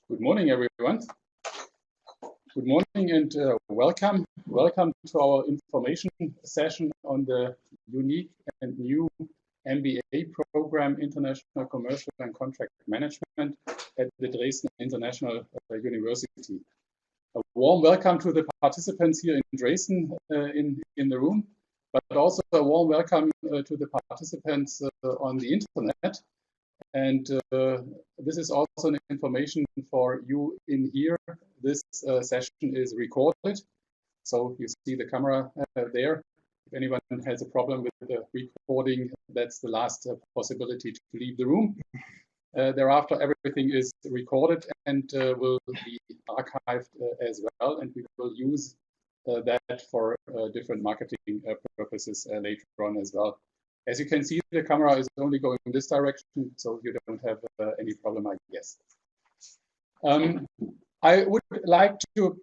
Good morning, everyone. Good morning and welcome. Welcome to our information session on the unique and new MBA program, International Commercial and Contract Management at the Dresden International University. A warm welcome to the participants here in Dresden in the room, but also a warm welcome to the participants on the internet. And this is also an information for you in here. This session is recorded. So you see the camera there. If anyone has a problem with the recording, that's the last possibility to leave the room. Thereafter, everything is recorded and will be archived as well. And we will use that for different marketing purposes later on as well. As you can see, the camera is only going in this direction, so you don't have any problem, I guess. I would like to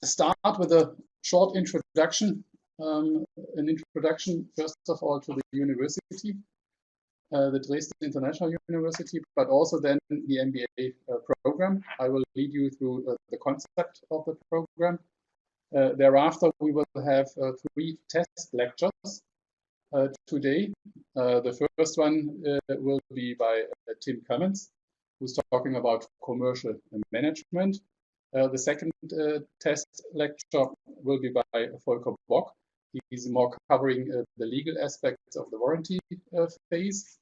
start with a short introduction. An introduction, first of all, to the university, the Dresden International University, but also then the MBA program. I will lead you through the concept of the program. Thereafter, we will have 3 test lectures. Today, the first one will be by Tim Cummins, who's talking about commercial management. The second test lecture will be by Volker Bock. He's more covering the legal aspects of the warranty phase.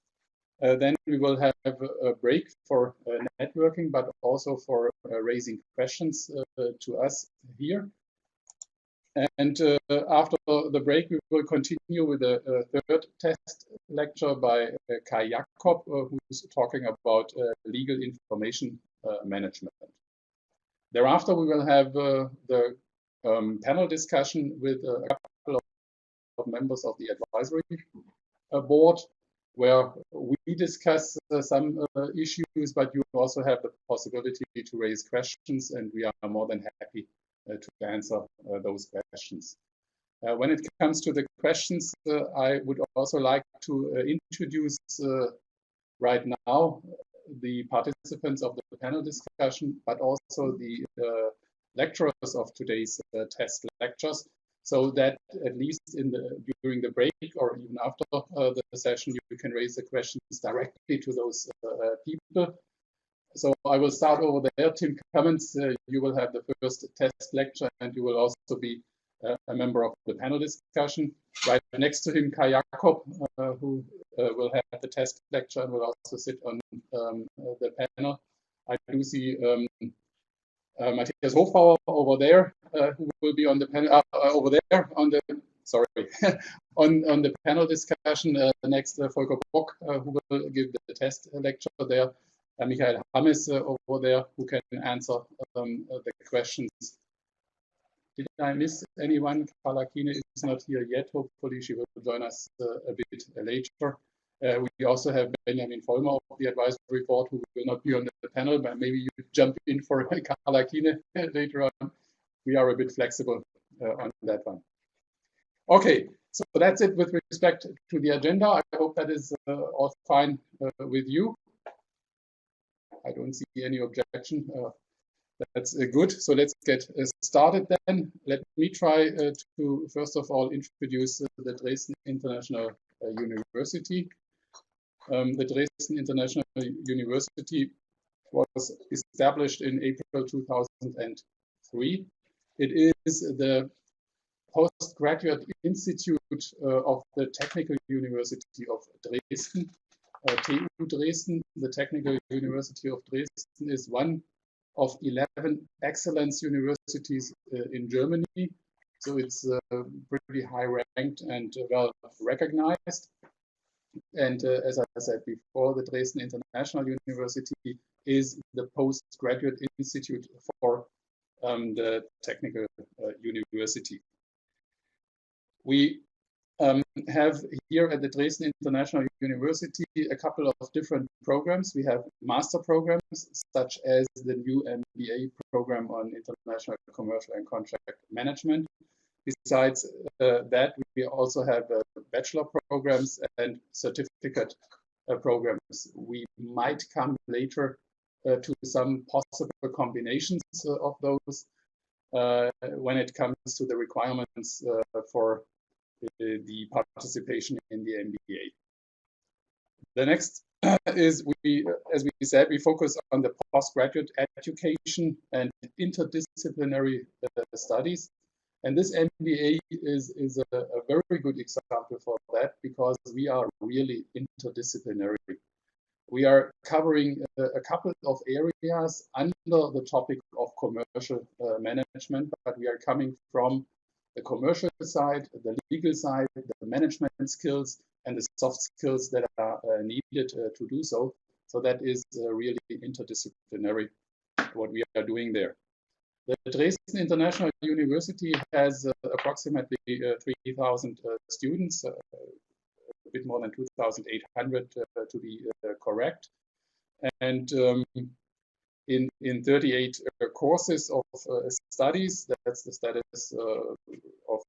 Then we will have a break for networking, but also for raising questions to us here. And after the break, we will continue with the third test lecture by Kai Jakob, who's talking about legal information management. Thereafter, we will have the panel discussion with a couple of members of the advisory board, where we discuss some issues, but you also have the possibility to raise questions, and we are more than happy to answer those questions. When it comes to the questions, I would also like to introduce right now the participants of the panel discussion, but also the lecturers of today's test lectures, so that at least during the break or even after the session, you can raise the questions directly to those people. So I will start over there. Tim Cummins, you will have the first test lecture, and you will also be a member of the panel discussion. Right next to him, Kai Jakob, who will have the test lecture and will also sit on the panel. I do see Matthias Hofbauer over there, who will be on the panel over there on the on the panel discussion. Next, Volker Bock, who will give the test lecture there. Michael Hammes over there, who can answer the questions. Did I miss anyone? Carla Kine is not here yet. Hopefully she will join us a bit later. We also have Benjamin Vollmer of the advisory board, who will not be on the panel, but maybe you jump in for Carla Kine later on. We are a bit flexible on that one. Okay, so that's it with respect to the agenda. I hope that is all fine with you. I don't see any objection. That's good. So let's get started then. Let me try to first of all introduce the Dresden International University. The Dresden International University was established in April 2003. It is the postgraduate institute of the Technical University of Dresden. TU Dresden, the Technical University of Dresden, is one of 11 excellence universities in Germany. So it's pretty high ranked and well recognized. And as I said before, the Dresden International University is the postgraduate institute for the Technical University. We have here at the Dresden International University a couple of different programs. We have master programs, such as the new MBA program on International Commercial and Contract Management. Besides that, we also have bachelor programs and certificate programs. We might come later to some possible combinations of those when it comes to the requirements for the participation in the MBA. The next is as we said, we focus on the postgraduate education and interdisciplinary studies. And this MBA is a very good example for that, because we are really interdisciplinary. We are covering a couple of areas under the topic of commercial management, but we are coming from the commercial side, the legal side, the management skills, and the soft skills that are needed to do so. So that is really interdisciplinary, what we are doing there. The Dresden International University has approximately 3,000 students, a bit more than 2,800 to be correct. And in 38 courses of studies, that's the status of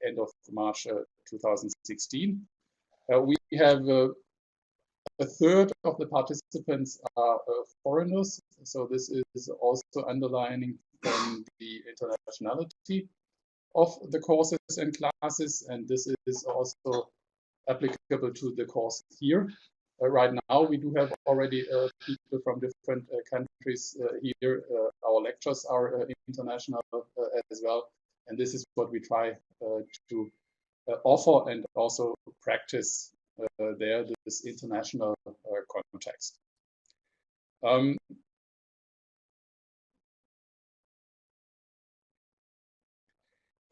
end of March 2016. We have a third of the participants are foreigners, so this is also underlining the internationality of the courses and classes, and this is also applicable to the course here. Right now, we do have already people from different countries here. Our lectures are international as well, and this is what we try to offer and also practice there, this international context.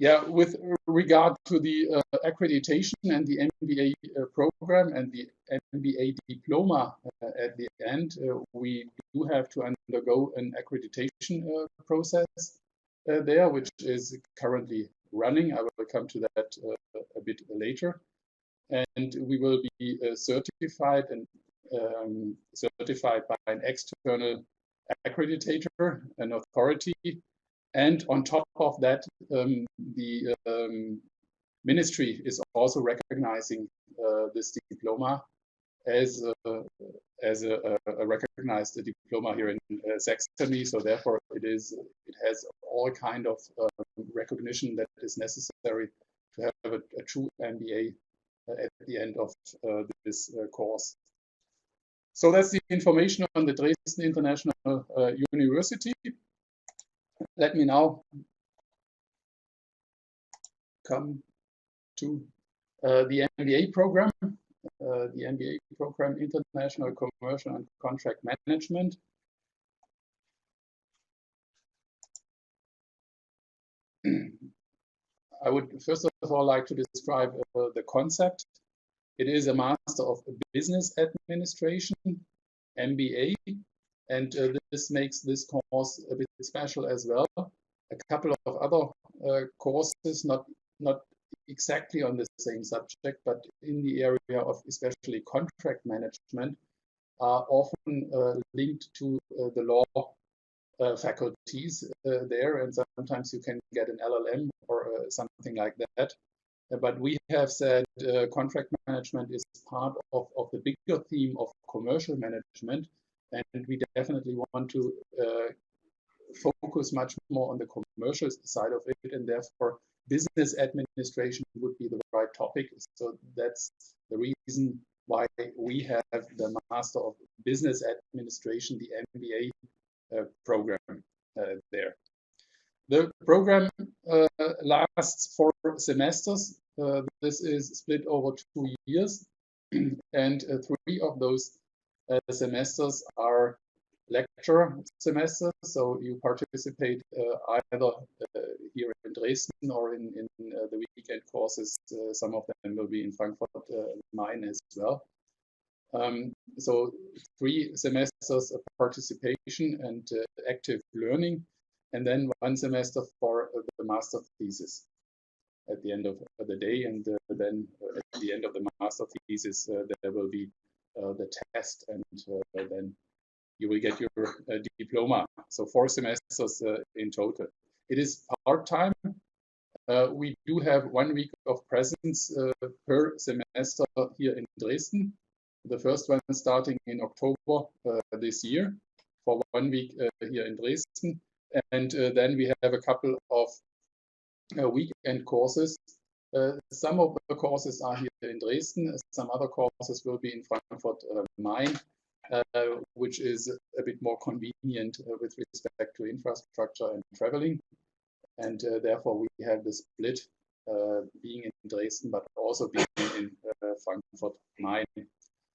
Yeah, with regard to the accreditation and the MBA program and the MBA diploma at the end, we do have to undergo an accreditation process there, which is currently running. I will come to that a bit later. And we will be certified by an external accreditator, an authority. And on top of that, the ministry is also recognizing this diploma as a recognized diploma here in Saxony. So therefore, it has all kind of recognition that is necessary to have a true MBA at the end of this course. So that's the information on the Dresden International University. Let me now come to the MBA program, International Commercial and Contract Management. I would first of all like to describe the concept. It is a Master of Business Administration, MBA, and this makes this course a bit special as well. A couple of other courses, not exactly on the same subject, but in the area of especially contract management, are often linked to the law faculties there, and sometimes you can get an LLM or something like that. But we have said contract management is part of the bigger theme of commercial management, and we definitely want to focus much more on the commercial side of it, and therefore business administration would be the right topic. So that's the reason why we have the Master of Business Administration, the MBA program there. The program lasts 4 semesters. This is split over 2 years, and 3 of those semesters are lecture semesters. So you participate either here in Dresden or in the weekend courses. Some of them will be in Frankfurt, mine as well. So 3 semesters of participation and active learning, and then 1 semester for the master thesis at the end of the day, and then at the end of the master thesis there will be the test, and then you will get your diploma. So 4 semesters in total. It is part-time. We do have 1 week of presence per semester here in Dresden. The first one starting in October this year for 1 week here in Dresden. And then we have a couple of weekend courses. Some of the courses are here in Dresden. Some other courses will be in Frankfurt Main, which is a bit more convenient with respect to infrastructure and traveling. And therefore, we have the split being in Dresden, but also being in Frankfurt Main.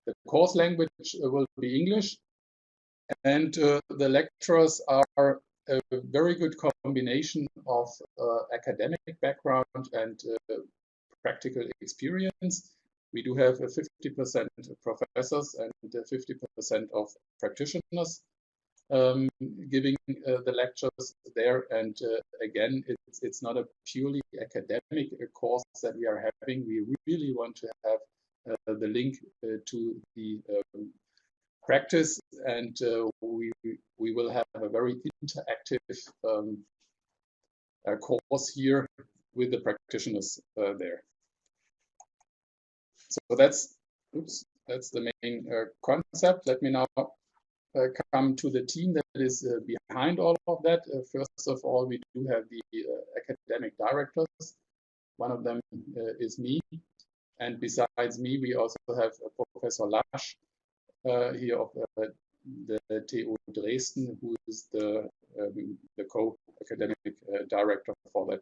The course language will be English, and the lecturers are a very good combination of academic background and practical experience. We do have 50% professors and 50% of practitioners giving the lectures there. And again, it's not a purely academic course that we are having. We really want to have the link to the practice, and we will have a very interactive course here with the practitioners there. So that's the main concept. Let me now come to the team that is behind all of that. First of all, we do have the academic directors. One of them is me, and besides me, we also have Professor Lasch here of the TU Dresden, who is the co-academic director for that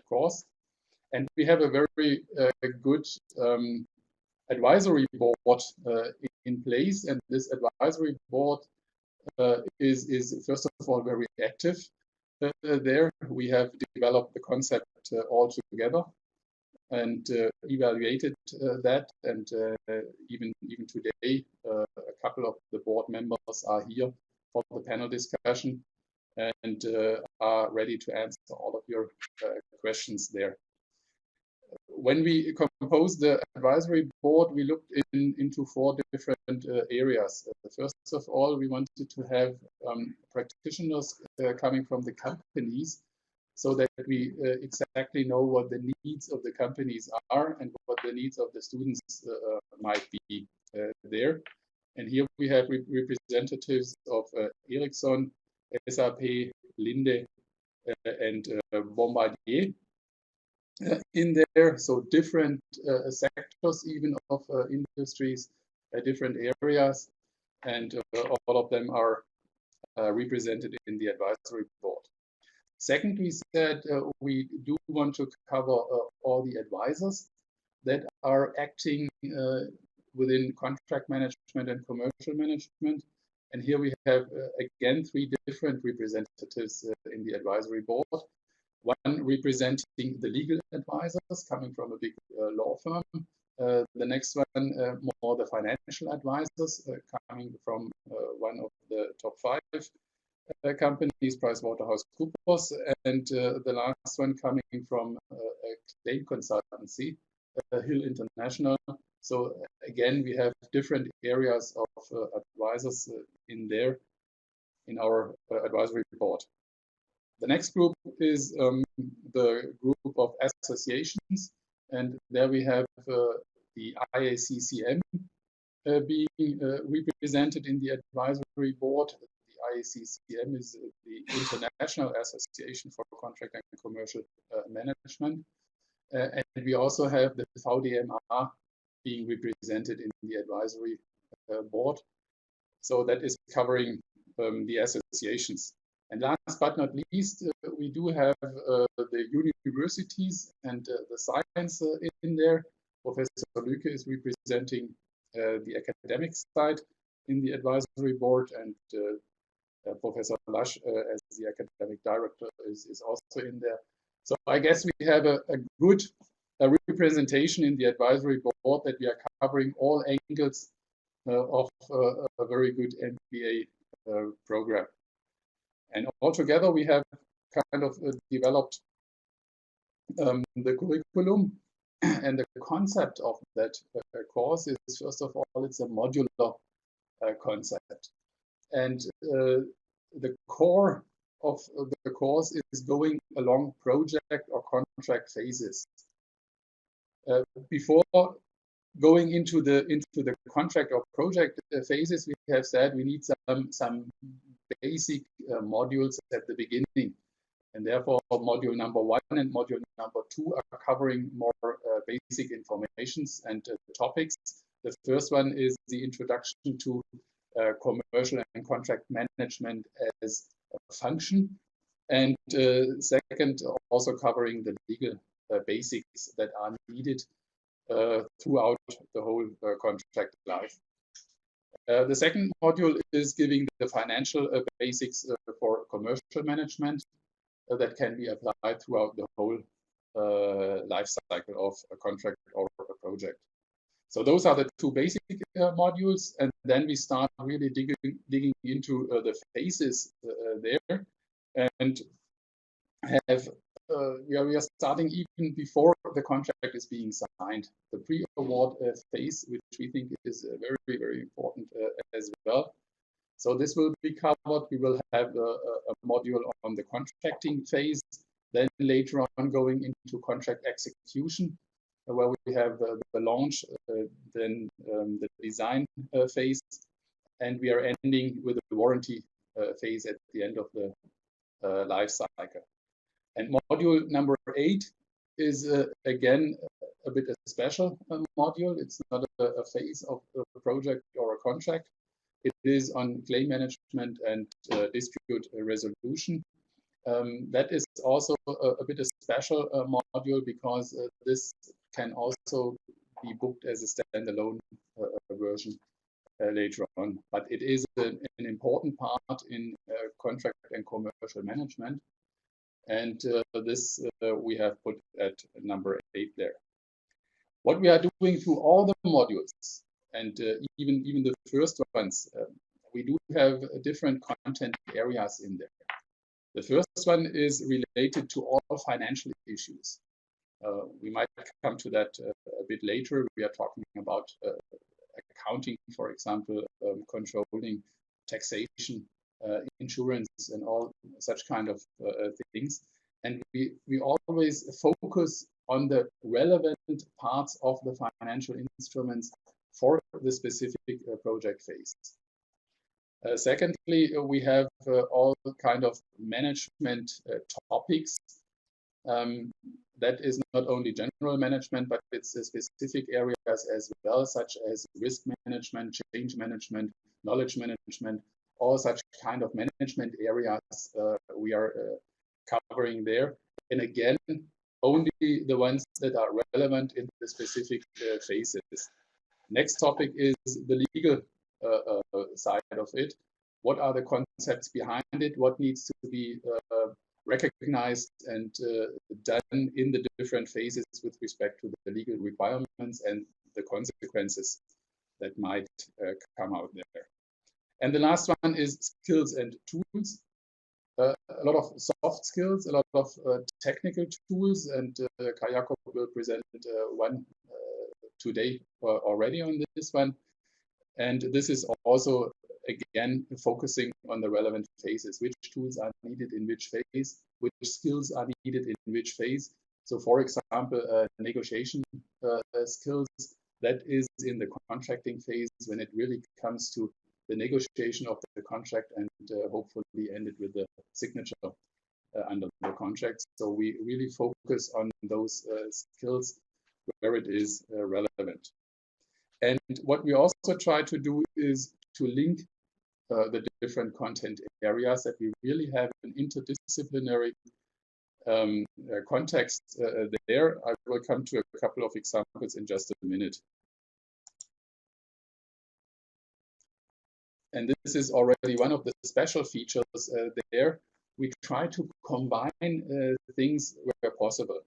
course. And we have a very good advisory board in place, and this advisory board is first of all very active. There we have developed the concept all together and evaluated that, and even today a couple of the board members are here for the panel discussion and are ready to answer all of your questions there. When we composed the advisory board, we looked into 4 different areas. First of all, we wanted to have practitioners coming from the companies, so that we exactly know what the needs of the companies are and what the needs of the students might be there. And here we have representatives of Ericsson, SAP, Linde, and Bombardier in there. So different sectors even of industries, different areas, and all of them are represented in the advisory board. Second, we said we do want to cover all the advisors that are acting within contract management and commercial management. And here we have, again, 3 different representatives in the advisory board. One representing the legal advisors coming from a big law firm. The next one, more the financial advisors coming from one of the top 5 companies, PricewaterhouseCoopers, and the last one coming from a claim consultancy, Hill International. So again, we have different areas of advisors in there in our advisory board. The next group is the group of associations, and there we have the ICCM being represented in the advisory board. The ICCM is the International Association for Contract and Commercial Management, and we also have the VDMA being represented in the advisory board. So that is covering the associations. And last but not least, we do have the universities and the science in there. Professor Lücke is representing the academic side in the advisory board, and Professor Lasch as the academic director is also in there. So I guess we have a good representation in the advisory board that we are covering all angles of a very good MBA program. And altogether, we have kind of developed the curriculum, and the concept of that course is, first of all, it's a modular concept. And the core of the course is going along project or contract phases. Before going into the contract or project phases, we have said we need some basic modules at the beginning. And therefore, module number 1 and module number 2 are covering more basic informations and topics. The first one is the introduction to commercial and contract management as a function. And second, also covering the legal basics that are needed throughout the whole contract life. The second module is giving the financial basics for commercial management that can be applied throughout the whole life cycle of a contract or a project. So those are the two basic modules, and then we start really digging into the phases there, and have we are starting even before the contract is being signed. The pre-award phase, which we think is very, very important as well. So this will be covered. We will have a module on the contracting phase, then later on going into contract execution, where we have the launch, then the design phase, and we are ending with the warranty phase at the end of the life cycle. And module number 8 is again a bit a special module. It's not a phase of a project or a contract. It is on claim management and dispute resolution. That is also a bit a special module because this can also be booked as a standalone version later on. But it is an important part in contract and commercial management. And this we have put at number 8 there. What we are doing through all the modules, and even the first ones, we do have different content areas in there. The first one is related to all financial issues. We might come to that a bit later. We are talking about accounting, for example, controlling, taxation, insurance, and all such kind of things. And we always focus on the relevant parts of the financial instruments for the specific project phase. Secondly, we have all kind of management topics. That is not only general management, but it's specific areas as well, such as risk management, change management, knowledge management, all such kind of management areas we are covering there. And again, only the ones that are relevant in the specific phases. Next topic is the legal side of it. What are the concepts behind it? What needs to be recognized and done in the different phases with respect to the legal requirements and the consequences that might come out there. And the last one is skills and tools. A lot of soft skills, a lot of technical tools, and Kayako will present one today already on this one. And this is also, again, focusing on the relevant phases. Which tools are needed in which phase? Which skills are needed in which phase? So, for example, negotiation skills, that is in the contracting phase when it really comes to the negotiation of the contract and hopefully end it with the signature under the contract. So we really focus on those skills where it is relevant. And what we also try to do is to link the different content areas, that we really have an interdisciplinary context there. I will come to a couple of examples in just a minute. And this is already one of the special features there. We try to combine things where possible.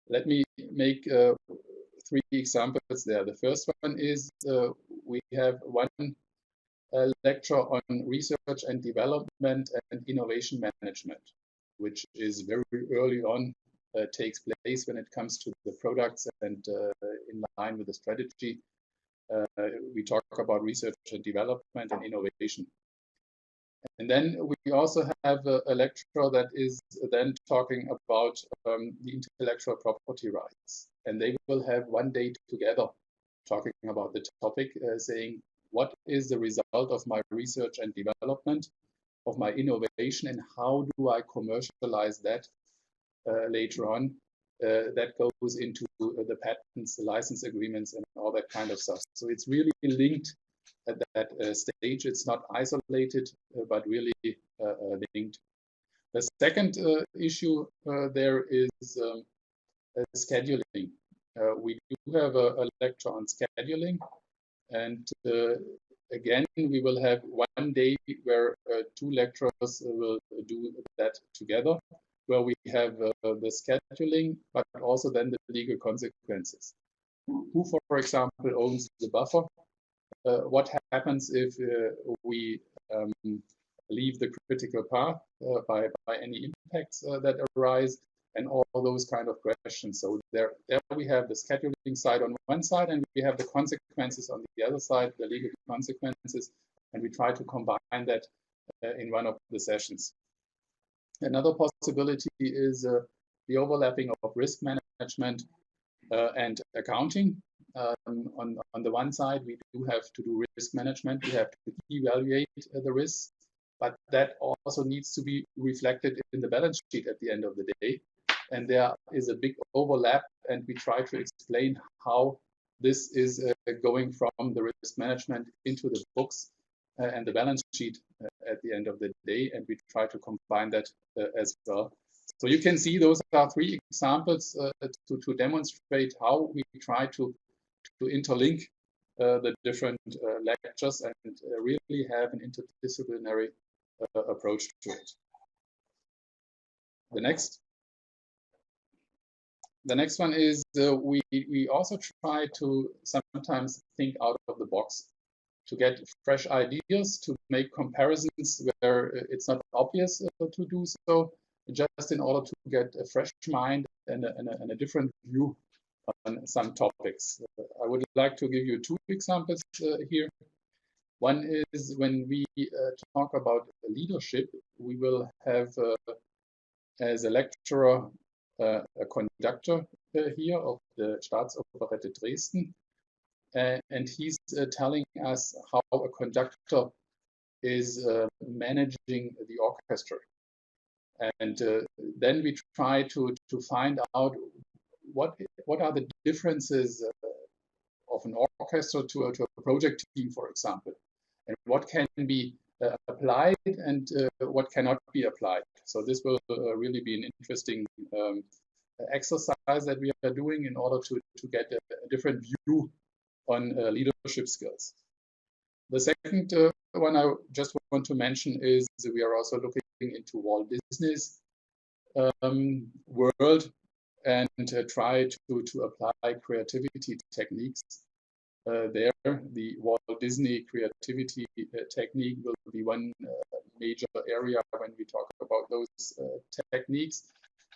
Let me make 3 examples there. The first one is we have one lecture on research and development and innovation management, which is very early on, takes place when it comes to the products and in line with the strategy. We talk about research and development and innovation. And then we also have a lecture that is then talking about the intellectual property rights. And they will have one day together talking about the topic, saying, what is the result of my research and development? of my innovation, and how do I commercialize that later on. That goes into the patents, the license agreements, and all that kind of stuff. So it's really linked at that stage. It's not isolated, but really linked. The second issue there is scheduling. We do have a lecture on scheduling, and again, we will have one day where two lecturers will do that together, where we have the scheduling, but also then the legal consequences. Who, for example, owns the buffer? What happens if we leave the critical path by any impacts that arise, and all those kind of questions. So there we have the scheduling side on one side, and we have the consequences on the other side, the legal consequences, and we try to combine that in one of the sessions. Another possibility is the overlapping of risk management and accounting. On the one side, we do have to do risk management. We have to evaluate the risks, but that also needs to be reflected in the balance sheet at the end of the day. And there is a big overlap, and we try to explain how this is going from the risk management into the books and the balance sheet at the end of the day, and we try to combine that as well. So you can see those are three examples to demonstrate how we try to interlink the different lectures and really have an interdisciplinary approach to it. The next one is we also try to sometimes think out of the box to get fresh ideas, to make comparisons where it's not obvious to do so, just in order to get a fresh mind and a different view on some topics. I would like to give you two examples here. One is when we talk about leadership, we will have as a lecturer a conductor here of the Staatsoperette Dresden, and he's telling us how a conductor is managing the orchestra. And then we try to find out what are the differences of an orchestra to a project team, for example, and what can be applied and what cannot be applied. So this will really be an interesting exercise that we are doing in order to get a different view on leadership skills. The second one I just want to mention is we are also looking into Walt Disney's world and try to apply creativity techniques there. The Walt Disney creativity technique will be one major area when we talk about those techniques.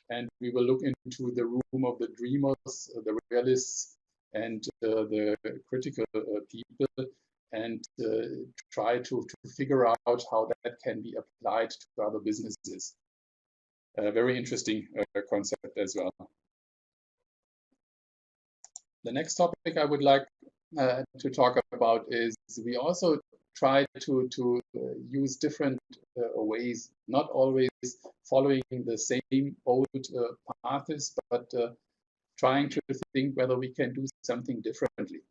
And we will look into the room of the dreamers, the realists, and the critical people, and try to figure out how that can be applied to other businesses. A very interesting concept as well. The next topic I would like to talk about is we also try to use different ways, not always following the same old paths, but trying to think whether we can do something differently.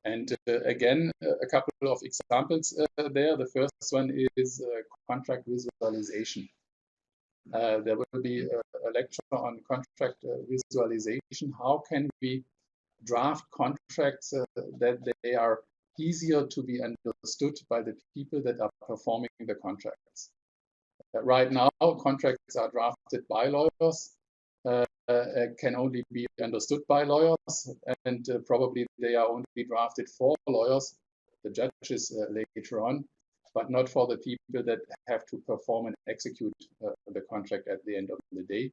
And again, a couple of examples there. The first one is contract visualization. There will be a lecture on contract visualization. How can we draft contracts that they are easier to be understood by the people that are performing the contracts? Right now, contracts are drafted by lawyers, can only be understood by lawyers, and probably they are only drafted for lawyers, the judges later on, but not for the people that have to perform and execute the contract at the end of the day.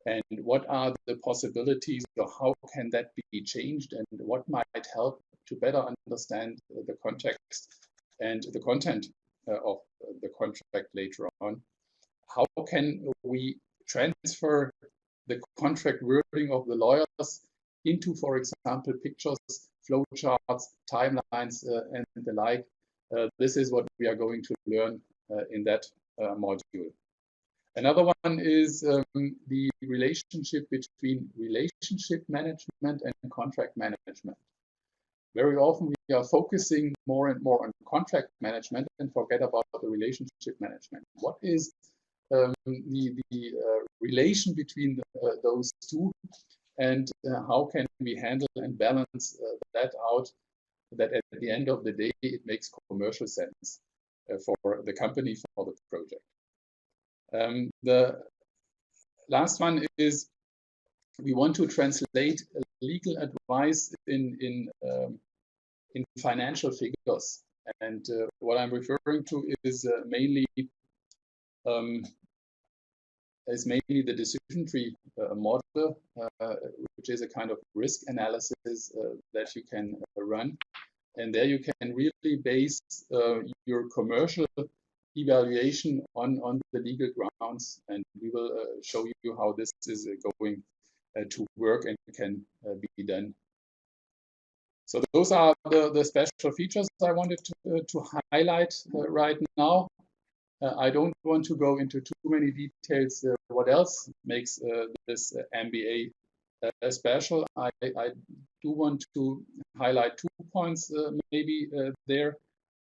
And what are the possibilities, or how can that be changed, and what might help to better understand the context and the content of the contract later on? How can we transfer the contract wording of the lawyers into, for example, pictures, flowcharts, timelines, and the like? This is what we are going to learn in that module. Another one is the relationship between relationship management and contract management. Very often we are focusing more and more on contract management and forget about the relationship management. What is the relation between those two, and how can we handle and balance that out, that at the end of the day it makes commercial sense for the company, for the project. The last one is we want to translate legal advice in financial figures, and what I'm referring to is mainly the decision tree model, which is a kind of risk analysis that you can run, and there you can really base your commercial evaluation on the legal grounds, and we will show you how this is going to work and can be done. So those are the special features I wanted to highlight right now. I don't want to go into too many details. What else makes this MBA special? I do want to highlight 2 points maybe there.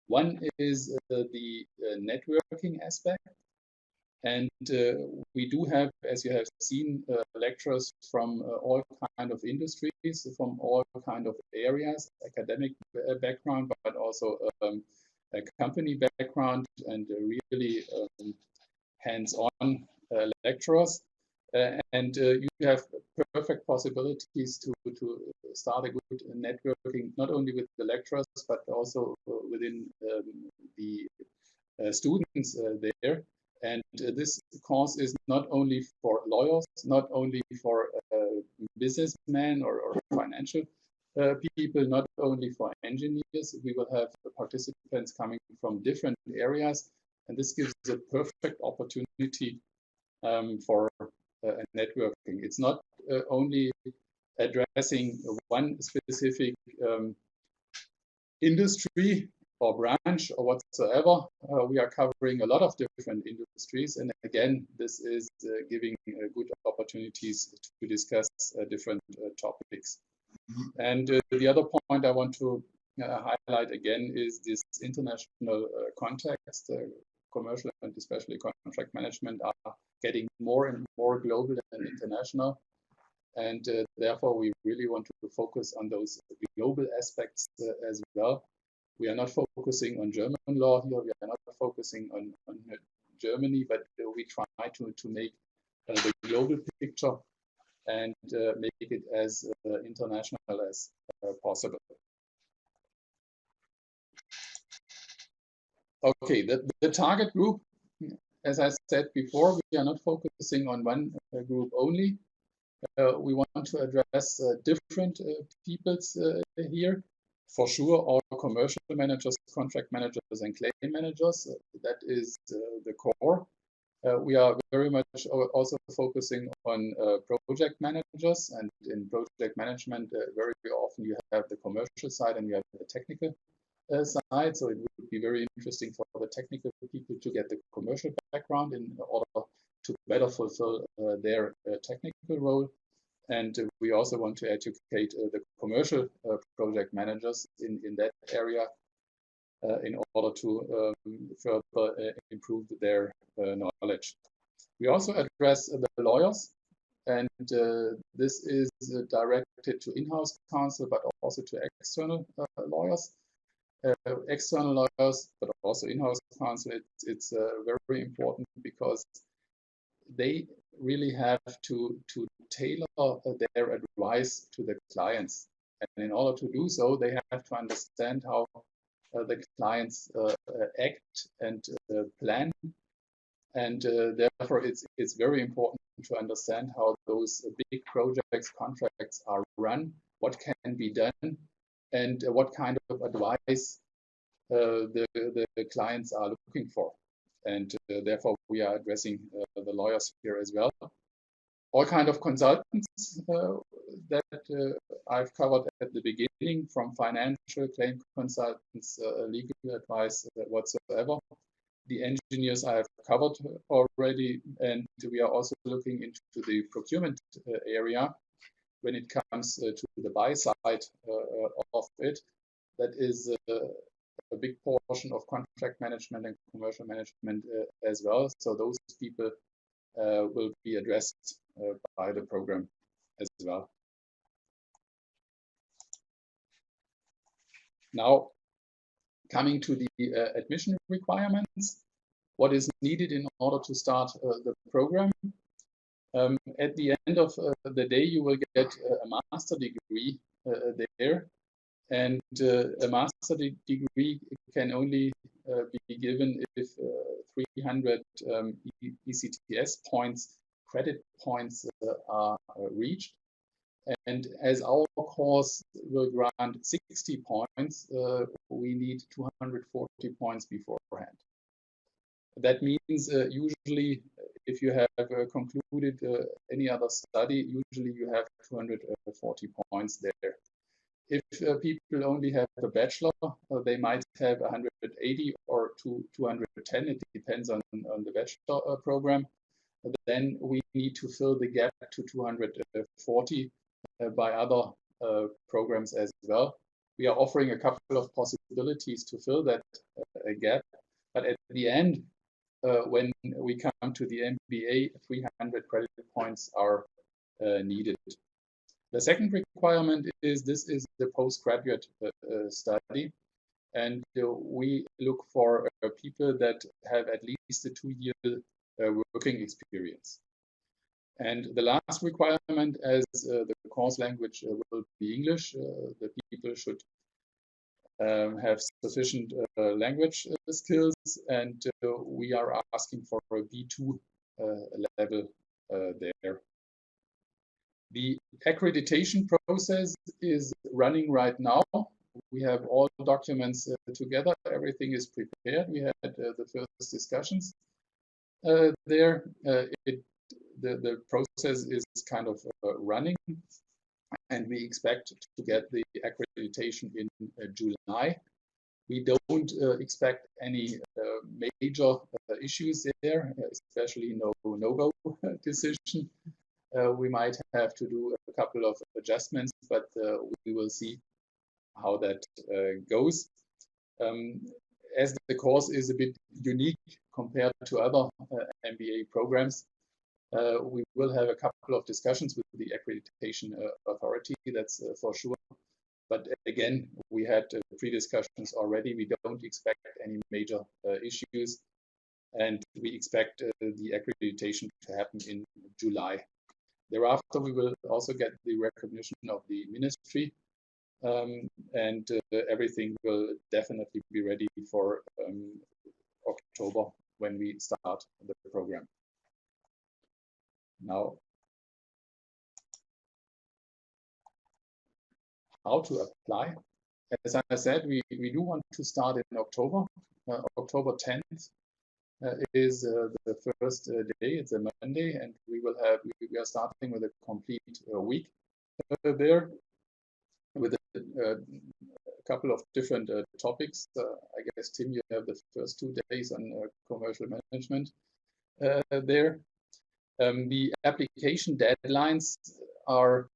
One is the networking aspect, and we do have, as you have seen, lecturers from all kind of industries, from all kind of areas, academic background, but also a company background, and really hands-on lecturers. And you have perfect possibilities to start a good networking, not only with the lecturers, but also within the students there. And this course is not only for lawyers, not only for businessmen or financial people, not only for engineers. We will have participants coming from different areas, and this gives a perfect opportunity for networking. It's not only addressing one specific industry or branch or whatsoever. We are covering a lot of different industries, and again, this is giving good opportunities to discuss different topics. And the other point I want to highlight again is this international context. Commercial and especially contract management are getting more and more global and international, and therefore we really want to focus on those global aspects as well. We are not focusing on German law here, we are not focusing on Germany, but we try to make the global picture and make it as international as possible. Okay, the target group, as I said before, we are not focusing on one group only. We want to address different peoples here. For sure, all commercial managers, contract managers, and claim managers, that is the core. We are very much also focusing on project managers, and in project management, very often you have the commercial side and you have the technical side, so it would be very interesting for the technical people to get the commercial background in order to better fulfill their technical role. And we also want to educate the commercial project managers in that area in order to further improve their knowledge. We also address the lawyers, and this is directed to in-house counsel, but also to external lawyers. External lawyers, but also in-house counsel, it's very important because they really have to tailor their advice to the clients. And in order to do so, they have to understand how the clients act and plan. And therefore, it's very important to understand how those big projects, contracts are run, what can be done, and what kind of advice the clients are looking for. And therefore, we are addressing the lawyers here as well. All kind of consultants that I've covered at the beginning, from financial claim consultants, legal advice whatsoever. The engineers I have covered already, and we are also looking into the procurement area when it comes to the buy side of it. That is a big portion of contract management and commercial management as well. So those people will be addressed by the program as well. Now, coming to the admission requirements, what is needed in order to start the program. At the end of the day, you will get a master degree there. And a master degree can only be given if 300 ECTS points, credit points are reached. And as our course will grant 60 points, we need 240 points beforehand. That means usually if you have concluded any other study, usually you have 240 points there. If people only have a bachelor, they might have 180 or 210. It depends on the bachelor program. Then we need to fill the gap to 240 by other programs as well. We are offering a couple of possibilities to fill that gap, but at the end, when we come to the MBA, 300 credit points are needed. The second requirement is this is the postgraduate study, and we look for people that have at least a 2-year working experience. And the last requirement, as the course language will be English, the people should have sufficient language skills, and we are asking for a B2 level there. The accreditation process is running right now. We have all documents together. Everything is prepared. We had the first discussions there. The process is kind of running, and we expect to get the accreditation in July. We don't expect any major issues there, especially no-go decision. We might have to do a couple of adjustments, but we will see how that goes. As the course is a bit unique compared to other MBA programs, we will have a couple of discussions with the accreditation authority, that's for sure. But again, we had pre-discussions already. We don't expect any major issues, and we expect the accreditation to happen in July. Thereafter, we will also get the recognition of the ministry, and everything will definitely be ready for October when we start the program. Now, how to apply? As I said, we do want to start in October. October 10th is the first day. It's a Monday, and we are starting with a complete week there with a couple of different topics. I guess, Tim, you have the first 2 days on commercial management there. The application deadlines are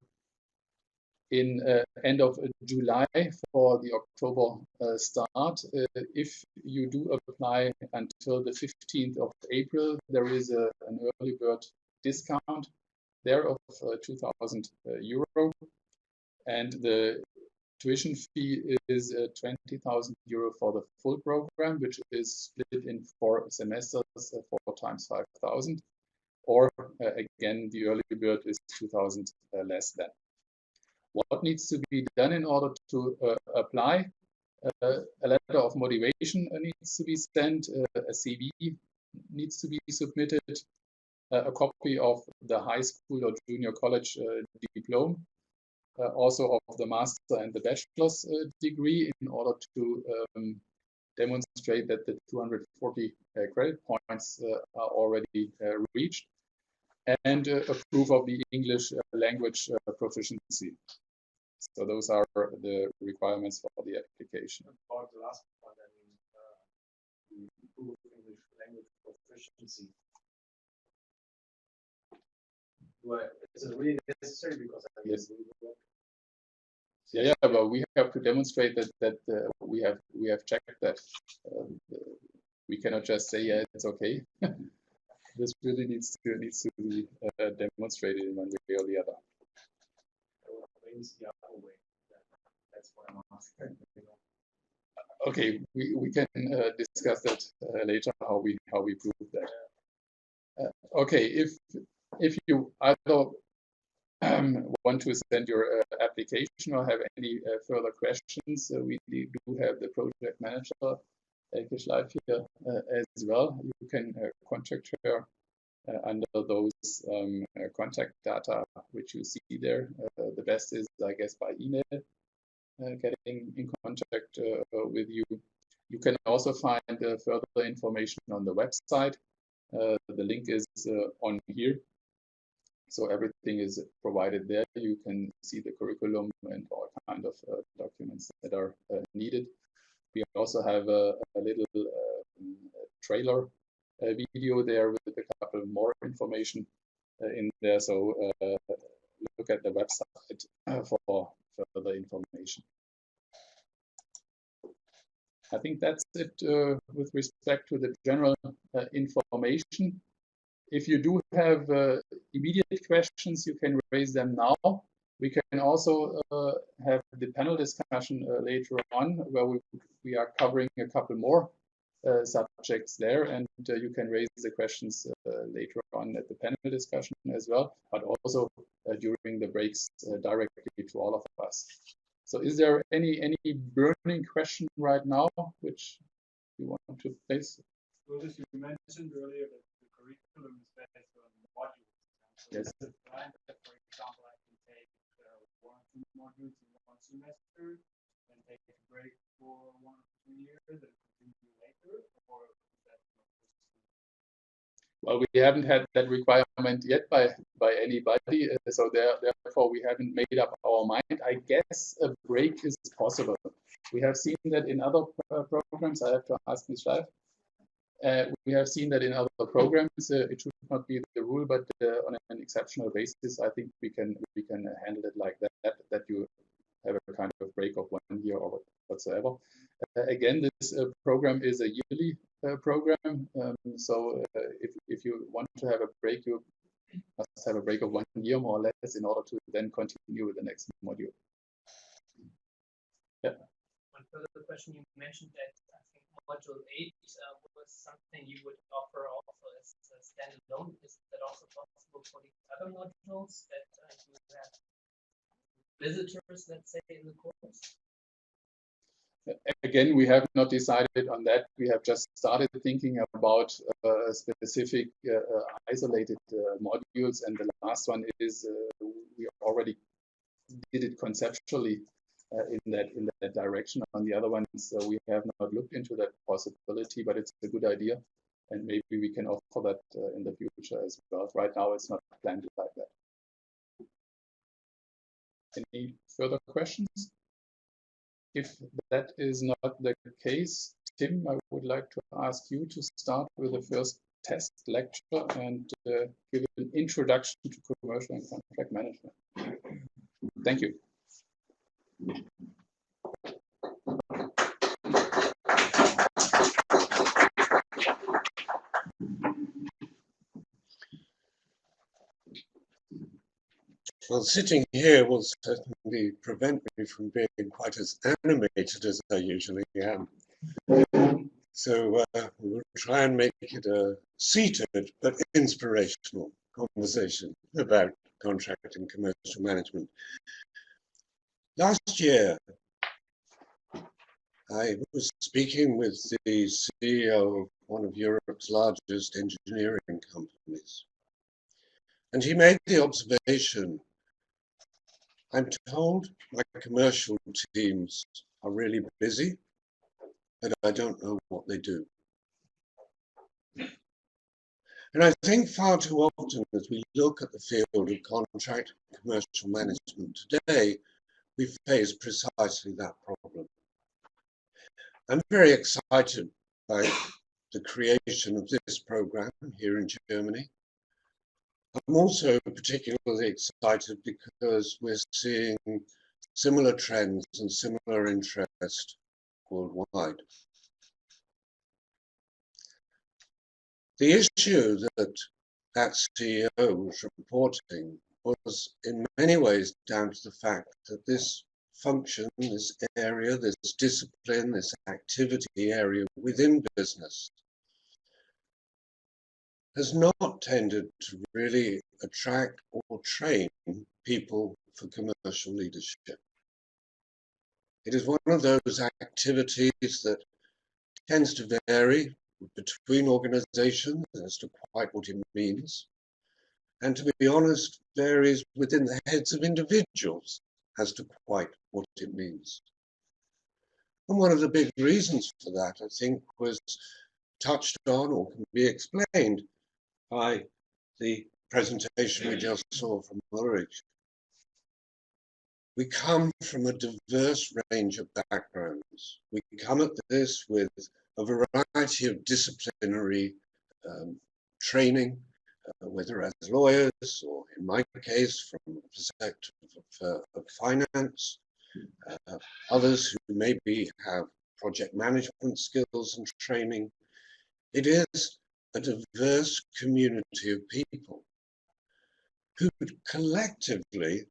in end of July for the October start. If you do apply until the 15th of April, there is an early bird discount there of 2,000 euro, and the tuition fee is 20,000 euro for the full program, which is split in 4 semesters, 4 times 5,000, or again, the early bird is 2,000 less than. What needs to be done in order to apply? A letter of motivation needs to be sent, a CV needs to be submitted, a copy of the high school or junior college diploma, also of the master and the bachelor's degree, in order to demonstrate that the 240 credit points are already reached, and a proof of the English language proficiency. So those are the requirements for the application. For the last one, I mean, the proof of English proficiency? Is it really necessary? Because I guess yeah, but we have to demonstrate that we have checked that. We cannot just say, yeah, it's okay. This really needs to be demonstrated in one way or the other. That's what I'm asking. Okay, we can discuss that later, how we prove that. Okay, if you either want to send your application or have any further questions, we do have the project manager, Elke Schleif, here as well. You can contact her under those contact data which you see there. The best is, I guess, by email, getting in contact with you. You can also find further information on the website. The link is on here. So everything is provided there. You can see the curriculum and all kind of documents that are needed. We also have a little trailer video there with a couple more information in there. So look at the website for further information. I think that's it with respect to the general information. If you do have immediate questions, you can raise them now. We can also have the panel discussion later on, where we are covering a couple more subjects there, and you can raise the questions later on at the panel discussion as well, but also during the breaks directly to all of us. So is there any burning question right now which you want to place? Well, as you mentioned earlier, that the curriculum is based on modules. So yes. For example, I can take 1 or 2 modules in 1 semester, and take a break for 1 or 2 years, and continue later, or is that not possible? Well, we haven't had that requirement yet by anybody, so therefore we haven't made up our mind. I guess a break is possible. We have seen that in other programs. I have to ask Ms. Schleif. We have seen that in other programs. It should not be the rule, but on an exceptional basis, I think we can handle it like that. That you have a kind of break of 1 year or whatsoever. Again, this program is a yearly program, so if you want to have a break, you must have a break of 1 year more or less in order to then continue with the next module. Yeah. One further question: you mentioned that I think module 8 was something you would offer also as a standalone. Is that also possible for the other modules that you have visitors, let's say, in the course? Again, we have not decided on that. We have just started thinking about specific isolated modules, and the last one is we already did it conceptually in that direction. On the other ones, we have not looked into that possibility, but it's a good idea, and maybe we can offer that in the future as well. Right now, it's not planned like that. Any further questions? If that is not the case, Tim, I would like to ask you to start with the first test lecture and give an introduction to commercial and contract management. Thank you. Well, sitting here will certainly prevent me from being quite as animated as I usually am. So we will try and make it a seated but inspirational conversation about contract and commercial management. Last year, I was speaking with the CEO of one of Europe's largest engineering companies, and he made the observation, I'm told my commercial teams are really busy, but I don't know what they do. And I think far too often as we look at the field of contract and commercial management today, we face precisely that problem. I'm very excited by the creation of this program here in Germany. I'm also particularly excited because we're seeing similar trends and similar interest worldwide. The issue that CEO was reporting was in many ways down to the fact that this function, this area, this discipline, this activity area within business has not tended to really attract or train people for commercial leadership. It is one of those activities that tends to vary between organizations as to quite what it means, and to be honest, varies within the heads of individuals as to quite what it means. And one of the big reasons for that, I think, was touched on or can be explained by the presentation we just saw from Ulrich. We come from a diverse range of backgrounds. We come at this with a variety of disciplinary training, whether as lawyers or, in my case, from the perspective of finance, others who maybe have project management skills and training. It is a diverse community of people who collectively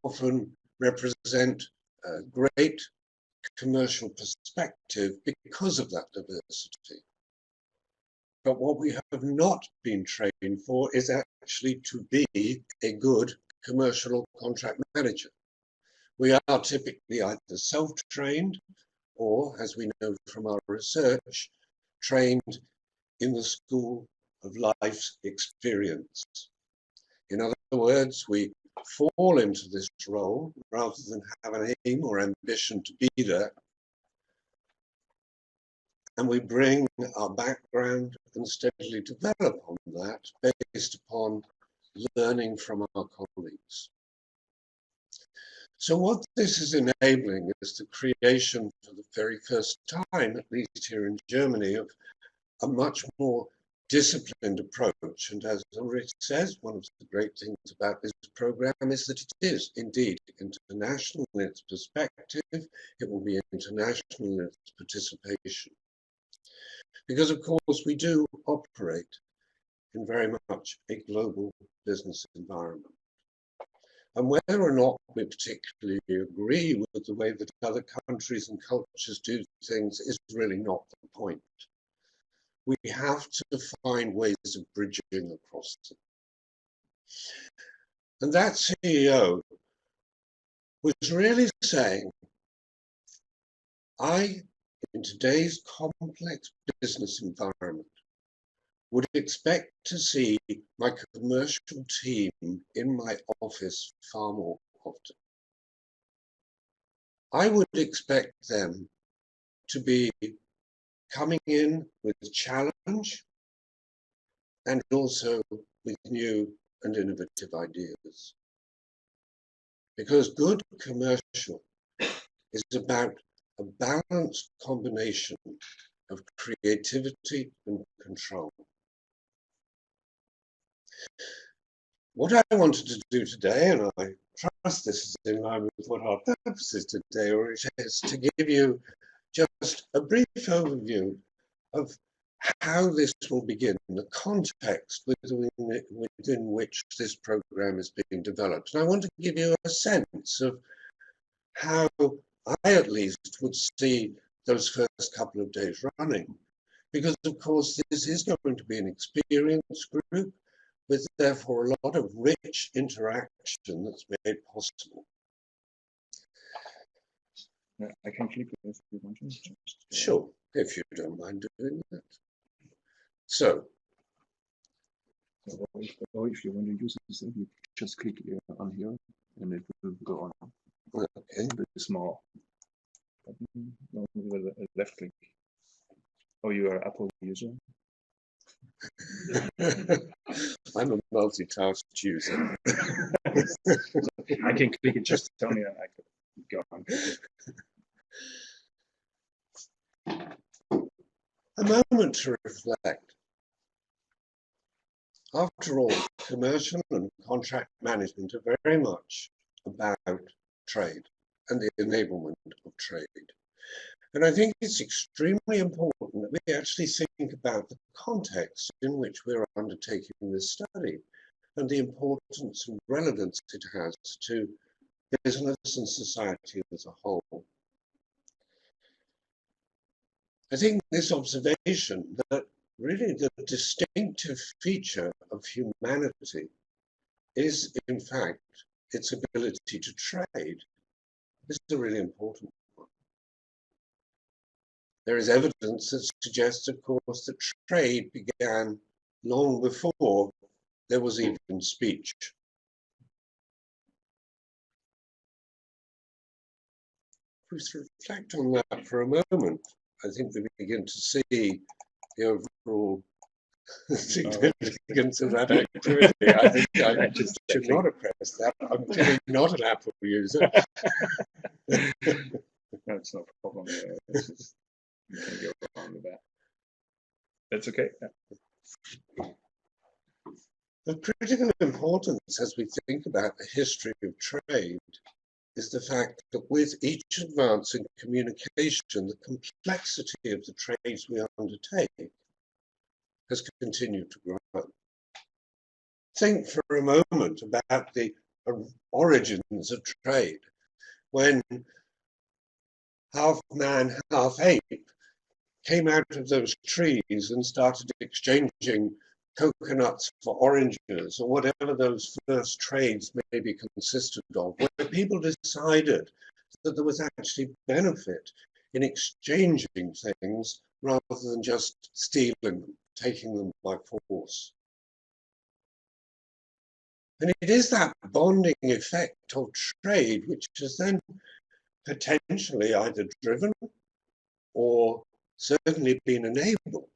often represent a great commercial perspective because of that diversity. But what we have not been trained for is actually to be a good commercial or contract manager. We are typically either self-trained or, as we know from our research, trained in the school of life's experience. In other words, we fall into this role rather than have an aim or ambition to be there. And we bring our background and steadily develop on that based upon learning from our colleagues. So what this is enabling is the creation for the very first time, at least here in Germany, of a much more disciplined approach. And as Ulrich says, one of the great things about this program is that it is indeed international in its perspective. It will be international in its participation. Because of course we do operate in very much a global business environment. And whether or not we particularly agree with the way that other countries and cultures do things is really not the point. We have to find ways of bridging across them. And that CEO was really saying, in today's complex business environment, would expect to see my commercial team in my office far more often. I would expect them to be coming in with a challenge and also with new and innovative ideas. Because good commercial is about a balanced combination of creativity and control. What I wanted to do today, and I trust this is in line with what our purpose is today, or is to give you just a brief overview of how this will begin, the context within which this program is being developed. And I want to give you a sense of how I at least would see those first couple of days running. Because of course this is going to be an experienced group with therefore a lot of rich interaction that's made possible. I can click if you want to. Sure, if you don't mind doing that. So, or if you want to use this, you just click on here and it will go on. Okay. Very small. No, with a left click. Oh, you are Apple user? I'm a multitask user. I can click it, just tell me and I could go on. a moment to reflect. After all, commercial and contract management are very much about trade and the enablement of trade. And I think it's extremely important that we actually think about the context in which we're undertaking this study and the importance and relevance it has to business and society as a whole. I think this observation that really the distinctive feature of humanity is, in fact, its ability to trade is a really important one. There is evidence that suggests, of course, that trade began long before there was even speech. If we reflect on that for a moment, I think we begin to see the overall significance of that activity. I think I just should not have pressed that. I'm clearly not an Apple user. That's no problem. It's just, you can go wrong with that. That's okay. Yeah. Of critical importance as we think about the history of trade is the fact that with each advance in communication, the complexity of the trades we undertake has continued to grow. Think for a moment about the origins of trade, when half man, half ape came out of those trees and started exchanging coconuts for oranges, or whatever those first trades maybe consisted of, where people decided that there was actually benefit in exchanging things rather than just stealing them, taking them by force. And it is that bonding effect of trade which has then potentially either driven or certainly been enabled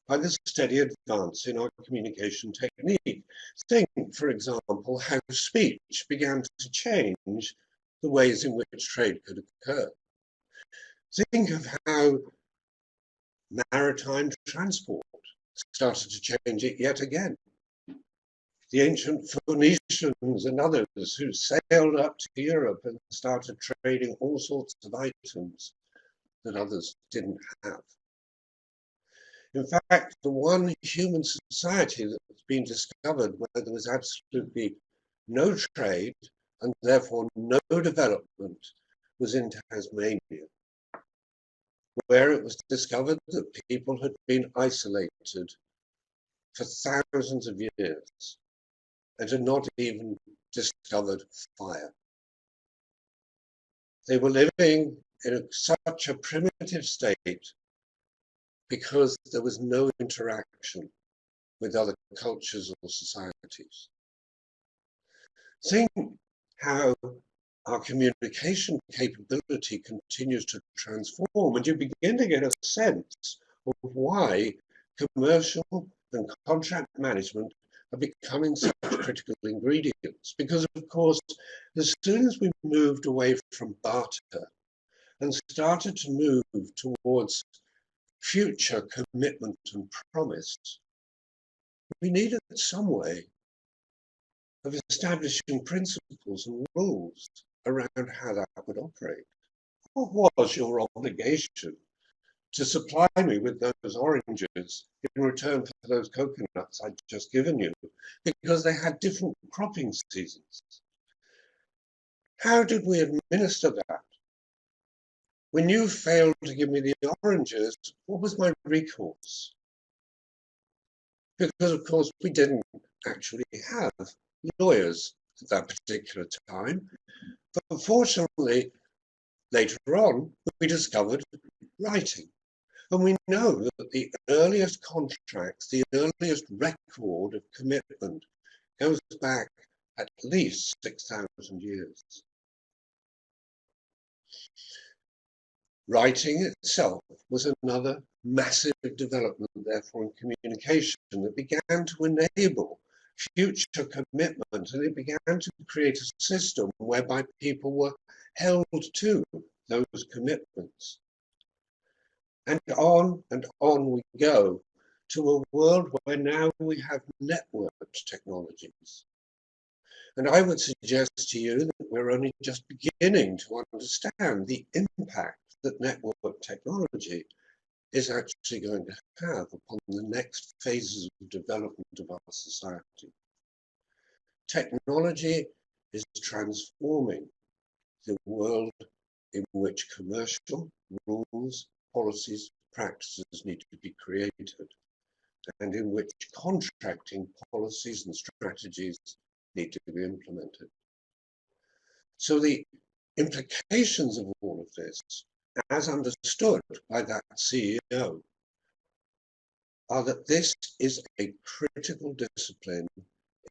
by the steady advance in our communication technique. Think, for example, how speech began to change the ways in which trade could occur. Think of how maritime transport started to change it yet again. The ancient Phoenicians and others who sailed up to Europe and started trading all sorts of items that others didn't have. In fact, the one human society that's been discovered where there was absolutely no trade and therefore no development was in Tasmania, where it was discovered that people had been isolated for thousands of years and had not even discovered fire. They were living in such a primitive state because there was no interaction with other cultures or societies. Think how our communication capability continues to transform, and you begin to get a sense of why commercial and contract management are becoming such critical ingredients. Because, of course, as soon as we moved away from barter and started to move towards future commitment and promise, we needed some way of establishing principles and rules around how that would operate. What was your obligation to supply me with those oranges in return for those coconuts I'd just given you, because they had different cropping seasons? How did we administer that? When you failed to give me the oranges, what was my recourse? Because, of course, we didn't actually have lawyers at that particular time. But fortunately, later on, we discovered writing. And we know that the earliest contracts, the earliest record of commitment goes back at least 6,000 years. Writing itself was another massive development, therefore, in communication that began to enable future commitment, and it began to create a system whereby people were held to those commitments. and on we go to a world where now we have networked technologies. And I would suggest to you that we're only just beginning to understand the impact that network technology is actually going to have upon the next phases of development of our society. Technology is transforming the world in which commercial rules, policies, practices need to be created, and in which contracting policies and strategies need to be implemented. So the implications of all of this, as understood by that CEO, are that this is a critical discipline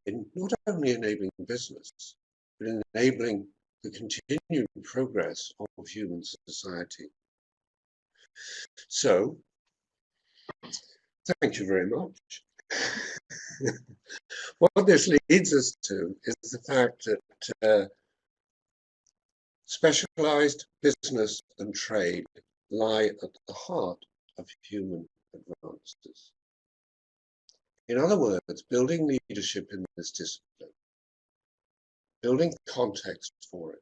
in not only enabling business, but in enabling the continued progress of human society. So, thank you very much. What this leads us to is the fact that specialized business and trade lie at the heart of human advances. In other words, building leadership in this discipline, building context for it,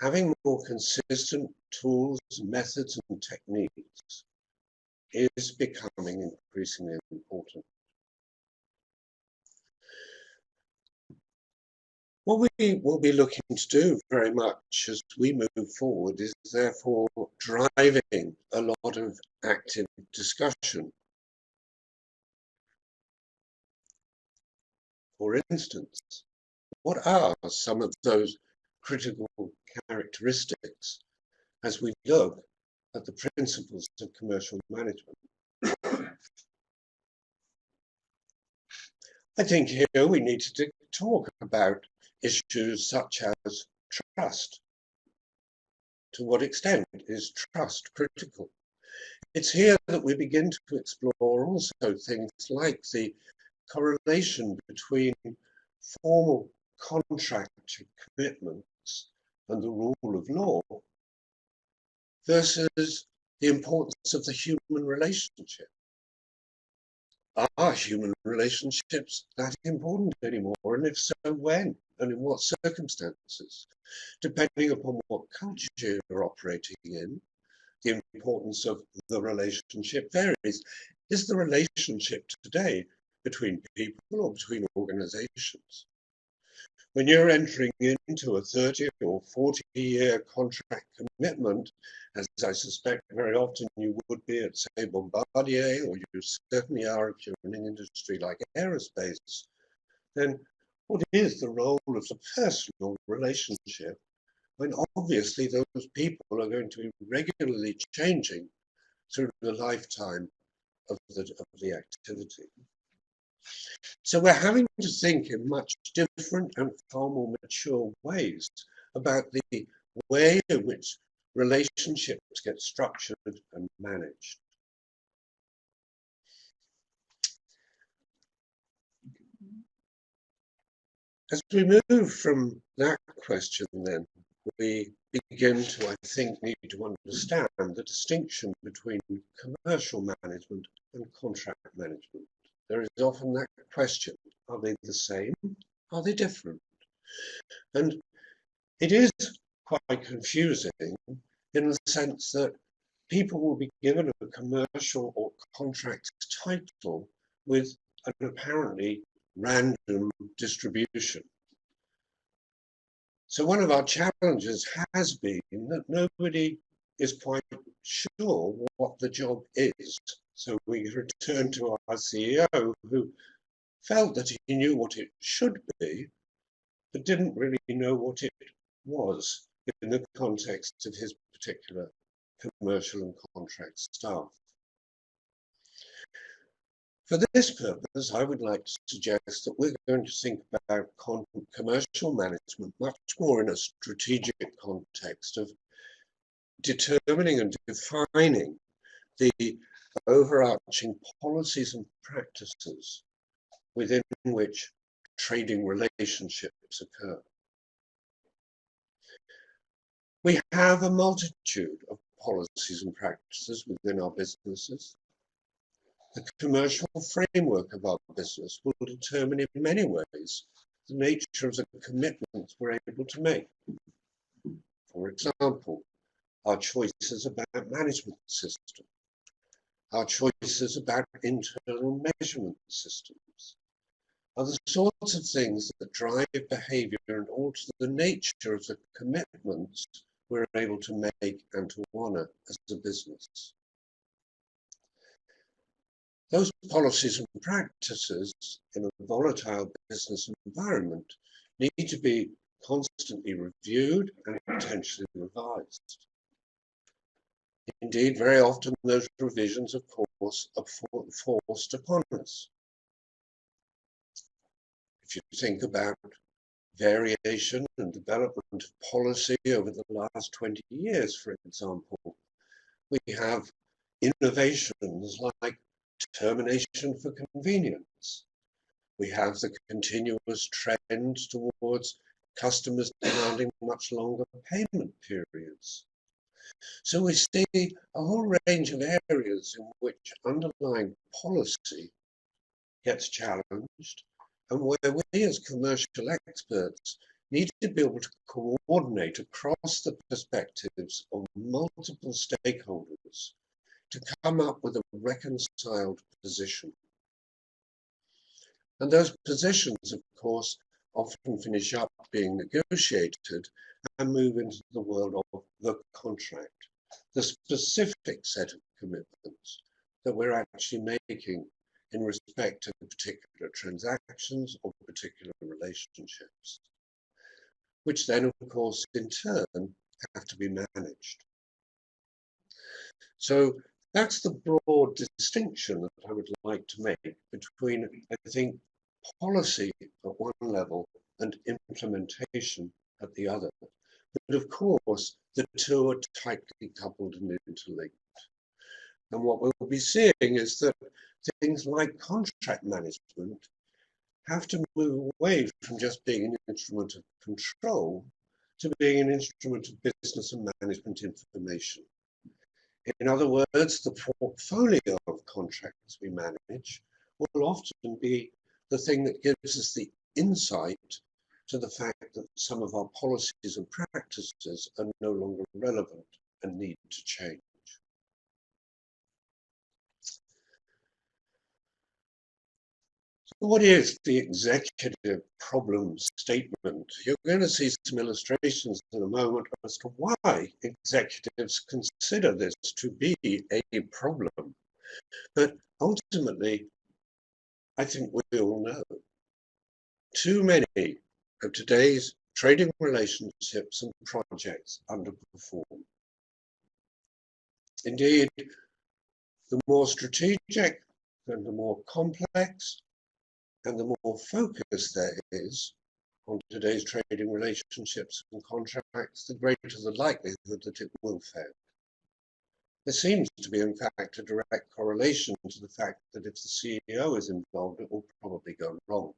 having more consistent tools, methods, and techniques is becoming increasingly important. What we will be looking to do very much as we move forward is therefore driving a lot of active discussion. For instance, what are some of those critical characteristics as we look at the principles of commercial management? I think here we need to talk about issues such as trust. To what extent is trust critical? It's here that we begin to explore also things like the correlation between formal contract commitments and the rule of law versus the importance of the human relationship. Are human relationships that important anymore? And if so, when and in what circumstances? Depending upon what culture you're operating in, the importance of the relationship varies. Is the relationship today between people or between organizations? When you're entering into a 30 or 40-year contract commitment, as I suspect very often you would be at, say, Bombardier, or you certainly are if you're in an industry like aerospace, then what is the role of the personal relationship when obviously those people are going to be regularly changing through the lifetime of the activity? So we're having to think in much different and far more mature ways about the way in which relationships get structured and managed. As we move from that question then, we begin to, I think, need to understand the distinction between commercial management and contract management. There is often that question, are they the same? Are they different? And it is quite confusing in the sense that people will be given a commercial or contract title with an apparently random distribution. So one of our challenges has been that nobody is quite sure what the job is. So we return to our CEO, who felt that he knew what it should be, but didn't really know what it was in the context of his particular commercial and contract staff. For this purpose, I would like to suggest that we're going to think about commercial management much more in a strategic context of determining and defining the overarching policies and practices within which trading relationships occur. We have a multitude of policies and practices within our businesses. The commercial framework of our business will determine in many ways the nature of the commitments we're able to make. For example, our choices about management system, our choices about internal measurement systems, are the sorts of things that drive behavior and alter the nature of the commitments we're able to make and to honor as a business. Those policies and practices in a volatile business environment need to be constantly reviewed and potentially revised. Indeed, very often those revisions, of course, are forced upon us. If you think about variation and development of policy over the last 20 years, for example, we have innovations like termination for convenience. We have the continuous trend towards customers demanding much longer payment periods. So we see a whole range of areas in which underlying policy gets challenged, and where we as commercial experts need to be able to coordinate across the perspectives of multiple stakeholders to come up with a reconciled position. And those positions, of course, often finish up being negotiated and move into the world of the contract, the specific set of commitments that we're actually making in respect of particular transactions or particular relationships, which then, of course, in turn have to be managed. So that's the broad distinction that I would like to make between, I think, policy at one level and implementation at the other. But of course, the two are tightly coupled and interlinked. And what we'll be seeing is that things like contract management have to move away from just being an instrument of control to being an instrument of business and management information. In other words, the portfolio of contracts we manage will often be the thing that gives us the insight to the fact that some of our policies and practices are no longer relevant and need to change. So what is the executive problem statement? You're going to see some illustrations in a moment as to why executives consider this to be a problem. But ultimately, I think we all know too many of today's trading relationships and projects underperform. Indeed, the more strategic and the more complex and the more focus there is on today's trading relationships and contracts, the greater the likelihood that it will fail. There seems to be, in fact, a direct correlation to the fact that if the CEO is involved, it will probably go wrong.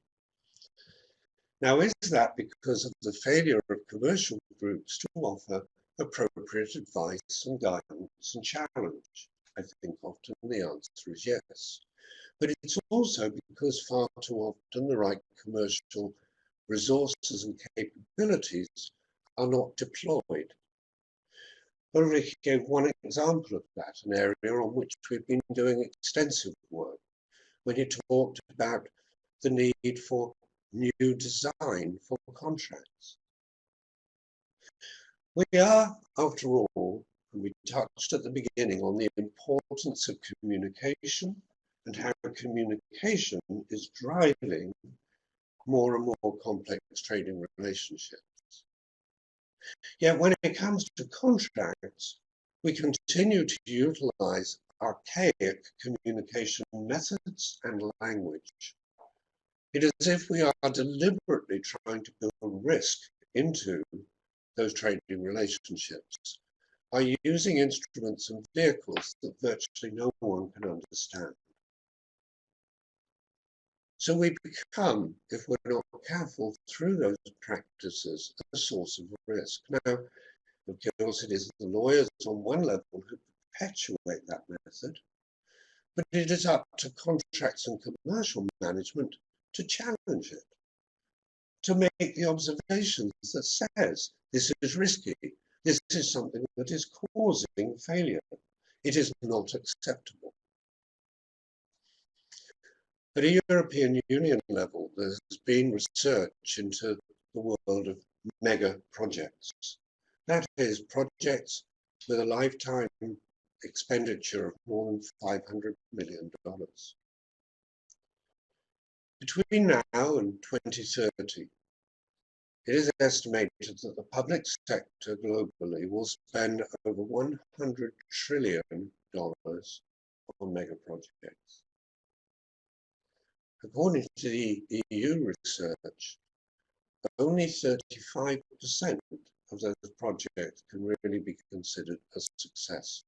Now, is that because of the failure of commercial groups to offer appropriate advice and guidance and challenge? I think often the answer is yes. But it's also because far too often the right commercial resources and capabilities are not deployed. Ulrich gave one example of that, an area on which we've been doing extensive work, when he talked about the need for new design for contracts. We are, after all, and we touched at the beginning on the importance of communication and how communication is driving more and more complex trading relationships. Yet when it comes to contracts, we continue to utilize archaic communication methods and language. It is as if we are deliberately trying to build risk into those trading relationships by using instruments and vehicles that virtually no one can understand. So we become, if we're not careful, through those practices, a source of risk. Now, Of course, it is the lawyers on one level who perpetuate that method, but it is up to contracts and commercial management to challenge it, to make the observations that says this is risky, this is something that is causing failure, it is not acceptable. At a European Union level, there's been research into the world of mega projects. That is, projects with a lifetime expenditure of more than $500 million. Between now and 2030, it is estimated that the public sector globally will spend over $100 trillion on mega projects. According to the EU research, only 35% of those projects can really be considered a success.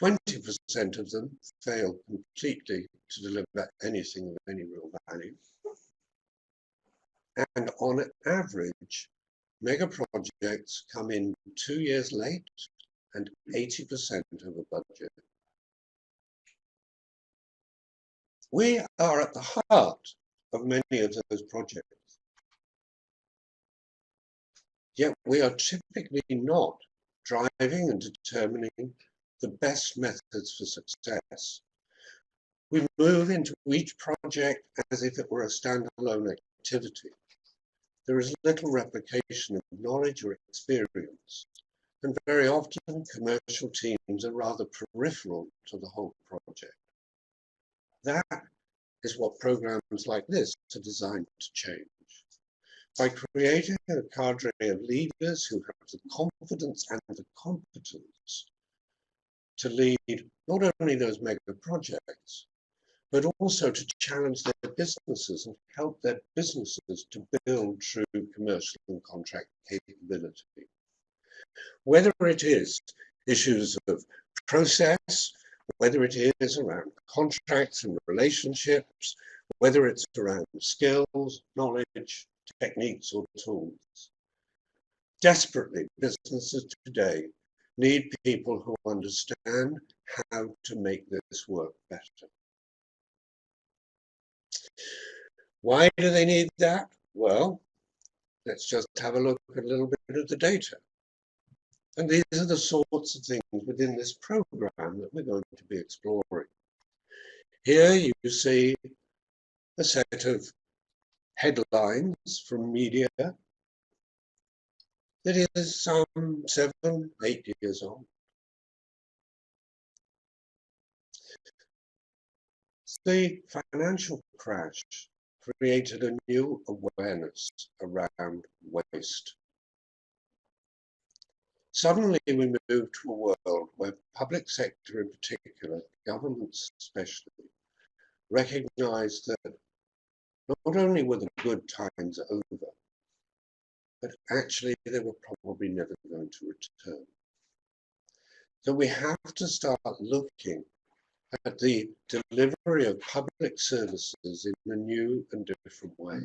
20% of them fail completely to deliver anything of any real value. And on average, mega projects come in 2 years late and 80% over budget. We are at the heart of many of those projects. Yet we are typically not driving and determining the best methods for success. We move into each project as if it were a standalone activity. There is little replication of knowledge or experience, and very often commercial teams are rather peripheral to the whole project. That is what programs like this are designed to change. By creating a cadre of leaders who have the confidence and the competence to lead not only those mega projects, but also to challenge their businesses and help their businesses to build true commercial and contract capability. Whether it is issues of process, whether it is around contracts and relationships, whether it's around skills, knowledge, techniques or tools. Desperately, businesses today need people who understand how to make this work better. Why do they need that? Well, let's just have a look at a little bit of the data. And these are the sorts of things within this program that we're going to be exploring. Here you see a set of headlines from media that is some 7, 8 years old. The financial crash created a new awareness around waste. Suddenly we moved to a world where public sector in particular, governments especially, recognized that not only were the good times over, but actually they were probably never going to return. So we have to start looking at the delivery of public services in a new and different way.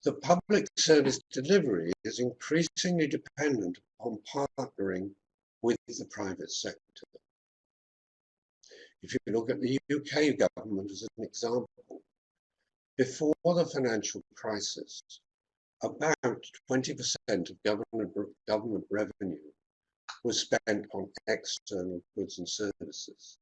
The public service delivery is increasingly dependent on partnering with the private sector. If you look at the UK government as an example, before the financial crisis, about 20% of government revenue was spent on external goods and services.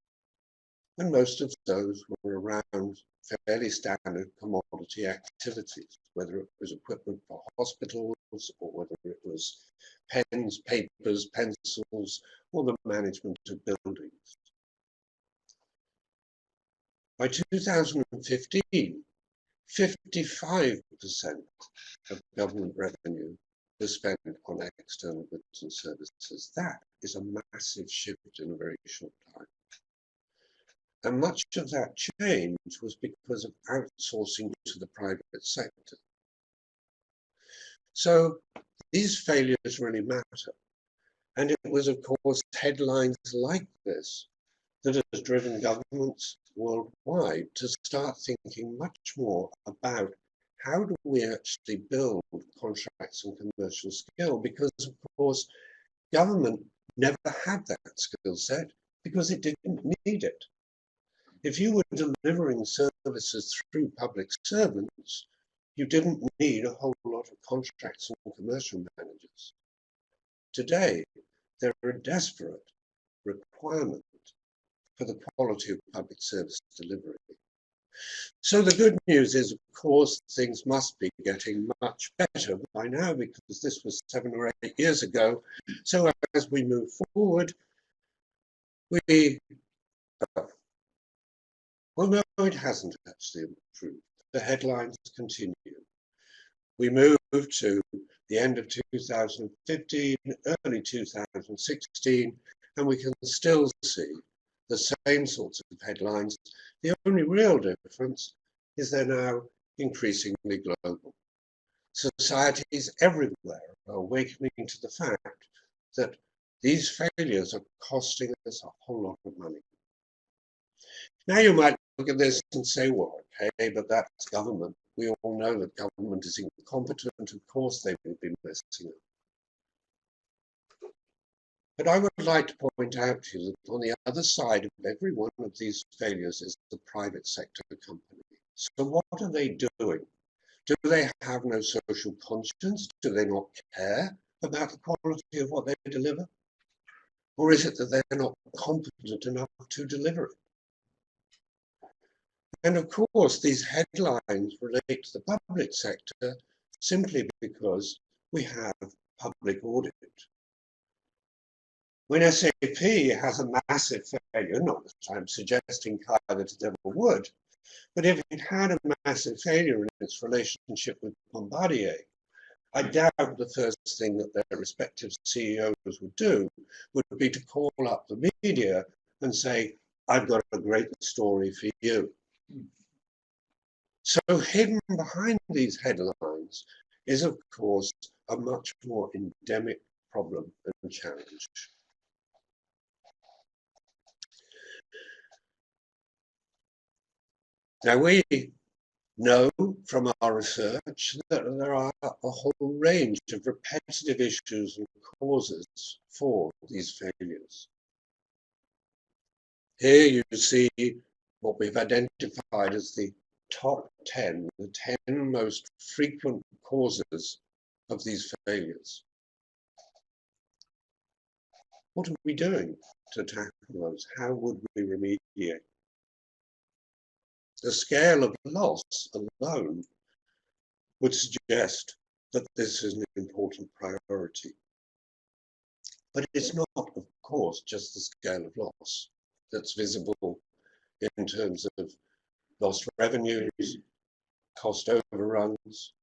And most of those were around fairly standard commodity activities, whether it was equipment for hospitals or whether it was pens, papers, pencils, or the management of buildings. By 2015, 55% of government revenue was spent on external goods and services. That is a massive shift in a very short time. And much of that change was because of outsourcing to the private sector. So these failures really matter. And it was, of course, headlines like this that has driven governments worldwide to start thinking much more about how do we actually build contracts and commercial skill? Because, of course, government never had that skill set because it didn't need it. If you were delivering services through public servants, you didn't need a whole lot of contracts and commercial managers. Today, there are a desperate requirement for the quality of public service delivery. So the good news is, of course, things must be getting much better by now, because this was 7 or 8 years ago. So as we move forward, well, no, it hasn't actually improved. The headlines continue. We move to the end of 2015, early 2016, and we can still see the same sorts of headlines. The only real difference is they're now increasingly global. Societies everywhere are awakening to the fact that these failures are costing us a whole lot of money. Now you might look at this and say, well, okay, but that's government. We all know that government is incompetent. Of course they will be messing up. But I would like to point out to you that on the other side of every one of these failures is the private sector company. So what are they doing? Do they have no social conscience? Do they not care about the quality of what they deliver? Or is it that they're not competent enough to deliver it? And of course, these headlines relate to the public sector simply because we have public audit. When SAP has a massive failure, not that I'm suggesting that it ever would, but if it had a massive failure in its relationship with Bombardier, I doubt the first thing that their respective CEOs would do would be to call up the media and say, I've got a great story for you. So hidden behind these headlines is, of course, a much more endemic problem and challenge. Now, we know from our research that there are a whole range of repetitive issues and causes for these failures. Here you see what we've identified as the top 10, the 10 most frequent causes of these failures. What are we doing to tackle those? How would we remediate? The scale of loss alone would suggest that this is an important priority. But it's not, of course, just the scale of loss that's visible in terms of lost revenues, cost overruns.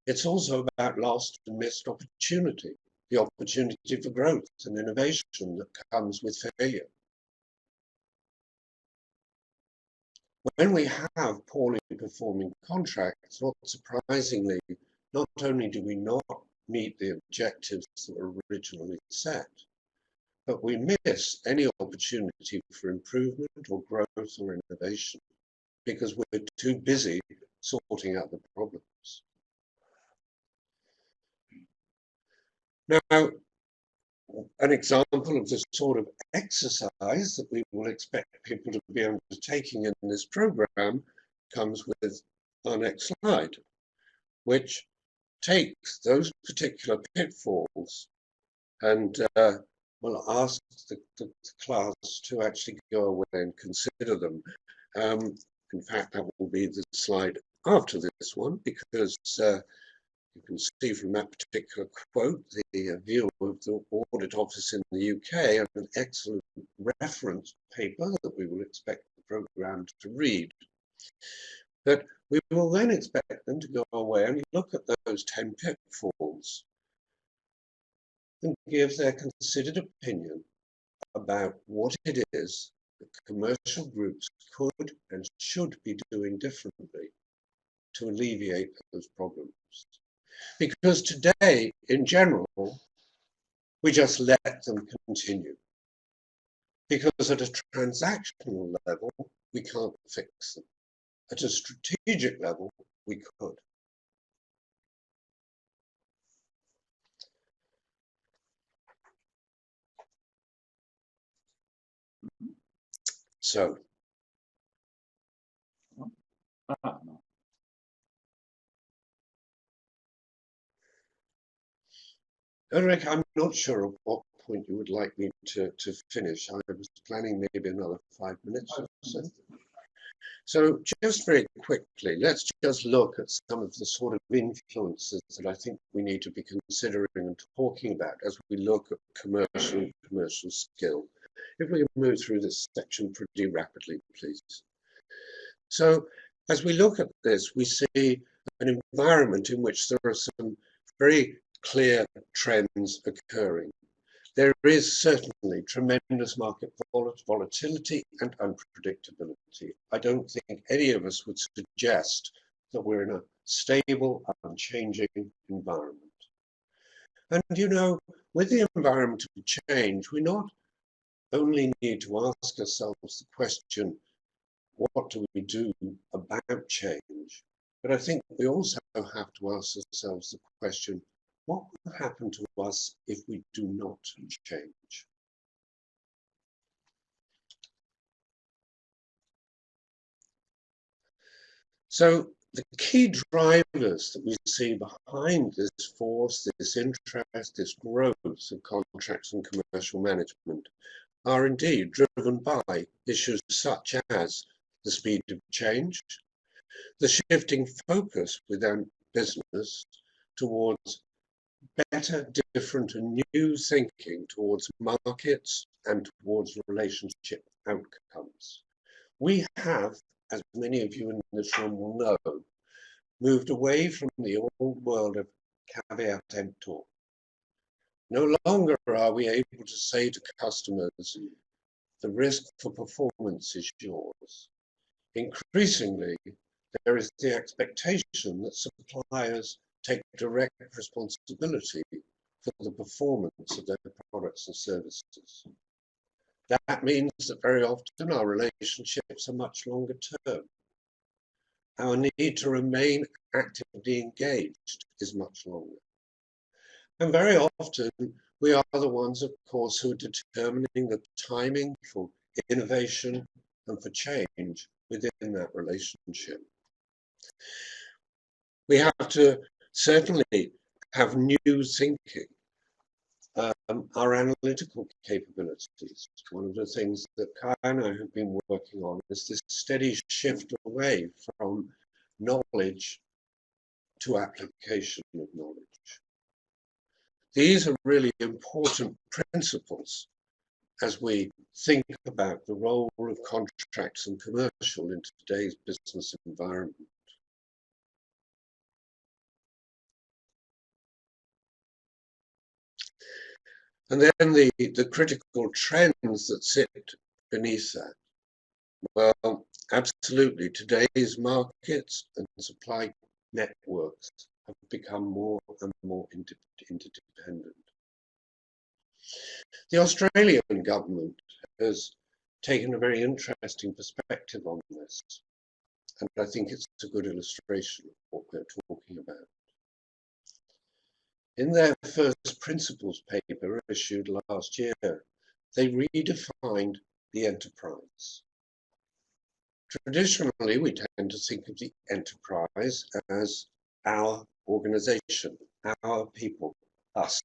It's also about lost and missed opportunity, the opportunity for growth and innovation that comes with failure. When we have poorly performing contracts, not surprisingly, not only do we not meet the objectives that were originally set, but we miss any opportunity for improvement or growth or innovation because we're too busy sorting out the problems. Now, an example of the sort of exercise that we will expect people to be undertaking in this program comes with our next slide, which takes those particular pitfalls and will ask the class to actually go away and consider them. In fact, that will be the slide after this one, because you can see from that particular quote the view of the Audit Office in the UK and an excellent reference paper that we will expect the programme to read. But we will then expect them to go away and look at those 10 pitfalls and give their considered opinion about what it is that commercial groups could and should be doing differently to alleviate those problems. Because today, in general, we just let them continue. Because at a transactional level, we can't fix them. At a strategic level, we could. So, No. Ulrich, I'm not sure at what point you would like me to finish. I was planning maybe another 5 minutes or so. So just very quickly, let's just look at some of the sort of influences that I think we need to be considering and talking about as we look at commercial skill. If we can move through this section pretty rapidly, please. So as we look at this, we see an environment in which there are some very clear trends occurring. There is certainly tremendous market volatility and unpredictability. I don't think any of us would suggest that we're in a stable, unchanging environment. And you know, with the environment of change, we not only need to ask ourselves the question, what do we do about change? But I think we also have to ask ourselves the question, what will happen to us if we do not change? So the key drivers that we see behind this force, this interest, this growth of contracts and commercial management are indeed driven by issues such as the speed of change, the shifting focus within business towards better, different and new thinking towards markets and towards relationship outcomes. We have, as many of you in this room will know, moved away from the old world of caveat emptor. No longer are we able to say to customers, the risk for performance is yours. Increasingly, there is the expectation that suppliers take direct responsibility for the performance of their products and services. That means that very often our relationships are much longer term. Our need to remain actively engaged is much longer. And very often we are the ones, of course, who are determining the timing for innovation and for change within that relationship. We have to certainly have new thinking, our analytical capabilities. One of the things that Kai and I have been working on is this steady shift away from knowledge to application of knowledge. These are really important principles as we think about the role of contracts and commercial in today's business environment. And then the critical trends that sit beneath that. Well, absolutely, today's markets and supply networks have become more and more interdependent. The Australian government has taken a very interesting perspective on this, and I think it's a good illustration of what we're talking about. In their first principles paper issued last year, they redefined the enterprise. Traditionally, we tend to think of the enterprise as our organization, our people, us.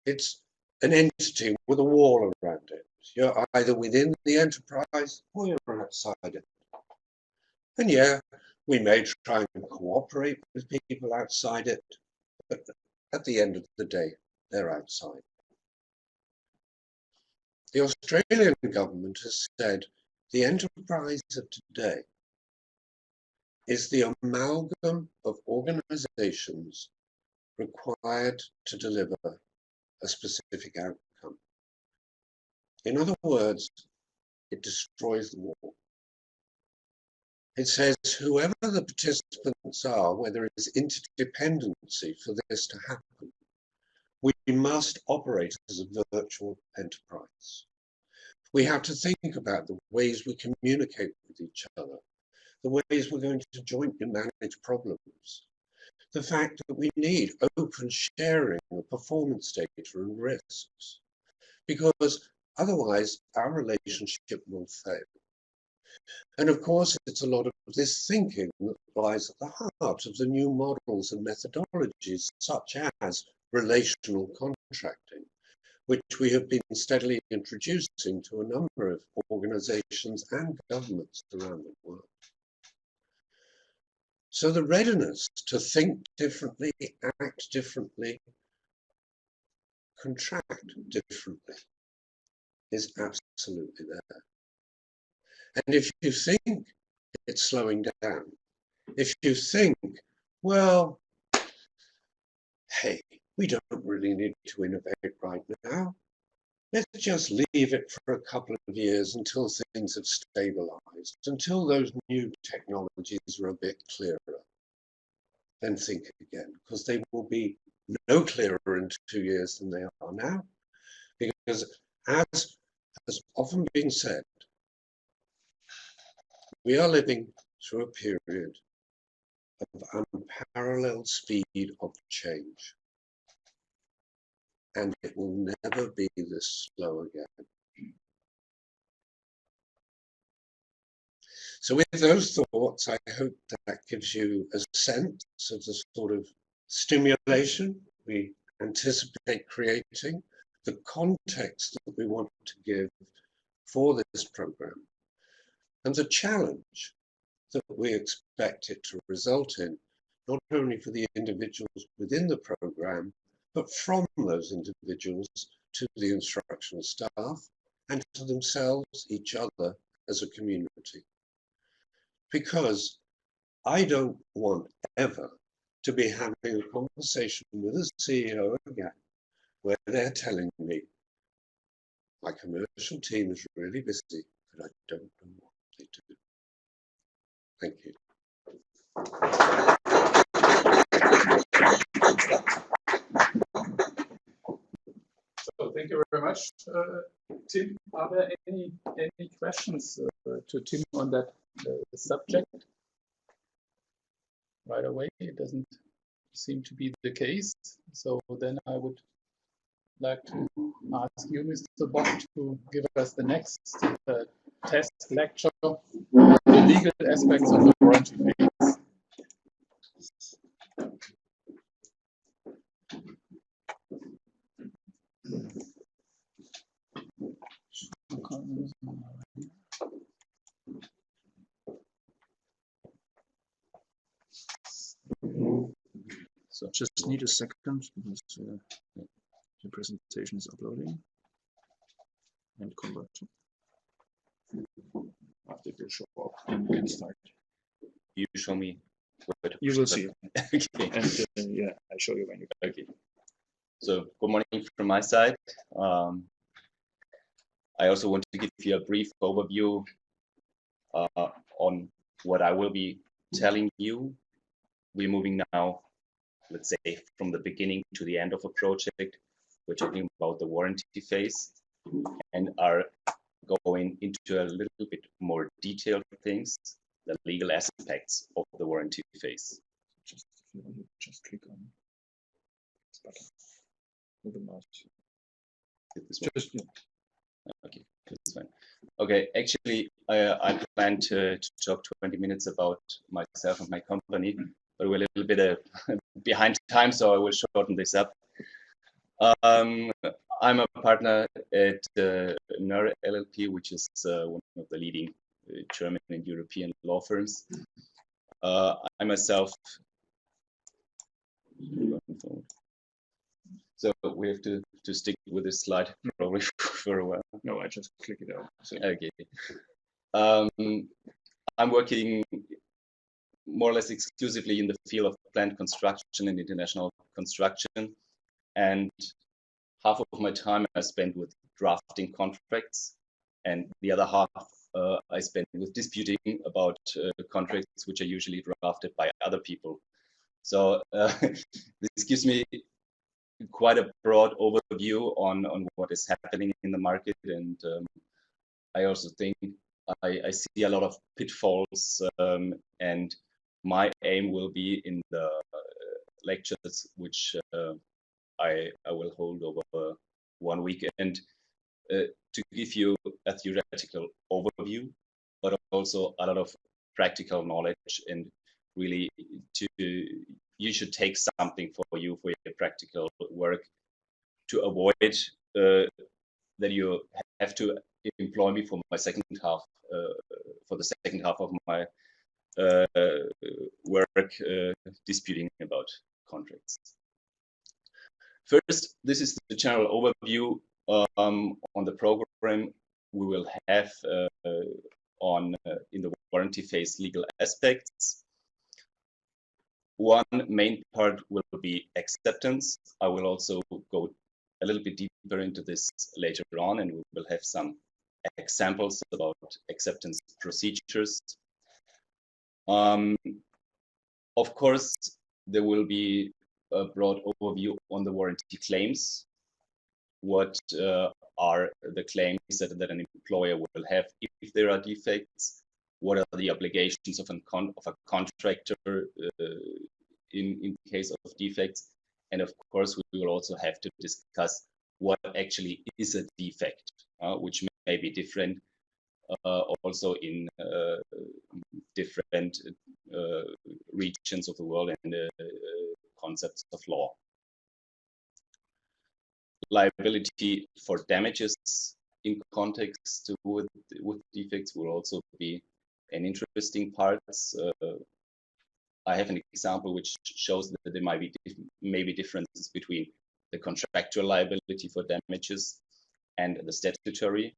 It's an entity with a wall around it. You're either within the enterprise or you're outside it. And yeah, we may try and cooperate with people outside it, but at the end of the day, they're outside. The Australian government has said the enterprise of today is the amalgam of organizations required to deliver a specific outcome. In other words, it destroys the wall. It says whoever the participants are, where there is interdependency for this to happen, we must operate as a virtual enterprise. We have to think about the ways we communicate with each other, the ways we're going to jointly manage problems, the fact that we need open sharing of performance data and risks, because Otherwise, our relationship will fail. And of course, it's a lot of this thinking that lies at the heart of the new models and methodologies, such as relational contracting, which we have been steadily introducing to a number of organizations and governments around the world. So the readiness to think differently, act differently, contract differently is absolutely there. And if you think it's slowing down, if you think, well, hey, we don't really need to innovate right now. Let's just leave it for a couple of years until things have stabilized, until those new technologies are a bit clearer. Then think again, because they will be no clearer in 2 years than they are now. Because as has often been said, we are living through a period of unparalleled speed of change. And it will never be this slow again. So with those thoughts, I hope that gives you a sense of the sort of stimulation we anticipate creating, the context that we want to give for this program, and the challenge that we expect it to result in, not only for the individuals within the program, but from those individuals to the instructional staff and to themselves, each other as a community. Because I don't want ever to be having a conversation with a CEO again where they're telling me, my commercial team is really busy, but I don't know what they do. Thank you. So thank you very much, Tim. Are there any questions to Tim on that subject? Right away, it doesn't seem to be the case. So then I would like to ask you, Mr. Bock, to give us the next test lecture on the legal aspects of the warranty phase. So just need a second because the presentation is uploading and converting. After it will show up and we can start. You show me where to You will see it. Okay. And yeah, I show you when you Okay. So good morning from my side. I also want to give you a brief overview on what I will be telling you. We're moving now, let's say, from the beginning to the end of a project. We're talking about the warranty phase and are going into a little bit more detailed things, the legal aspects of the warranty phase. just click on this button with the mouse. Just, yeah. Okay, that's fine. Okay, actually, I plan to talk 20 minutes about myself and my company, but we're a little bit behind time, so I will shorten this up. I'm a partner at NER LLP, which is one of the leading German and European law firms. I myself, so we have to stick with this slide probably for a while. No, I just click it out. So. Okay. I'm working more or less exclusively in the field of plant construction and international construction, and half of my time I spend with drafting contracts, and the other half I spend with disputing about contracts which are usually drafted by other people. So this gives me quite a broad overview on what is happening in the market, and I also think I see a lot of pitfalls, and my aim will be in the lectures which I will hold over 1 weekend to give you a theoretical overview, but also a lot of practical knowledge, and really you should take something for you for your practical work to avoid that you have to employ me for my second half, for the second half of my work disputing about contracts. First, this is the general overview on the program we will have in the warranty phase legal aspects. One main part will be acceptance. I will also go a little bit deeper into this later on, and we will have some examples about acceptance procedures. Of course, there will be a broad overview on the warranty claims. What are the claims that an employer will have if there are defects? What are the obligations of a contractor in case of defects? And of course, we will also have to discuss what actually is a defect, which may be different also in different regions of the world and concepts of law. Liability for damages in context with defects will also be an interesting part. I have an example which shows that there might be maybe differences between the contractual liability for damages and the statutory.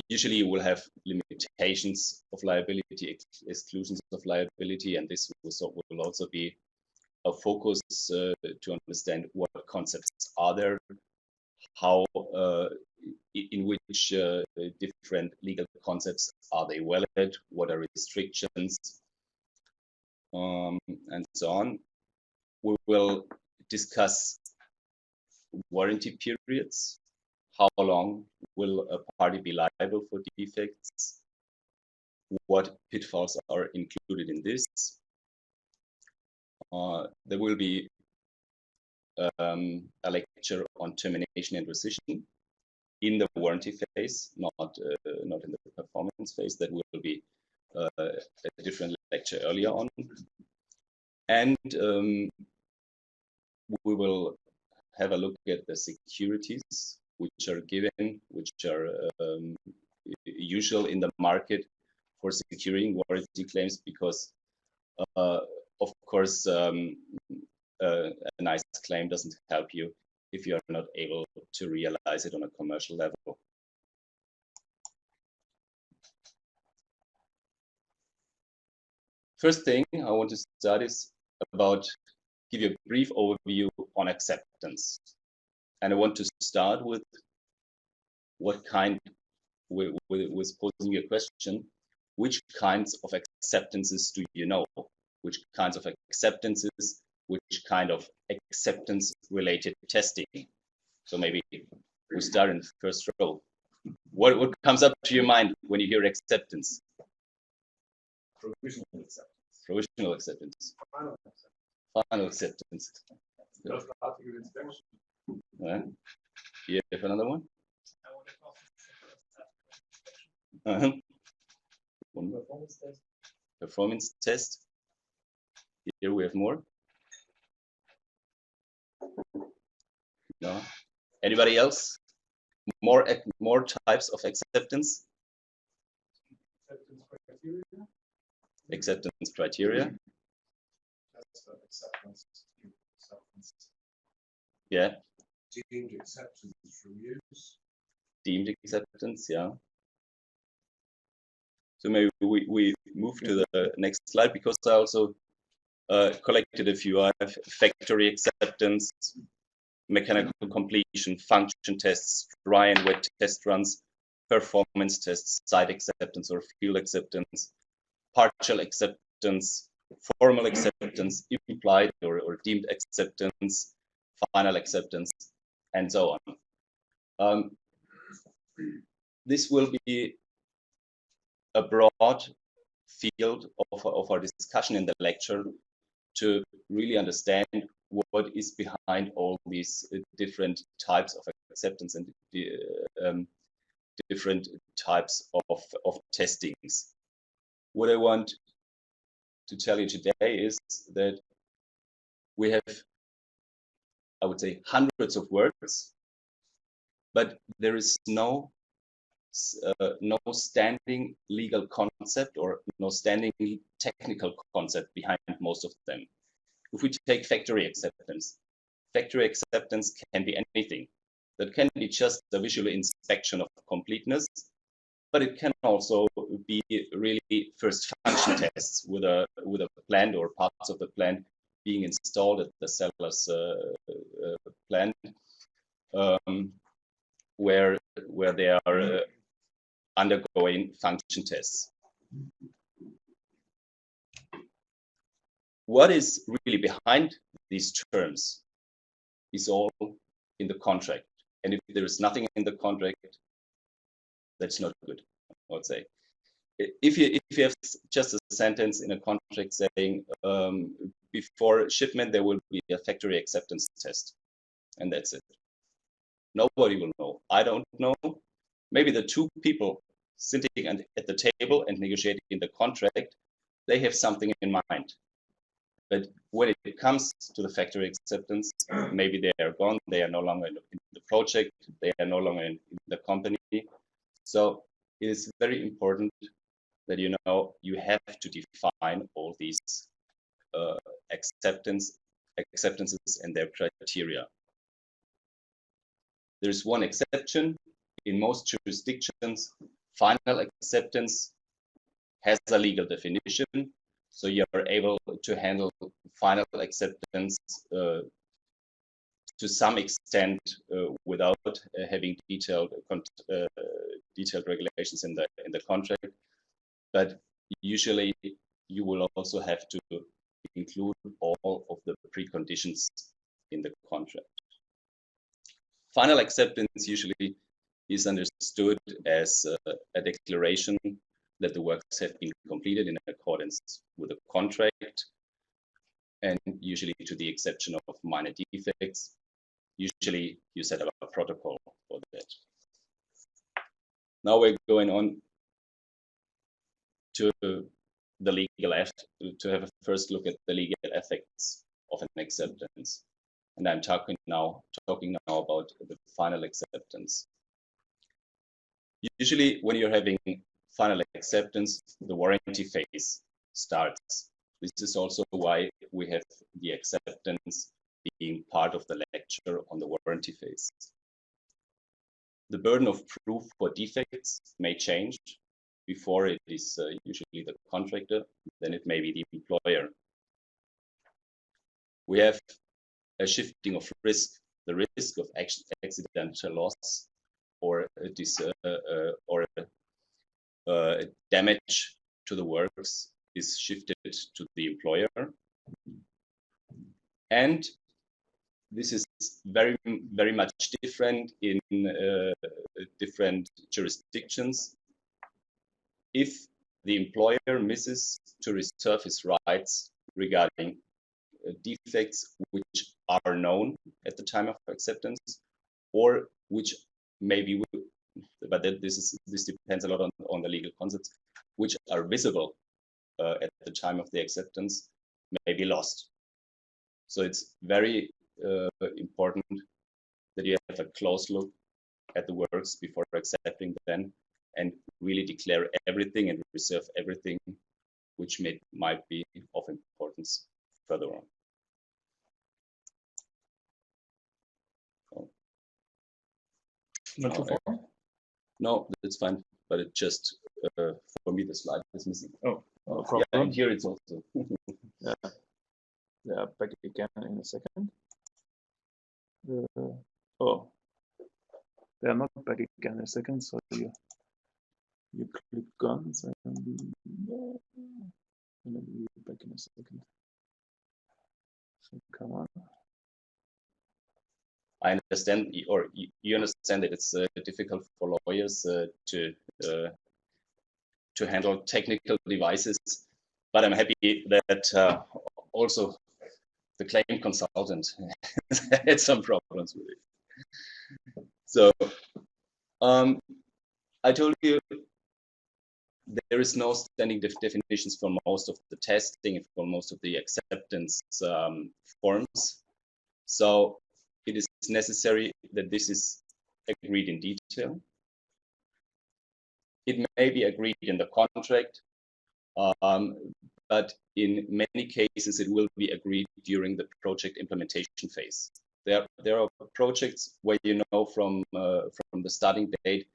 Usually you will have limitations of liability, exclusions of liability, and this will also be a focus to understand what concepts are there, how in which different legal concepts are they valid, what are restrictions, and so on. We will discuss warranty periods. How long will a party be liable for defects? What pitfalls are included in this? There will be a lecture on termination and rescission in the warranty phase, not in the performance phase. That will be a different lecture earlier on. And we will have a look at the securities which are given, which are usual in the market for securing warranty claims, because of course a nice claim doesn't help you if you are not able to realize it on a commercial level. First thing I want to start is give you a brief overview on acceptance. And I want to start with with posing you a question: which kinds of acceptances do you know? Which kinds of acceptances? Which kind of acceptance-related testing? So maybe we start in the first row. What comes up to your mind when you hear acceptance? Provisional acceptance. Provisional acceptance. Final acceptance. Final acceptance. Just article inspection. You have another one? One more. Performance test. Performance test. Here we have more. No. Anybody else? More types of acceptance. Acceptance criteria. Acceptance criteria. Acceptance. Yeah. Deemed acceptance from use. Deemed acceptance, yeah. So maybe we move to the next slide, because I also collected a few. I have factory acceptance, mechanical completion, function tests, dry and wet test runs, performance tests, site acceptance or field acceptance, partial acceptance, formal acceptance, implied or deemed acceptance, final acceptance, and so on. This will be a broad field of our discussion in the lecture to really understand what is behind all these different types of acceptance and different types of testings. What I want to tell you today is that we have, I would say, hundreds of words, but there is no standing legal concept or no standing technical concept behind most of them. If we take factory acceptance can be anything. That can be just a visual inspection of completeness, but it can also be really first function tests with a plant or parts of the plant being installed at the seller's plant, where they are undergoing function tests. What is really behind these terms is all in the contract. And if there is nothing in the contract, that's not good, I would say. If you have just a sentence in a contract saying before shipment there will be a factory acceptance test, and that's it. Nobody will know. I don't know. Maybe the two people sitting at the table and negotiating the contract, they have something in mind. But when it comes to the factory acceptance, maybe they are gone. They are no longer in the project. They are no longer in the company. So it is very important that you know you have to define all these acceptances and their criteria. There is one exception. In most jurisdictions, final acceptance has a legal definition. So you are able to handle final acceptance to some extent without having detailed regulations in the contract. But usually you will also have to include all of the preconditions in the contract. Final acceptance usually is understood as a declaration that the works have been completed in accordance with the contract, and usually to the exception of minor defects. Usually you set up a protocol for that. Now we're going on to the legal to have a first look at the legal effects of an acceptance. And I'm talking now about the final acceptance. Usually when you're having final acceptance, the warranty phase starts. This is also why we have the acceptance being part of the lecture on the warranty phase. The burden of proof for defects may change. Before it is usually the contractor, then it may be the employer. We have a shifting of risk, the risk of accidental loss or damage to the works is shifted to the employer. And this is very, very much different in different jurisdictions. If the employer misses to reserve his rights regarding defects which are known at the time of acceptance, or which maybe, but this depends a lot on the legal concepts, which are visible at the time of the acceptance, may be lost. So it's very important that you have a close look at the works before accepting them, and really declare everything and reserve everything which might be of importance further on. Not too far? No, that's fine, but it just, for me, the slide is missing. Oh, no problem. Yeah, and here it's also. Yeah, back again in a second. Oh, they are not back again in a second, so you click guns and then we'll be back in a second. So come on. I understand, or you understand that it's difficult for lawyers to handle technical devices, but I'm happy that also the claim consultant had some problems with it. So I told you there is no standing definitions for most of the testing, for most of the acceptance forms. So it is necessary that this is agreed in detail. It may be agreed in the contract, but in many cases it will be agreed during the project implementation phase. There are projects where you know from the starting date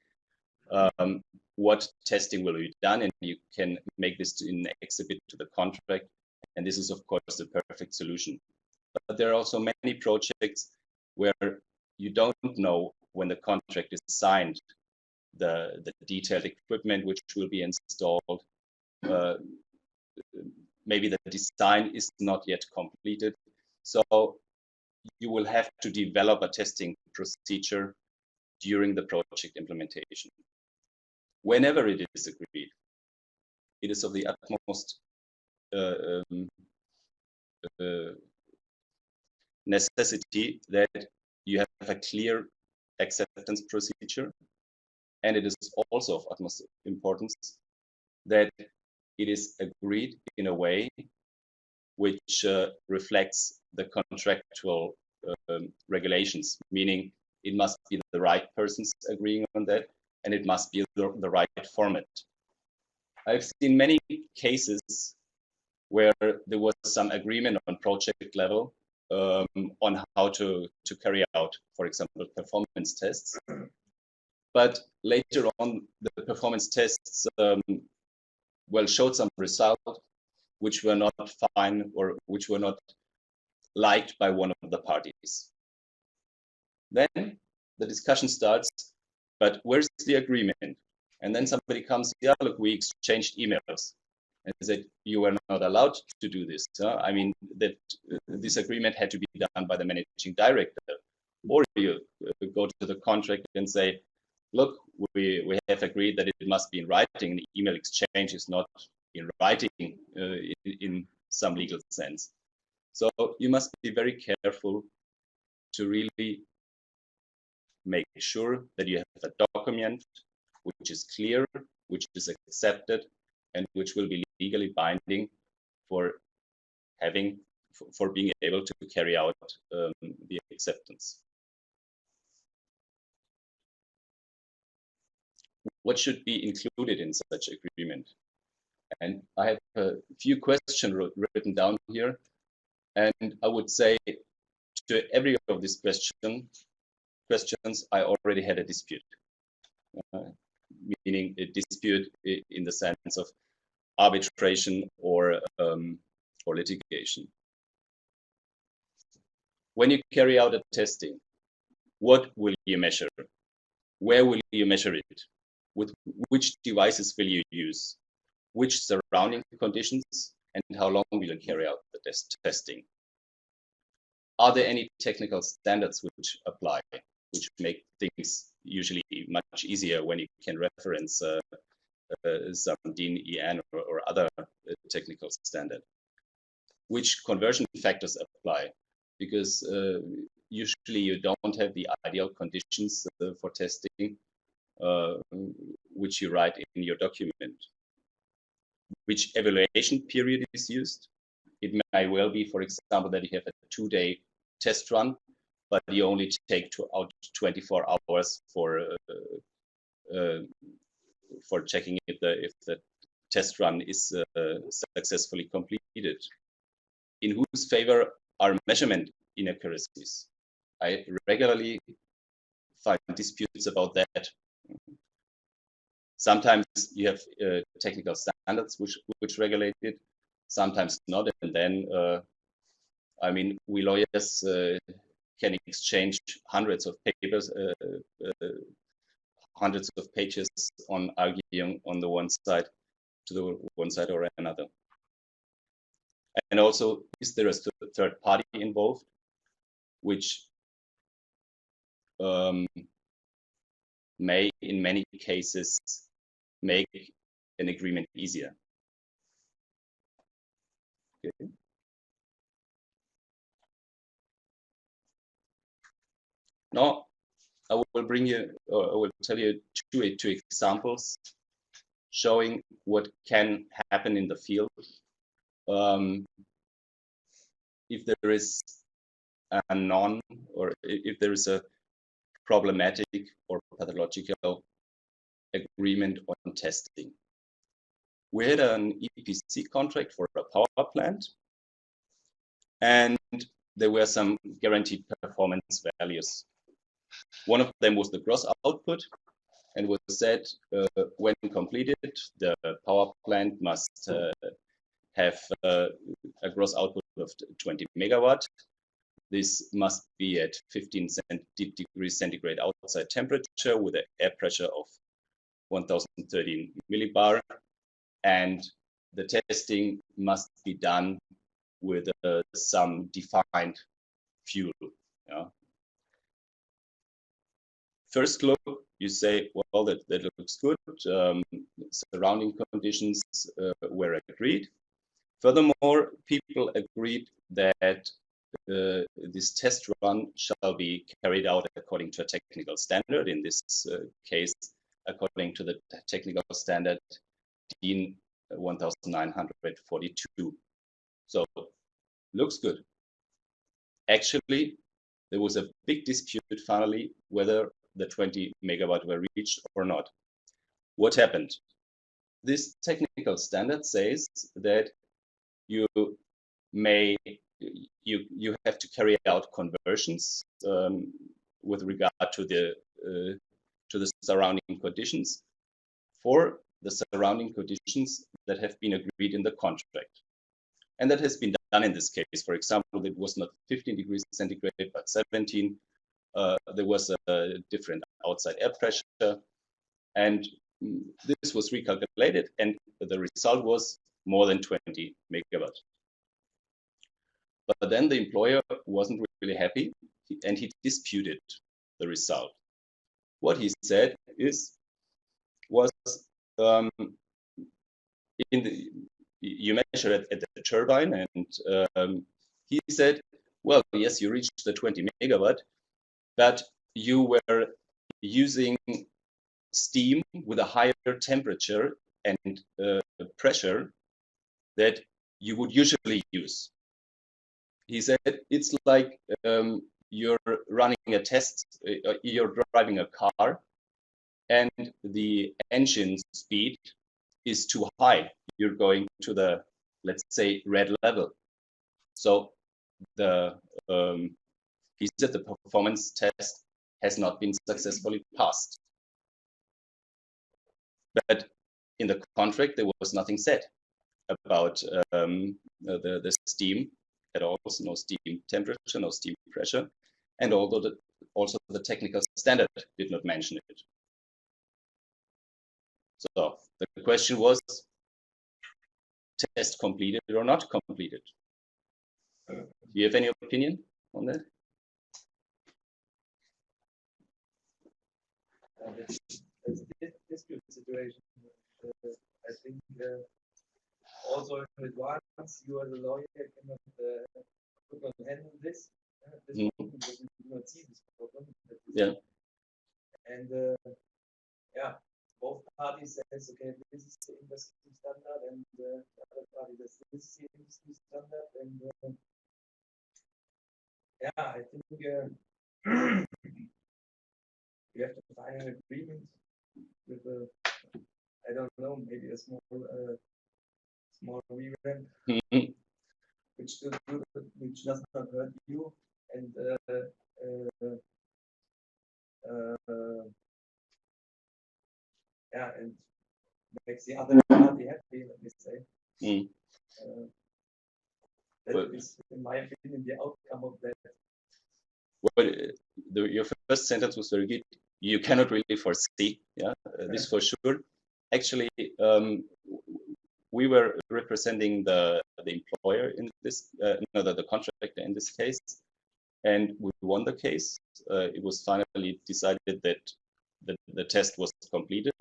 what testing will be done, and you can make this in exhibit to the contract, and this is of course the perfect solution. But there are also many projects where you don't know when the contract is signed the detailed equipment which will be installed. Maybe the design is not yet completed, so you will have to develop a testing procedure during the project implementation. Whenever it is agreed, it is of the utmost necessity that you have a clear acceptance procedure, and it is also of utmost importance that it is agreed in a way which reflects the contractual regulations, meaning it must be the right persons agreeing on that, and it must be the right format. I've seen many cases where there was some agreement on project level on how to carry out, for example, performance tests. But later on, the performance tests well showed some results which were not fine or which were not liked by one of the parties. Then the discussion starts, but where's the agreement? And then somebody comes, yeah, look, we exchanged emails. And said, you were not allowed to do this. I mean, that this agreement had to be done by the managing director. Or you go to the contract and say, look, we have agreed that it must be in writing. The email exchange is not in writing in some legal sense. So you must be very careful to really make sure that you have a document which is clear, which is accepted, and which will be legally binding for being able to carry out the acceptance. What should be included in such agreement? And I have a few questions written down here, and I would say to every of these questions I already had a dispute, meaning a dispute in the sense of arbitration or litigation. When you carry out a testing, what will you measure? Where will you measure it? With which devices will you use? Which surrounding conditions, and how long will you carry out the testing? Are there any technical standards which apply, which make things usually much easier when you can reference some DIN EN or other technical standard? Which conversion factors apply? Because usually you don't have the ideal conditions for testing, which you write in your document. Which evaluation period is used? It may well be, for example, that you have a 2-day test run, but you only take out 24 hours for checking if the test run is successfully completed. In whose favor are measurement inaccuracies? I regularly find disputes about that. Sometimes you have technical standards which regulate it, sometimes not, and then I mean, we lawyers can exchange hundreds of papers, hundreds of pages on arguing on the one side to the one side or another. And also, is there a third party involved, which may, in many cases, make an agreement easier? Okay. Now, I will bring you, or I will tell you two examples showing what can happen in the field if there is a or if there is a problematic or pathological agreement on testing. We had an EPC contract for a power plant, and there were some guaranteed performance values. One of them was the gross output, and was said when completed, the power plant must have a gross output of 20 megawatt. This must be at 15 degrees centigrade outside temperature with an air pressure of 1013 millibar, and the testing must be done with some defined fuel. Yeah. First look, you say, well, that looks good. Surrounding conditions were agreed. Furthermore, people agreed that this test run shall be carried out according to a technical standard. In this case, according to the technical standard DIN 1942. So, looks good. Actually, there was a big dispute finally whether the 20 megawatt were reached or not. What happened? This technical standard says that you have to carry out conversions with regard to the surrounding conditions for the surrounding conditions that have been agreed in the contract. And that has been done in this case. For example, it was not 15 degrees centigrade, but 17. There was a different outside air pressure. And this was recalculated, and the result was more than 20 megawatt. But then the employer wasn't really happy, and he disputed the result. What he said was you measure it at the turbine, and he said, well, yes, you reached the 20 megawatt, but you were using steam with a higher temperature and pressure that you would usually use. He said, it's like you're running a test, you're driving a car, and the engine speed is too high. You're going to the, let's say, red level. So he said the performance test has not been successfully passed. But in the contract, there was nothing said about the steam at all, so no steam temperature, no steam pressure, and also the technical standard did not mention it. So the question was, test completed or not completed? Do you have any opinion on that? It's a dispute situation. I think also in advance, you as a lawyer could not handle this. This problem, because you do not see this problem. Yeah. And yeah, both parties says, okay, this is the industry standard, and the other party says this is the industry standard, and yeah, I think we have to find an agreement with I don't know, maybe a small revamp, which does not hurt you, and yeah, and makes the other party happy, let me say. That is, in my opinion, the outcome of that. Well, your first sentence was very good. You cannot really foresee, yeah, this for sure. Actually, we were representing the employer in this, no, the contractor in this case, and we won the case. It was finally decided that the test was completed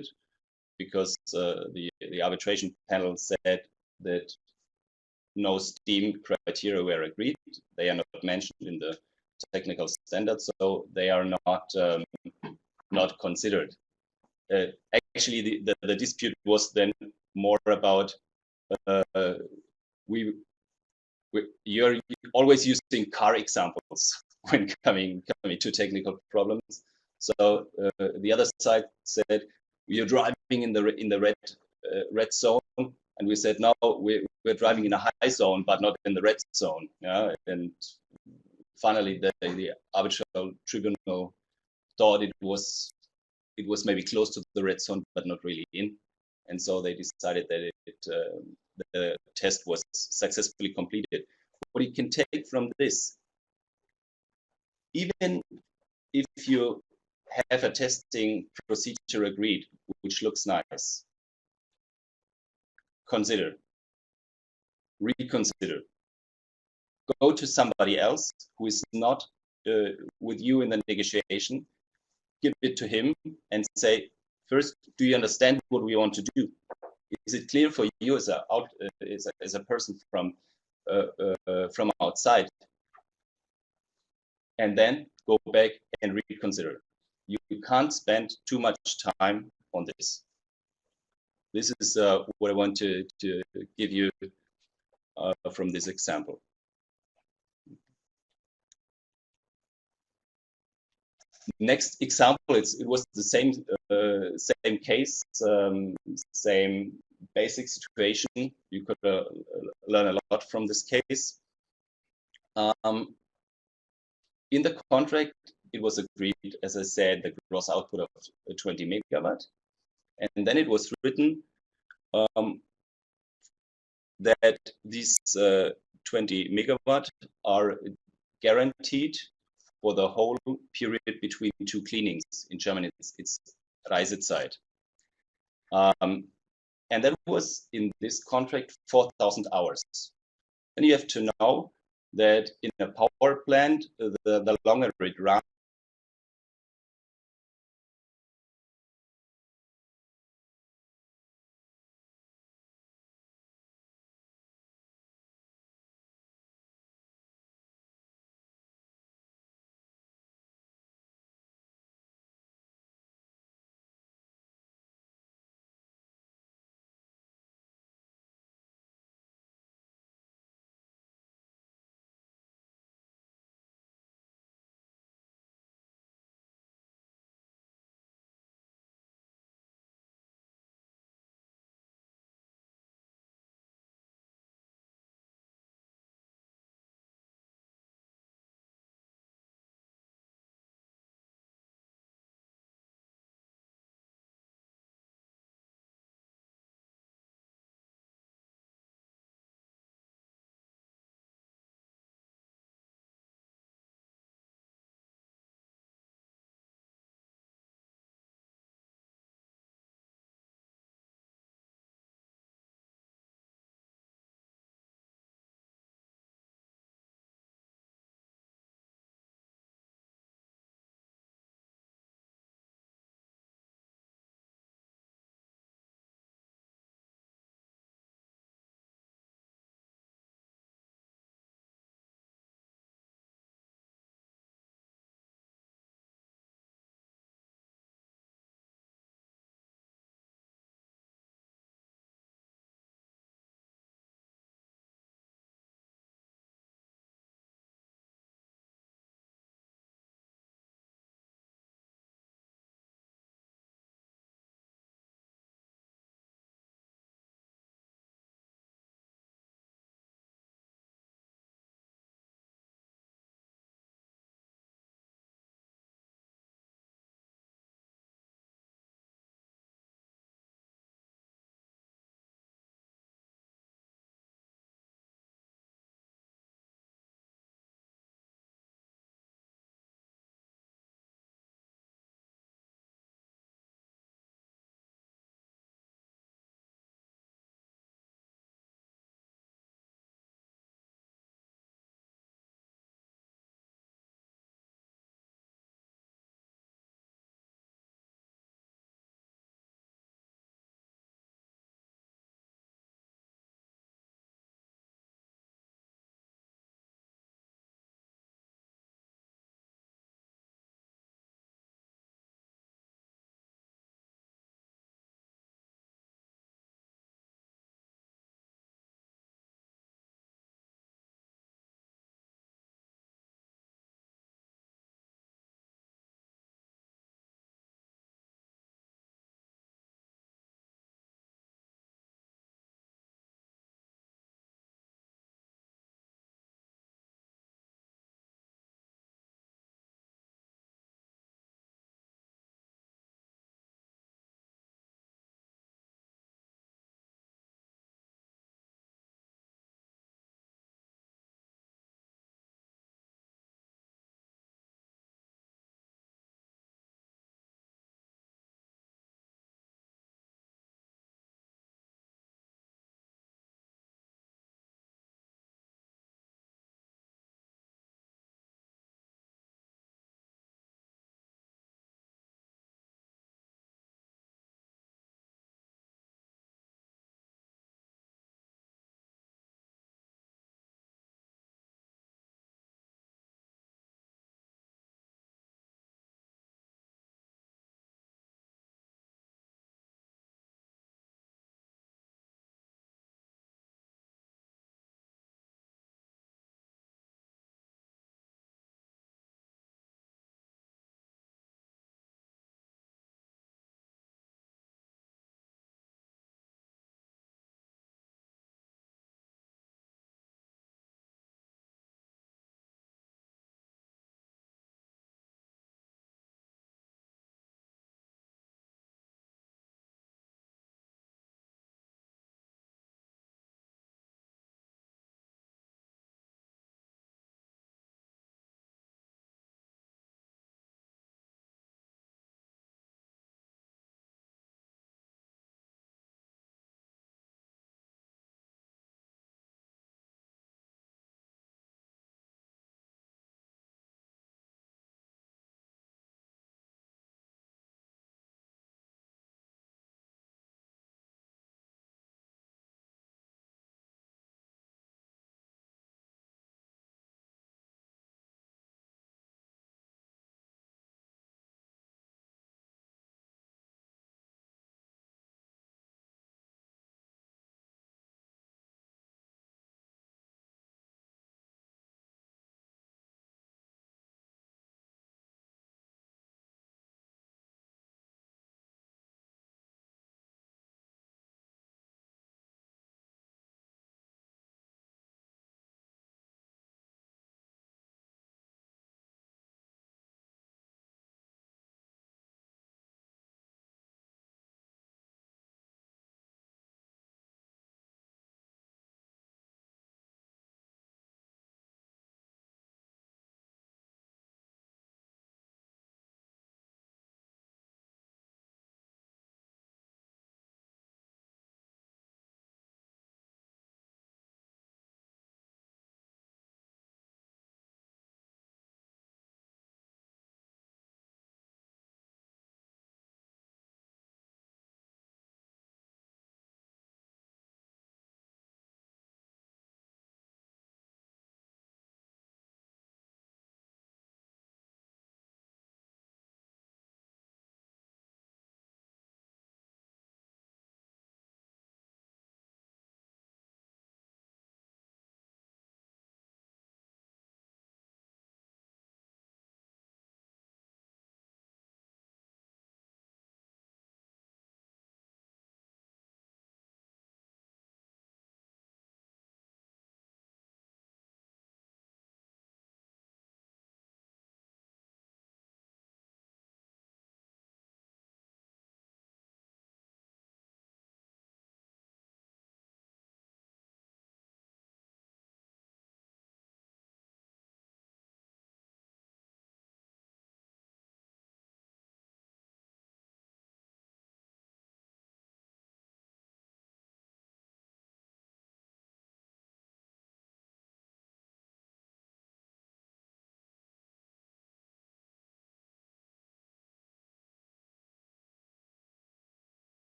because the arbitration panel said that no steam criteria were agreed. They are not mentioned in the technical standard, so they are not considered. Actually, the dispute was then more about you're always using car examples when coming to technical problems. So the other side said, you're driving in the red zone, and we said, no, we're driving in a high zone, but not in the red zone. Yeah? And finally, the arbitral tribunal thought it was maybe close to the red zone, but not really in. And so they decided that the test was successfully completed. What you can take from this, even if you have a testing procedure agreed, which looks nice, consider, reconsider, go to somebody else who is not with you in the negotiation, give it to him and say, first, do you understand what we want to do? Is it clear for you as a person from outside? And then go back and reconsider. You can't spend too much time on this. This is what I want to give you from this example. Next example, it was the same case, same basic situation. You could learn a lot from this case. In the contract, it was agreed, as I said, the gross output of 20 megawatt, and then it was written that these 20 megawatt are guaranteed for the whole period between two cleanings. In German, it's Reisezeit. And that was in this contract 4,000 hours. And you have to know that in a power plant, the longer it runs,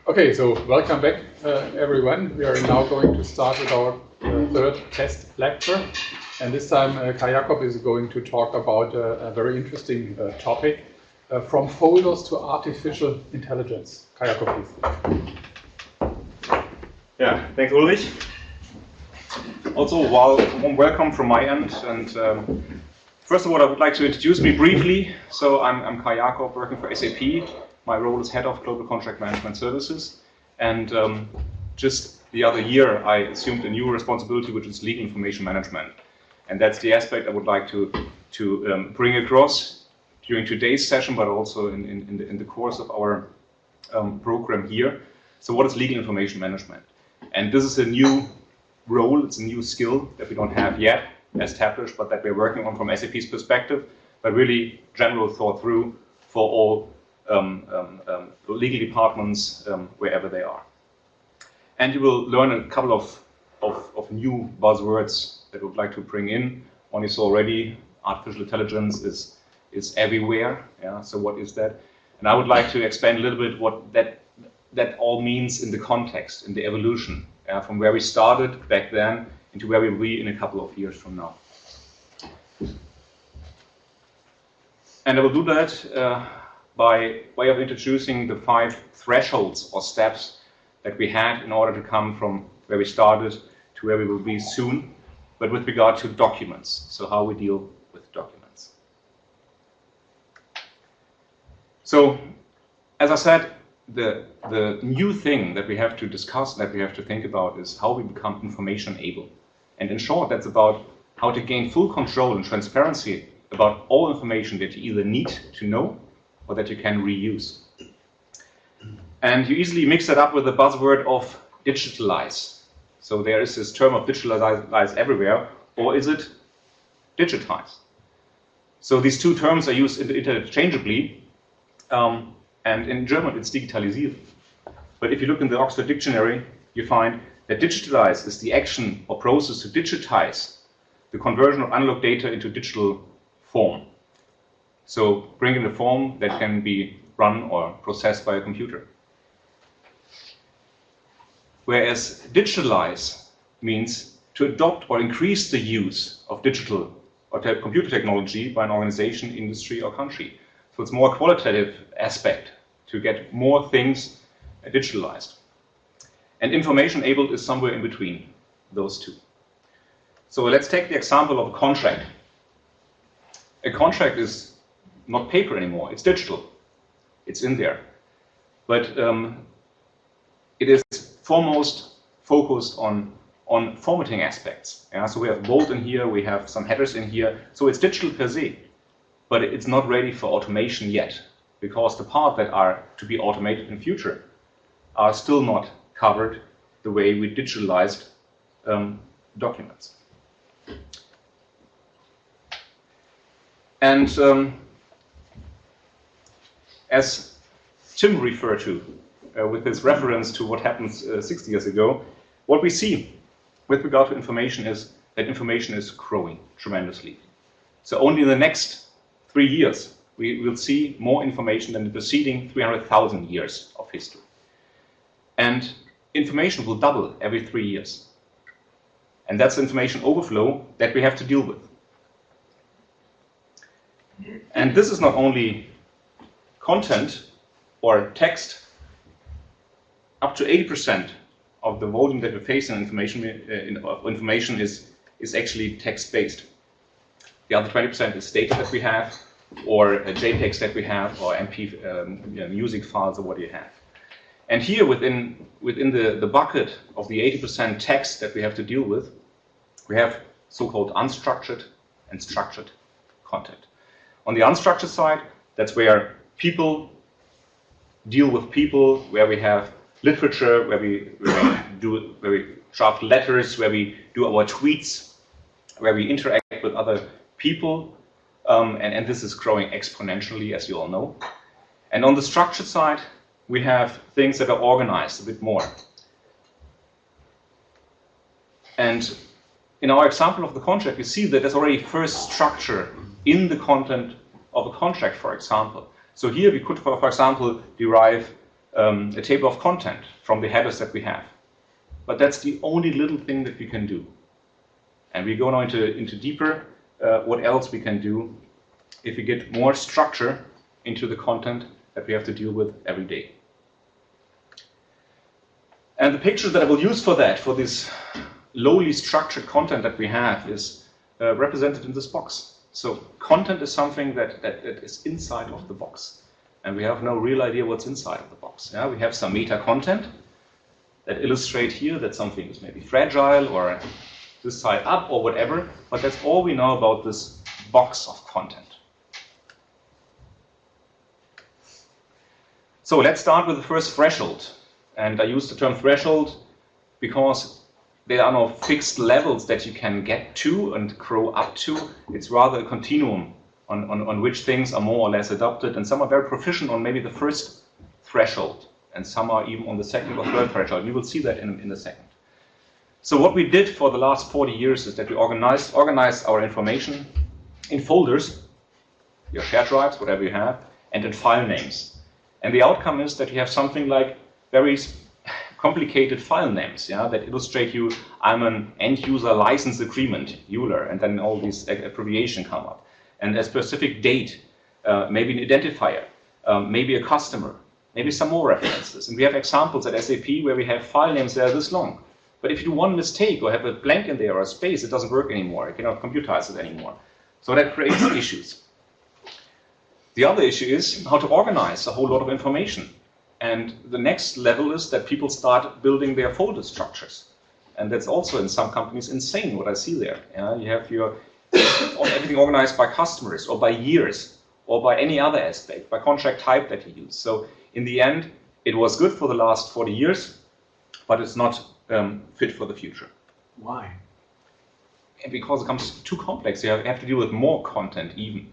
Okay, so welcome back, everyone. We are now going to start with our third test lecture. And this time, Kai Jakob is going to talk about a very interesting topic, from folders to artificial intelligence. Kai Jakob, please. Yeah, thanks, Ulrich. Also, warm welcome from my end. And first of all, I would like to introduce me briefly. So I'm Kai Jakob, working for SAP. My role is Head of Global Contract Management Services. And just the other year, I assumed a new responsibility, which is legal information management. And that's the aspect I would like to bring across during today's session, but also in the course of our program here. So what is legal information management? And this is a new role, it's a new skill that we don't have yet established, but that we're working on from SAP's perspective, but really general thought through for all legal departments, wherever they are. And you will learn a couple of new buzzwords that we would like to bring in. One is already, artificial intelligence is everywhere. Yeah, so what is that? And I would like to explain a little bit what that all means in the context, in the evolution, from where we started back then into where we will be in a couple of years from now. And I will do that by way of introducing the 5 thresholds or steps that we had in order to come from where we started to where we will be soon, but with regard to documents, so how we deal with documents. So, as I said, the new thing that we have to discuss, that we have to think about, is how we become information able. And in short, that's about how to gain full control and transparency about all information that you either need to know or that you can reuse. And you easily mix that up with the buzzword of digitalize. So there is this term of digitalize everywhere, or is it digitize? So these two terms are used interchangeably, and in German it's digitalisieren. But if you look in the Oxford Dictionary, you find that digitalize is the action or process to digitize the conversion of analog data into digital form. So bring in a form that can be run or processed by a computer. Whereas digitalize means to adopt or increase the use of digital or computer technology by an organization, industry, or country. So it's more qualitative aspect to get more things digitalized. And information able is somewhere in between those two. So let's take the example of a contract. A contract is not paper anymore, it's digital. It's in there. But it is foremost focused on formatting aspects. Yeah? So we have bold in here, we have some headers in here. So it's digital per se, but it's not ready for automation yet, because the parts that are to be automated in future are still not covered the way we digitalized documents. And as Tim referred to with his reference to what happened 60 years ago, what we see with regard to information is that information is growing tremendously. So only in the next 3 years, we will see more information than the preceding 300,000 years of history. And information will double every 3 years. And that's information overflow that we have to deal with. And this is not only content or text. Up to 80% of the volume that we face in information is actually text-based. The other 20% is data that we have, or JPEGs that we have, or MP music files, or what you have. And here, within the bucket of the 80% text that we have to deal with, we have so-called unstructured and structured content. On the unstructured side, that's where people deal with people, where we have literature, where we draft letters, where we do our tweets, where we interact with other people, and this is growing exponentially, as you all know. And on the structured side, we have things that are organized a bit more. And in our example of the contract, you see that there's already first structure in the content of a contract, for example. So here we could, for example, derive a table of content from the headers that we have. But that's the only little thing that we can do. And we go now into deeper what else we can do if we get more structure into the content that we have to deal with every day. And the picture that I will use for that, for this lowly structured content that we have, is represented in this box. So content is something that is inside of the box. And we have no real idea what's inside of the box. Yeah? We have some meta content that illustrate here that something is maybe fragile or this side up or whatever, but that's all we know about this box of content. So let's start with the first threshold. And I use the term threshold because there are no fixed levels that you can get to and grow up to. It's rather a continuum on which things are more or less adopted, and some are very proficient on maybe the first threshold, and some are even on the second or third threshold. You will see that in a second. So what we did for the last 40 years is that we organized our information in folders, your shared drives, whatever you have, and in file names. And the outcome is that you have something like very complicated file names, yeah, that illustrate you, I'm an end user license agreement, EULAR, and then all these abbreviations come up. And a specific date, maybe an identifier, maybe a customer, maybe some more references. And we have examples at SAP where we have file names that are this long. But if you do one mistake or have a blank in there or a space, it doesn't work anymore. You cannot computize it anymore. So that creates issues. The other issue is how to organize a whole lot of information. And the next level is that people start building their folder structures. And that's also in some companies insane what I see there. Yeah? You have your everything organized by customers or by years or by any other aspect, by contract type that you use. So in the end, it was good for the last 40 years, but it's not fit for the future. Why? And because it becomes too complex. You have to deal with more content even.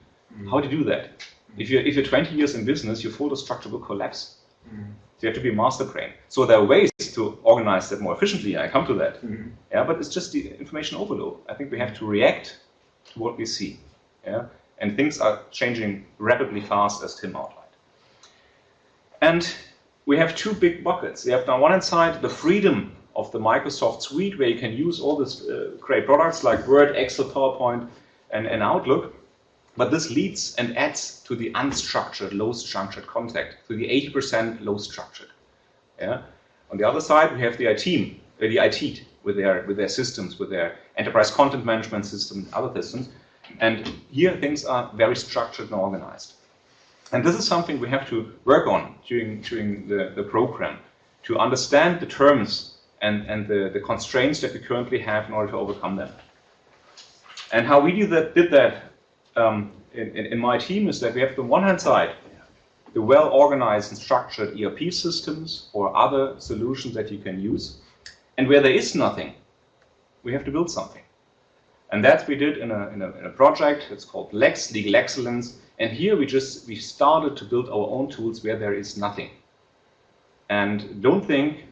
How do you do that? If you're 20 years in business, your folder structure will collapse. So you have to be a master brain. So there are ways to organize that more efficiently. I come to that. Yeah, but it's just the information overload. I think we have to react to what we see. Yeah, and things are changing rapidly fast, as Tim outlined. And we have two big buckets. You have on one hand side the freedom of the Microsoft suite, where you can use all these great products like Word, Excel, PowerPoint, and Outlook. But this leads and adds to the unstructured, low-structured content, to the 80% low-structured. Yeah? On the other side, we have the IT with their systems, with their enterprise content management system, and other systems. And here things are very structured and organized. And this is something we have to work on during the program, to understand the terms and the constraints that we currently have in order to overcome them. And how we did that in my team is that we have the one hand side the well-organized and structured ERP systems or other solutions that you can use. And where there is nothing, we have to build something. And that we did in a project. It's called LEX, Legal Excellence. And here we started to build our own tools where there is nothing. And don't think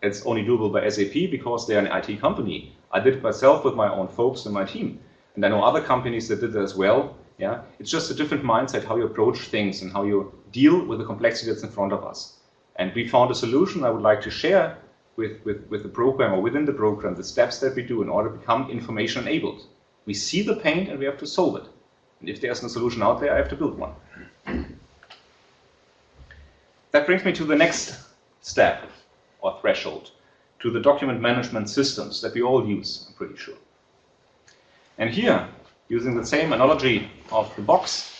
it's only doable by SAP because they're an IT company. I did it myself with my own folks in my team. And I know other companies that did that as well. Yeah, it's just a different mindset, how you approach things and how you deal with the complexity that's in front of us. And we found a solution I would like to share with the program, or within the program, the steps that we do in order to become information enabled. We see the pain and we have to solve it. And if there's no solution out there, I have to build one. That brings me to the next step or threshold, to the document management systems that we all use, I'm pretty sure. And here, using the same analogy of the box,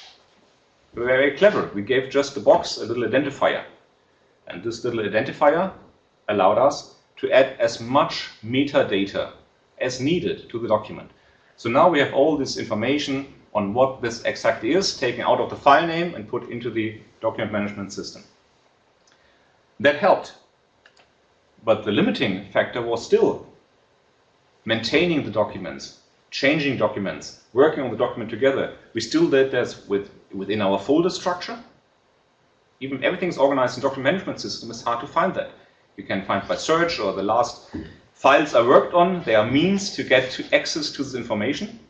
we were very clever. We gave just the box a little identifier. And this little identifier allowed us to add as much metadata as needed to the document. So now we have all this information on what this exactly is, taken out of the file name and put into the document management system. That helped. But the limiting factor was still maintaining the documents, changing documents, working on the document together. We still did this within our folder structure. Even everything's organized in document management system, it's hard to find that. You can find by search or the last files I worked on. There are means to get to access to this information,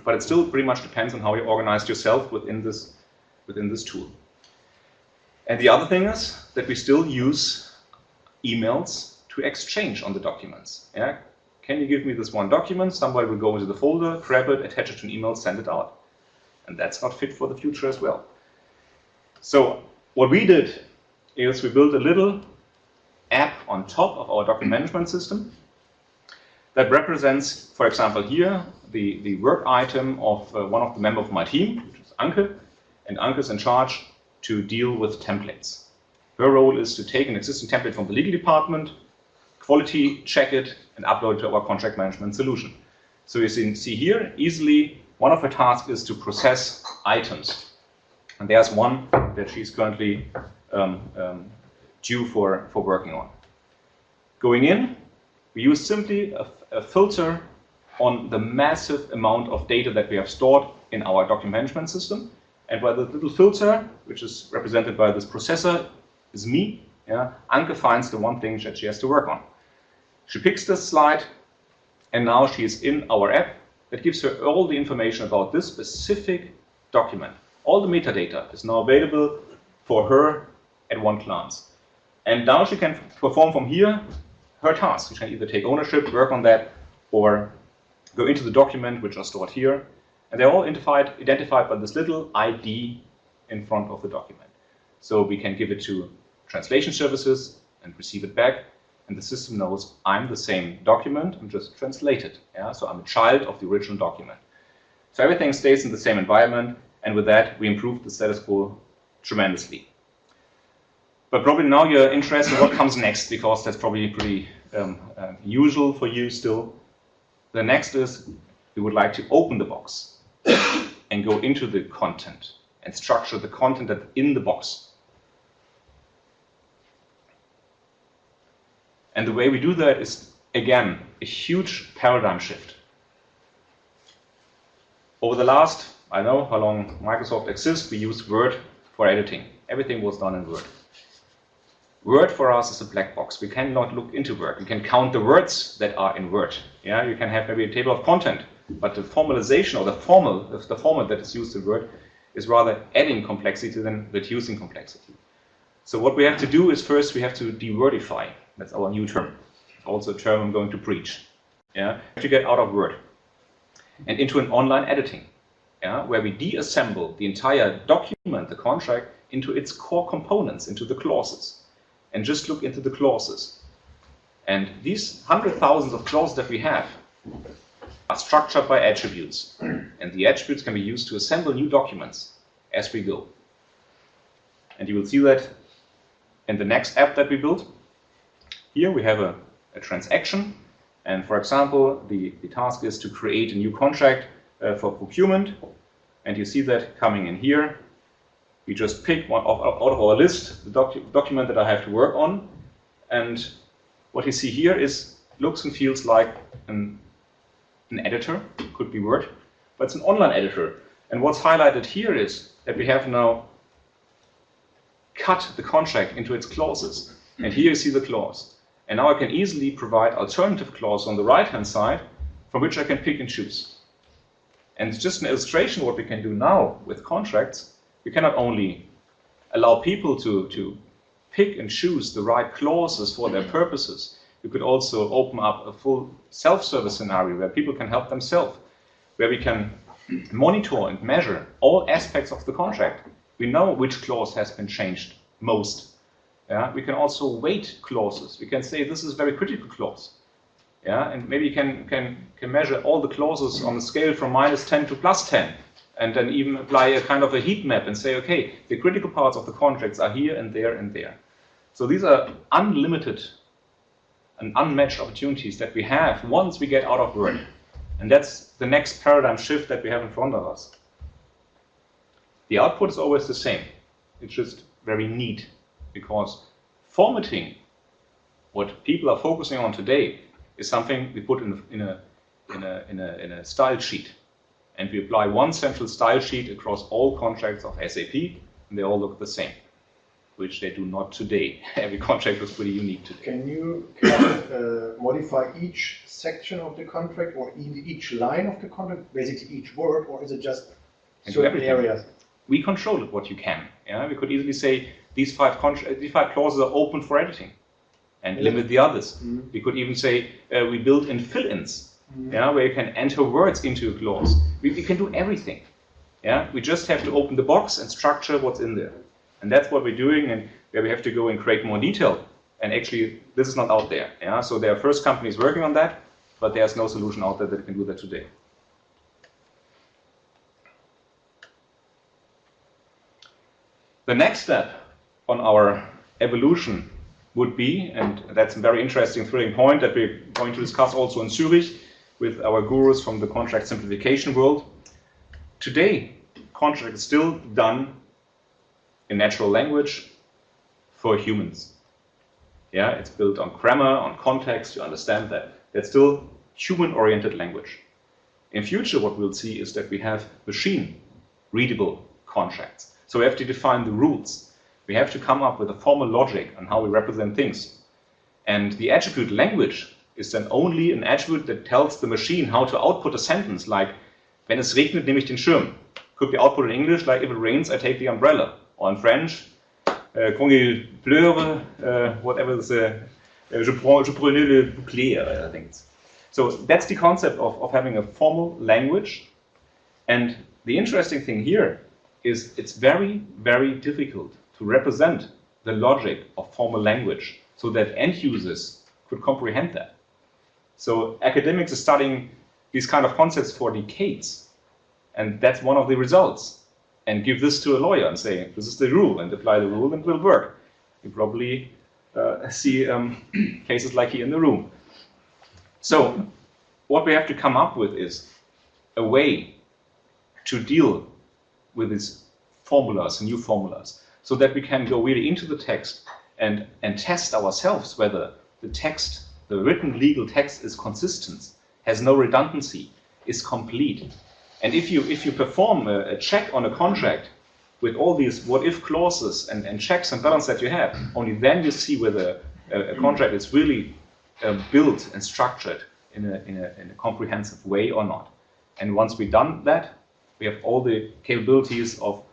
but it still pretty much depends on how you organized yourself within this tool. And the other thing is that we still use emails to exchange on the documents. Yeah? Can you give me this one document? Somebody will go into the folder, grab it, attach it to an email, send it out. And that's not fit for the future as well. So what we did is we built a little app on top of our document management system that represents, for example, here, the work item of one of the members of my team, which is Anke, and Anke is in charge to deal with templates. Her role is to take an existing template from the legal department, quality check it, and upload it to our contract management solution. So you see here, easily, one of her tasks is to process items. And there's one that she's currently due for working on. Going in, we use simply a filter on the massive amount of data that we have stored in our document management system. And by the little filter, which is represented by this processor, is me. Yeah? Anke finds the one thing that she has to work on. She picks this slide, and now she is in our app that gives her all the information about this specific document. All the metadata is now available for her at one glance. And now she can perform from here her tasks. She can either take ownership, work on that, or go into the document, which are stored here. And they're all identified by this little ID in front of the document. So we can give it to translation services and receive it back. And the system knows I'm the same document, I'm just translated. Yeah? So I'm a child of the original document. So everything stays in the same environment. And with that, we improve the status quo tremendously. But probably now you're interested in what comes next, because that's probably pretty usual for you still. The next is we would like to open the box and go into the content and structure the content that's in the box. And the way we do that is, again, a huge paradigm shift. Over the last, I know how long Microsoft exists, we used Word for editing. Everything was done in Word. Word for us is a black box. We cannot look into Word. We can count the words that are in Word. Yeah, you can have maybe a table of content, but the formalization or the format that is used in Word is rather adding complexity than reducing complexity. So what we have to do is first we have to de-wordify. That's our new term. Also a term I'm going to preach. Yeah, to get out of Word and into an online editing. Yeah, where we deassemble the entire document, the contract, into its core components, into the clauses. And just look into the clauses. And these hundreds of thousands of clauses that we have are structured by attributes. And the attributes can be used to assemble new documents as we go. And you will see that in the next app that we built. Here we have a transaction. And for example, the task is to create a new contract for procurement. And you see that coming in here. We just pick one out of our list, the document that I have to work on. And what you see here is looks and feels like an editor, could be Word, but it's an online editor. And what's highlighted here is that we have now cut the contract into its clauses. And here you see the clause. And now I can easily provide alternative clauses on the right-hand side from which I can pick and choose. And it's just an illustration of what we can do now with contracts. We cannot only allow people to pick and choose the right clauses for their purposes. We could also open up a full self-service scenario where people can help themselves, where we can monitor and measure all aspects of the contract. We know which clause has been changed most. Yeah? We can also weight clauses. We can say this is a very critical clause. Yeah? And maybe you can measure all the clauses on the scale from -10 to +10. And then even apply a kind of a heat map and say, okay, the critical parts of the contracts are here and there and there. So these are unlimited and unmatched opportunities that we have once we get out of Word. And that's the next paradigm shift that we have in front of us. The output is always the same. It's just very neat, because formatting, what people are focusing on today, is something we put in a style sheet. And we apply one central style sheet across all contracts of SAP, and they all look the same, which they do not today. Every contract was pretty unique today. Can you modify each section of the contract or each line of the contract, basically each word, or is it just certain areas? we control it what you can. Yeah? We could easily say these five clauses are open for editing and limit the others. We could even say we build in fill-ins, where you can enter words into a clause. We can do everything. Yeah? We just have to open the box and structure what's in there. And that's what we're doing, and where we have to go and create more detail. And actually, this is not out there. Yeah? So there are first companies working on that, but there's no solution out there that can do that today. The next step on our evolution would be, and that's a very interesting, thrilling point that we're going to discuss also in Zurich with our gurus from the contract simplification world. Today, contract is still done in natural language for humans. Yeah, it's built on grammar, on context, you understand that. That's still human-oriented language. In future, what we'll see is that we have machine-readable contracts. So we have to define the rules. We have to come up with a formal logic on how we represent things. And the attribute language is then only an attribute that tells the machine how to output a sentence, like, wenn es regnet, nehme ich den Schirm. Could be output in English, like, if it rains, I take the umbrella. Or in French, quand il pleure, whatever is, je prenais le bouclier, I think. So that's the concept of having a formal language. And the interesting thing here is it's very, very difficult to represent the logic of formal language so that end users could comprehend that. So academics are studying these kind of concepts for decades, and that's one of the results. And give this to a lawyer and say, this is the rule, and apply the rule and it will work. You probably see cases like here in the room. So what we have to come up with is a way to deal with these formulas, new formulas, so that we can go really into the text and test ourselves whether the text, the written legal text, is consistent, has no redundancy, is complete. And if you perform a check on a contract with all these what-if clauses and checks and balances that you have, only then you see whether a contract is really built and structured in a comprehensive way or not. And once we've done that, we have all the capabilities of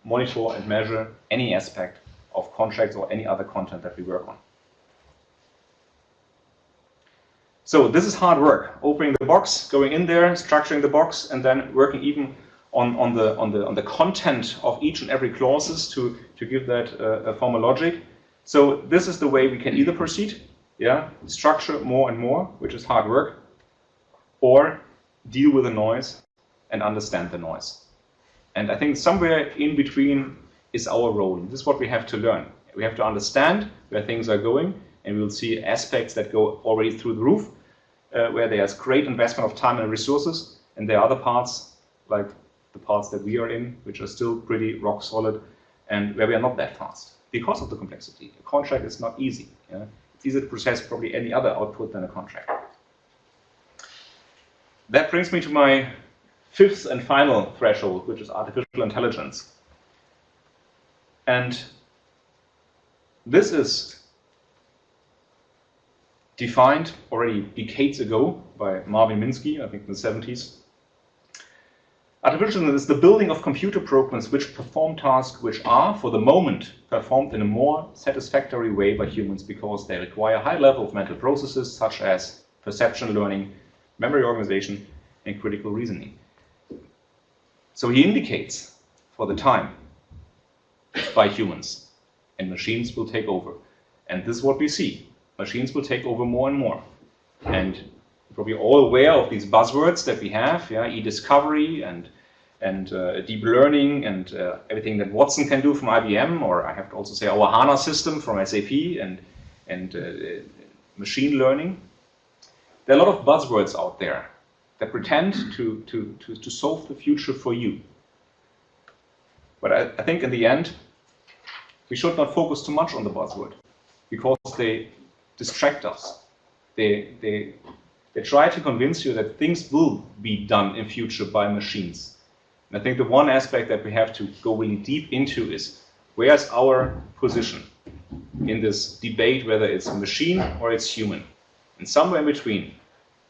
monitor and measure any aspect of contracts or any other content that we work on. So this is hard work, opening the box, going in there, structuring the box, and then working even on the content of each and every clauses to give that a formal logic. So this is the way we can either proceed, structure more and more, which is hard work, or deal with the noise and understand the noise. And I think somewhere in between is our role. This is what we have to learn. We have to understand where things are going, and we'll see aspects that go already through the roof, where there's great investment of time and resources, and there are other parts, like the parts that we are in, which are still pretty rock solid, and where we are not that fast because of the complexity. A contract is not easy. It's easier to process probably any other output than a contract. That brings me to my fifth and final threshold, which is artificial intelligence. And this is defined already decades ago by Marvin Minsky, I think in the 70s. Artificial intelligence is the building of computer programs which perform tasks which are, for the moment, performed in a more satisfactory way by humans because they require a high level of mental processes such as perception learning, memory organization, and critical reasoning. So he indicates for the time by humans, and machines will take over. And this is what we see. Machines will take over more and more. And you're probably all aware of these buzzwords that we have, e-discovery and deep learning and everything that Watson can do from IBM, or I have to also say our HANA system from SAP and machine learning. There are a lot of buzzwords out there that pretend to solve the future for you. But I think in the end, we should not focus too much on the buzzword because they distract us. They try to convince you that things will be done in future by machines. And I think the one aspect that we have to go really deep into is where's our position in this debate, whether it's a machine or it's human. And somewhere in between,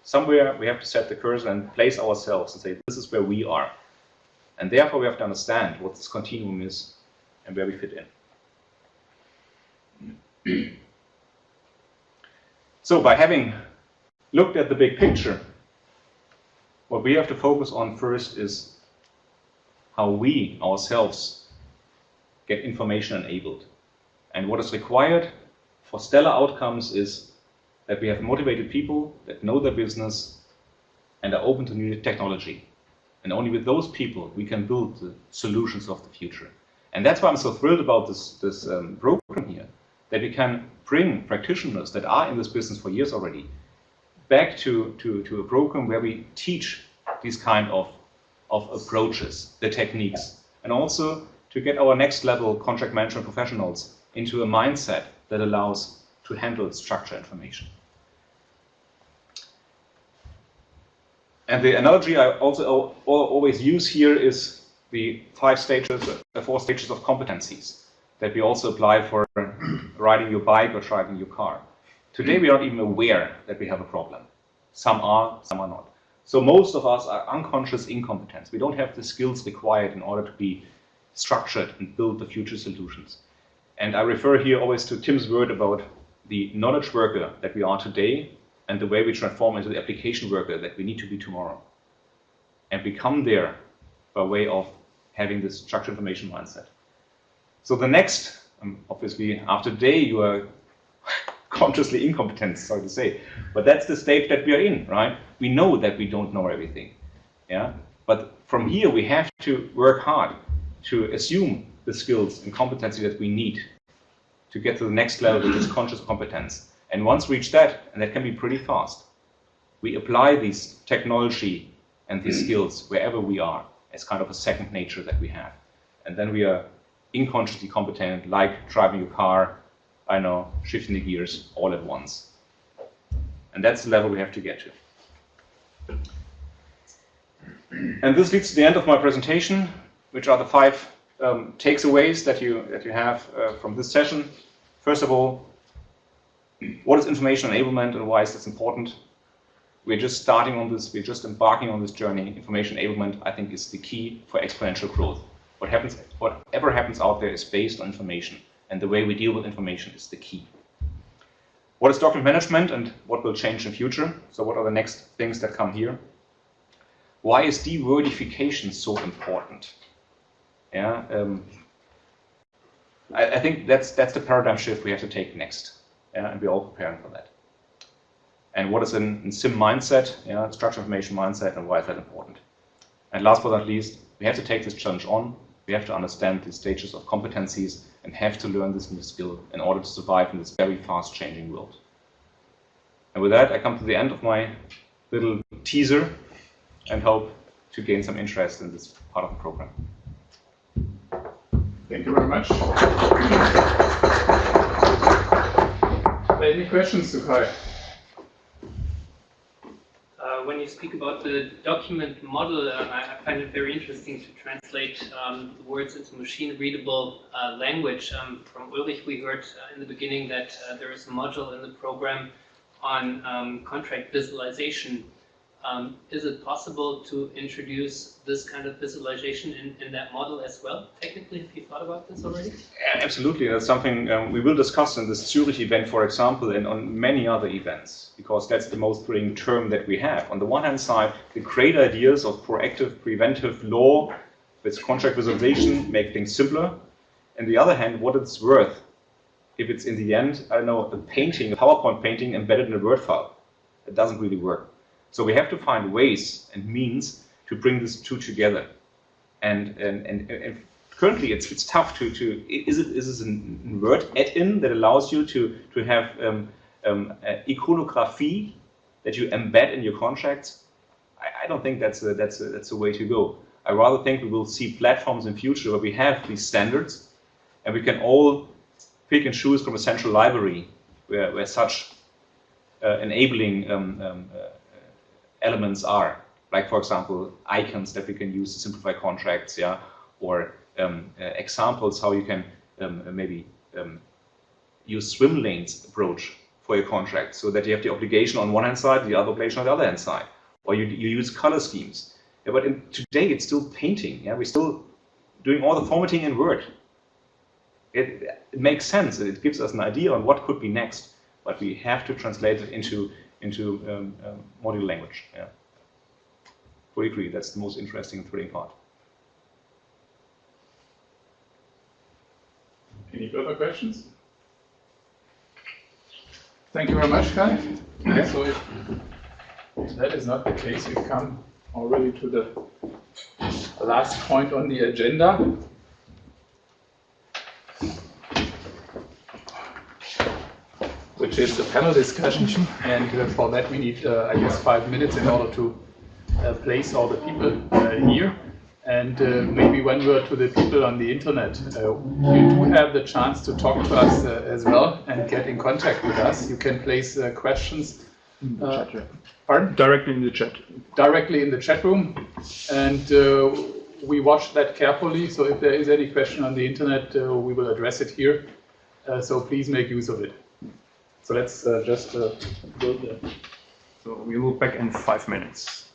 somewhere we have to set the cursor and place ourselves and say, this is where we are. And therefore we have to understand what this continuum is and where we fit in. So by having looked at the big picture, what we have to focus on first is how we ourselves get information enabled. And what is required for stellar outcomes is that we have motivated people that know their business and are open to new technology. And only with those people we can build the solutions of the future. And that's why I'm so thrilled about this program here, that we can bring practitioners that are in this business for years already back to a program where we teach these kind of approaches, the techniques, and also to get our next level contract management professionals into a mindset that allows to handle structured information. And the analogy I also always use here is the 4 stages of competencies that we also apply for riding your bike or driving your car. Today we are not even aware that we have a problem. Some are not. So most of us are unconscious incompetence. We don't have the skills required in order to be structured and build the future solutions. And I refer here always to Tim's word about the knowledge worker that we are today and the way we transform into the application worker that we need to be tomorrow. And become there by way of having this structured information mindset. So the next, obviously after today you are consciously incompetent, sorry to say, but that's the state that we are in, right? We know that we don't know everything, yeah? But from here we have to work hard to assume the skills and competency that we need to get to the next level, which is conscious competence. And once we reach that, and that can be pretty fast, we apply these technology and these skills wherever we are as kind of a second nature that we have. And then we are unconsciously competent, like driving a car, I know, shifting the gears all at once. And that's the level we have to get to. And this leads to the end of my presentation, which are the 5 takeaways that you have from this session. First of all, what is information enablement and why is this important? We're just starting on this, we're just embarking on this journey. Information enablement, I think, is the key for exponential growth. Whatever happens out there is based on information, and the way we deal with information is the key. What is document management and what will change in future? So what are the next things that come here? Why is de-wordification so important? Yeah, I think that's the paradigm shift we have to take next. Yeah, and we're all preparing for that. And what is in SIM mindset, yeah, structured information mindset, and why is that important? And last but not least, we have to take this challenge on. We have to understand the stages of competencies and have to learn this new skill in order to survive in this very fast changing world. And with that, I come to the end of my little teaser and hope to gain some interest in this part of the program. Thank you very much. Any questions to Kai? When you speak about the document model, I find it very interesting to translate the words into machine-readable language. From Ulrich, we heard in the beginning that there is a module in the program on contract visualization. Is it possible to introduce this kind of visualization in that model as well? Technically, have you thought about this already? Yeah, absolutely. That's something we will discuss in this Zurich event, for example, and on many other events, because that's the most brilliant term that we have. On the one hand side, the great ideas of proactive, preventive law with contract visualization make things simpler. On the other hand, what it's worth if it's in the end, I don't know, a painting, a PowerPoint painting embedded in a Word file. It doesn't really work. So we have to find ways and means to bring these two together. And currently it's tough to is this a Word add-in that allows you to have iconography that you embed in your contracts? I don't think that's a way to go. I rather think we will see platforms in future where we have these standards and we can all pick and choose from a central library where such enabling elements are, like for example icons that we can use to simplify contracts, yeah, or examples how you can maybe use swim lanes approach for your contract, so that you have the obligation on one hand side, the other obligation on the other hand side, or you use color schemes. Yeah, but today it's still painting. Yeah, we're still doing all the formatting in Word. It makes sense. It gives us an idea on what could be next, but we have to translate it into module language. Yeah, fully agree. That's the most interesting and thrilling part. Any further questions? Thank you very much, Kai. Okay. So if that is not the case, we come already to the last point on the agenda. Which is the panel discussion. And for that we need, I guess, 5 minutes in order to place all the people here. And maybe one word to the people on the internet. You do have the chance to talk to us as well and get in contact with us. You can place questions. Pardon? Directly in the chat. Directly in the chat room. And we watch that carefully. So if there is any question on the internet, we will address it here. So please make use of it. So let's just build the... So we will be back in 5 minutes.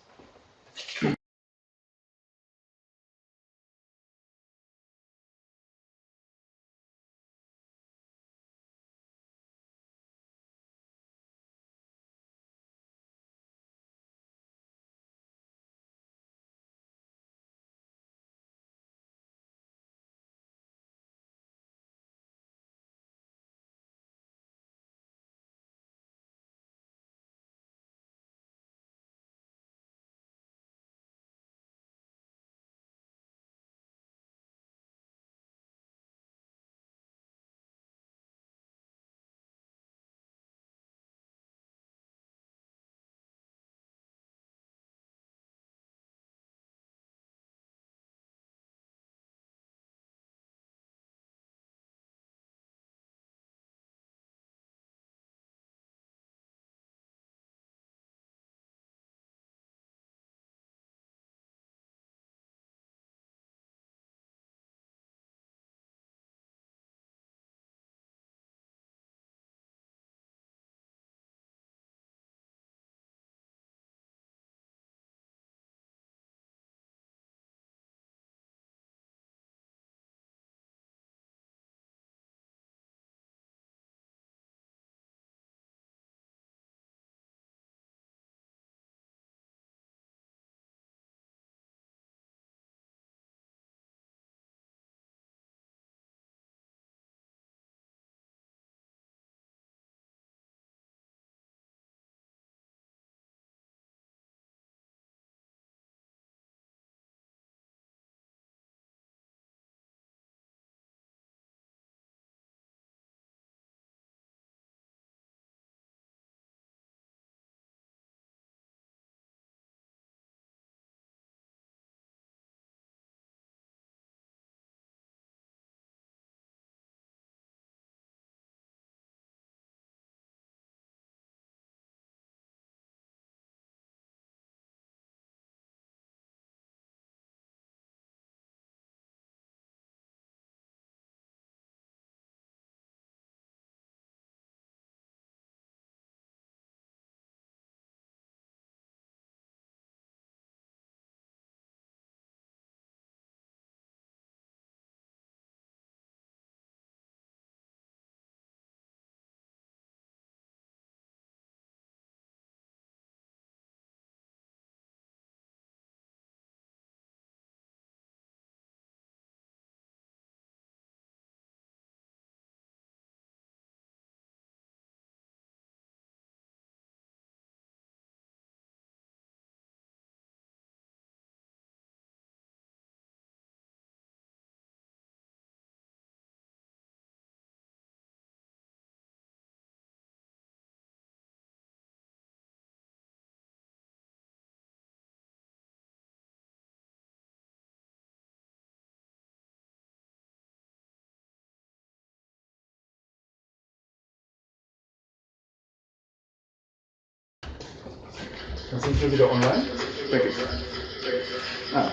Dann sind wir wieder online. Thank you. Ah.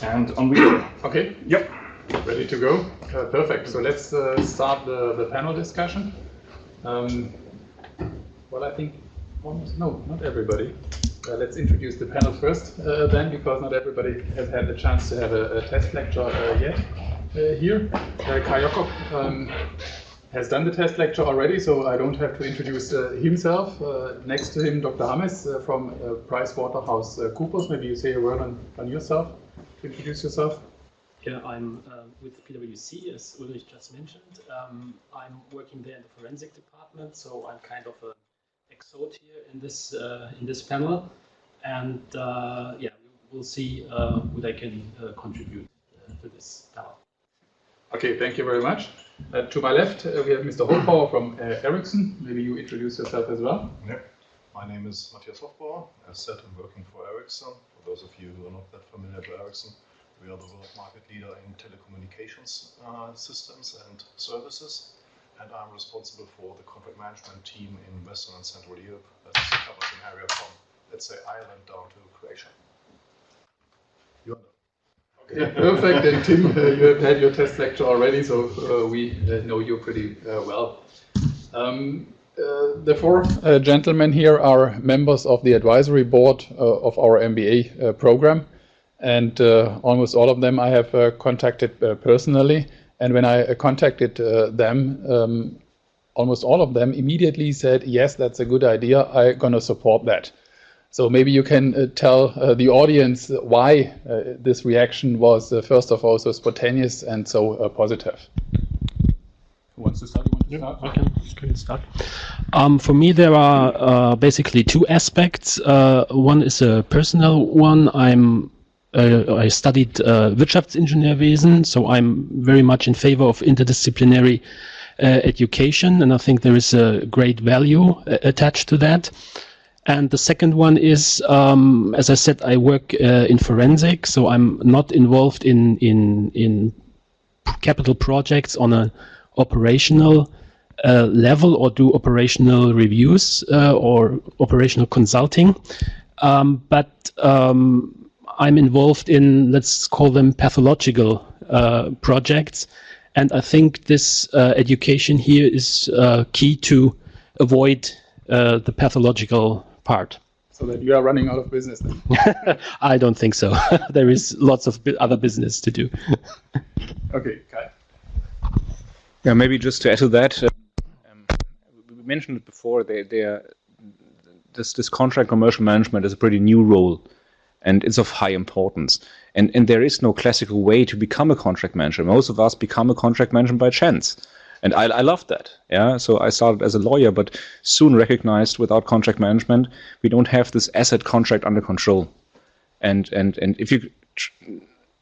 And on video. Okay. Yep. Ready to go? Perfect. So let's start the panel discussion. Well, I think almost, no, not everybody. Let's introduce the panel first then, because not everybody has had the chance to have a test lecture yet here. Carl Jakob has done the test lecture already, so I don't have to introduce himself. Next to him, Dr. Hammes from PricewaterhouseCoopers. Maybe you say a word on yourself, to introduce yourself. Yeah, I'm with PwC, as Ulrich just mentioned. I'm working there in the forensic department, so I'm kind of an exot here in this panel. And yeah, we'll see what I can contribute to this panel. Okay, thank you very much. To my left, we have Mr. Hofbauer from Ericsson. Maybe you introduce yourself as well. Yeah, my name is Matthias Hofbauer. As said, I'm working for Ericsson. For those of you who are not that familiar with Ericsson, we are the world market leader in telecommunications systems and services. And I'm responsible for the contract management team in Western and Central Europe. That covers an area from, let's say, Ireland down to Croatia. You know. Yeah, perfect. And Tim, you have had your test lecture already, so we know you pretty well. The four gentlemen here are members of the advisory board of our MBA program, and almost all of them I have contacted personally. And when I contacted them, almost all of them immediately said, yes, that's a good idea, I'm going to support that. So maybe you can tell the audience why this reaction was, first of all, so spontaneous and so positive. Who wants to start? You want to start? I can start. For me, there are basically two aspects. One is a personal one. I studied Wirtschaftsingenieurwesen, so I'm very much in favor of interdisciplinary education, and I think there is a great value attached to that. And the second one is, as I said, I work in forensic, so I'm not involved in capital projects on an operational level or do operational reviews or operational consulting. But I'm involved in, let's call them pathological projects. And I think this education here is key to avoid the pathological part. So that you are running out of business then? I don't think so. There is lots of other business to do. Okay, Kai. Yeah, maybe just to add to that, we mentioned it before, this contract commercial management is a pretty new role, and it's of high importance. And there is no classical way to become a contract manager. Most of us become a contract manager by chance. And I love that. Yeah. So I started as a lawyer, but soon recognized without contract management, we don't have this asset contract under control. And if you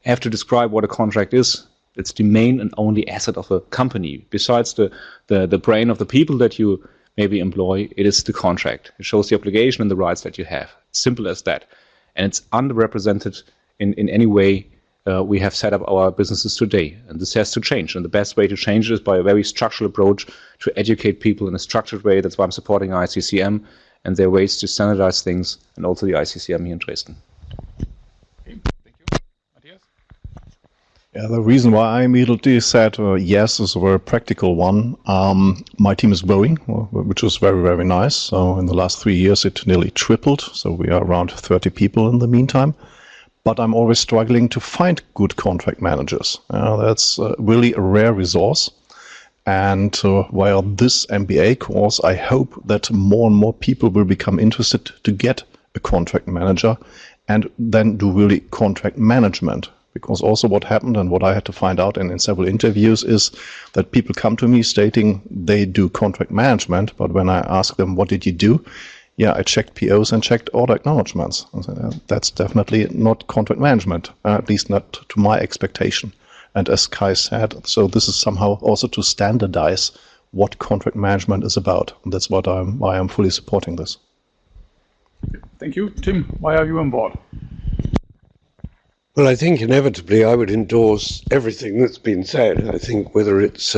have to describe what a contract is, it's the main and only asset of a company. Besides the brain of the people that you maybe employ, it is the contract. It shows the obligation and the rights that you have. Simple as that. And it's underrepresented in any way we have set up our businesses today. And this has to change. And the best way to change it is by a very structural approach to educate people in a structured way. That's why I'm supporting ICCM and their ways to standardize things, and also the ICCM here in Dresden. Okay, thank you. Matthias? Yeah, the reason why I immediately said yes is a very practical one. My team is growing, which is very, very nice. So in the last 3 years, it nearly tripled. So we are around 30 people in the meantime. But I'm always struggling to find good contract managers. That's really a rare resource. And via this MBA course, I hope that more and more people will become interested to get a contract manager and then do really contract management. Because also what happened and what I had to find out in several interviews is that people come to me stating they do contract management, but when I ask them, what did you do? Yeah, I checked POs and checked order acknowledgements. I said, that's definitely not contract management, at least not to my expectation. And as Kai said, so this is somehow also to standardize what contract management is about. And that's why I'm fully supporting this. Thank you. Tim, why are you on board? Well, I think inevitably I would endorse everything that's been said. I think whether it's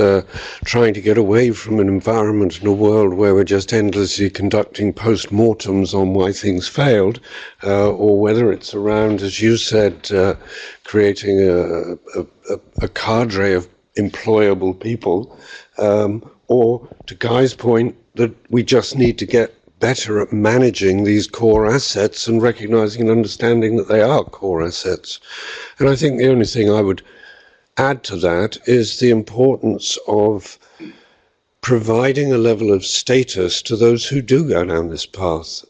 trying to get away from an environment and a world where we're just endlessly conducting post-mortems on why things failed, or whether it's around, as you said, creating a cadre of employable people, or to Guy's point, that we just need to get better at managing these core assets and recognizing and understanding that they are core assets. And I think the only thing I would add to that is the importance of providing a level of status to those who do go down this path.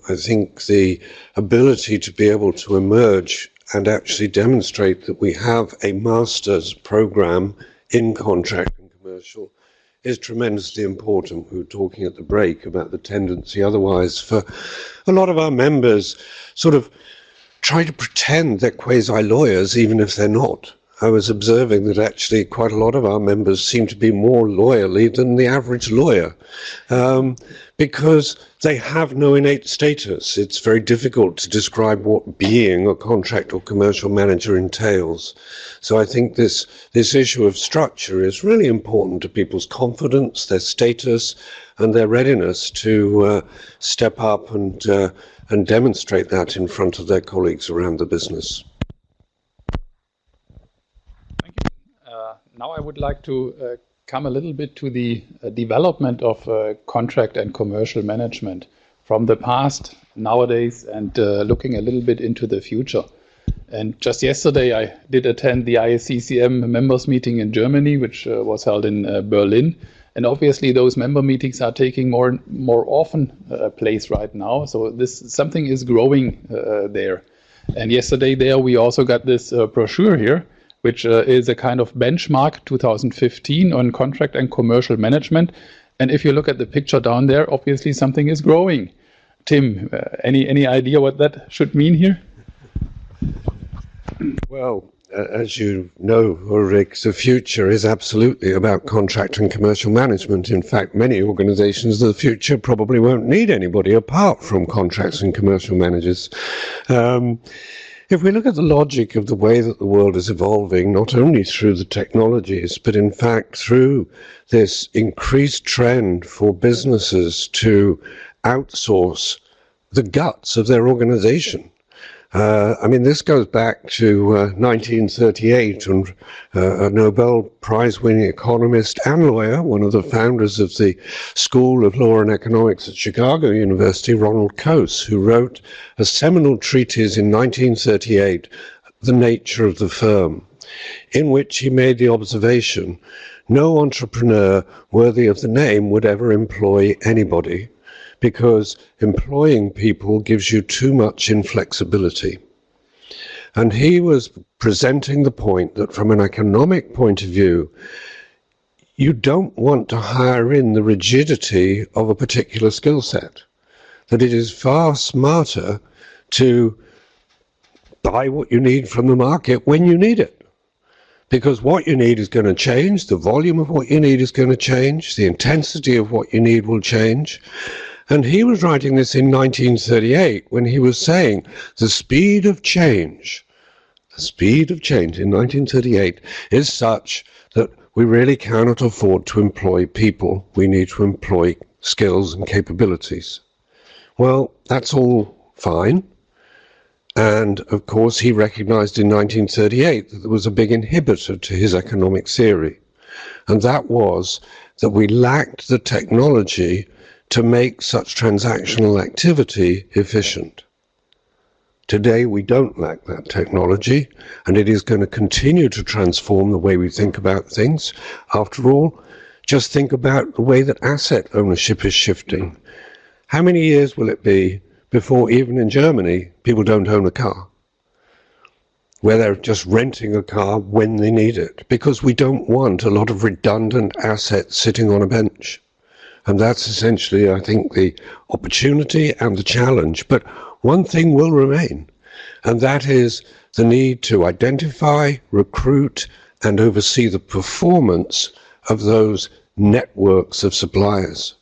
I think the ability to be able to emerge and actually demonstrate that we have a master's program in contract and commercial is tremendously important. We were talking at the break about the tendency otherwise for a lot of our members sort of try to pretend they're quasi-lawyers even if they're not. I was observing that actually quite a lot of our members seem to be more lawyerly than the average lawyer, because they have no innate status. It's very difficult to describe what being a contract or commercial manager entails. So I think this issue of structure is really important to people's confidence, their status, and their readiness to step up and demonstrate that in front of their colleagues around the business. Now I would like to come a little bit to the development of contract and commercial management from the past, nowadays, and looking a little bit into the future. And just yesterday I did attend the ICCM members meeting in Germany, which was held in Berlin. And obviously those member meetings are taking more often place right now. So something is growing there. And yesterday there we also got this brochure here, which is a kind of benchmark 2015 on contract and commercial management. And if you look at the picture down there, obviously something is growing. Tim, any idea what that should mean here? Well, as you know, Ulrich, the future is absolutely about contract and commercial management. In fact, many organizations of the future probably won't need anybody apart from contracts and commercial managers. If we look at the logic of the way that the world is evolving, not only through the technologies, but in fact through this increased trend for businesses to outsource the guts of their organization. I mean, this goes back to 1938, and a Nobel Prize-winning economist and lawyer, one of the founders of the School of Law and Economics at Chicago University, Ronald Coase, who wrote a seminal treatise in 1938, The Nature of the Firm, in which he made the observation, no entrepreneur worthy of the name would ever employ anybody, because employing people gives you too much inflexibility. And he was presenting the point that from an economic point of view, you don't want to hire in the rigidity of a particular skill set, that it is far smarter to buy what you need from the market when you need it. Because what you need is going to change, the volume of what you need is going to change, the intensity of what you need will change. And he was writing this in 1938 when he was saying the speed of change in 1938 is such that we really cannot afford to employ people. We need to employ skills and capabilities. Well, that's all fine. And of course, he recognized in 1938 that there was a big inhibitor to his economic theory. And that was that we lacked the technology to make such transactional activity efficient. Today, we don't lack that technology, and it is going to continue to transform the way we think about things. After all, just think about the way that asset ownership is shifting. How many years will it be before, even in Germany, people don't own a car? Where they're just renting a car when they need it, because we don't want a lot of redundant assets sitting on a bench. And that's essentially, I think, the opportunity and the challenge. But one thing will remain, and that is the need to identify, recruit, and oversee the performance of those networks of suppliers.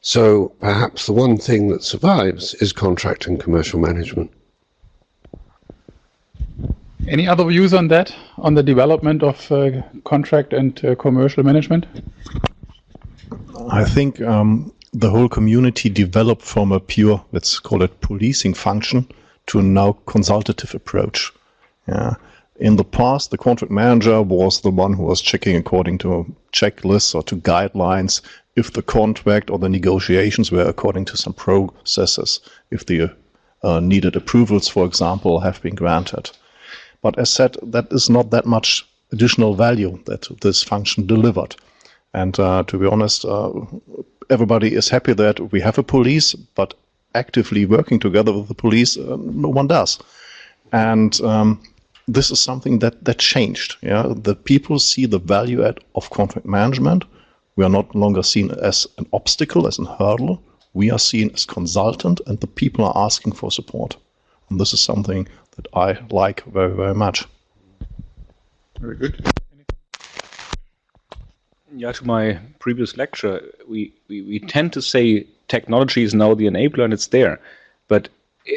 So perhaps the one thing that survives is contract and commercial management. Any other views on that, on the development of contract and commercial management? I think the whole community developed from a pure, let's call it policing function, to a now consultative approach. Yeah. In the past, the contract manager was the one who was checking according to checklists or to guidelines if the contract or the negotiations were according to some processes, if the needed approvals, for example, have been granted. But as said, that is not that much additional value that this function delivered. And to be honest, everybody is happy that we have a police, but actively working together with the police, no one does. And this is something that changed. Yeah? The people see the value add of contract management. We are not longer seen as an obstacle, as a hurdle. We are seen as consultant, and the people are asking for support. And this is something that I like very, very much. Very good. Yeah, to my previous lecture, we tend to say technology is now the enabler and it's there. But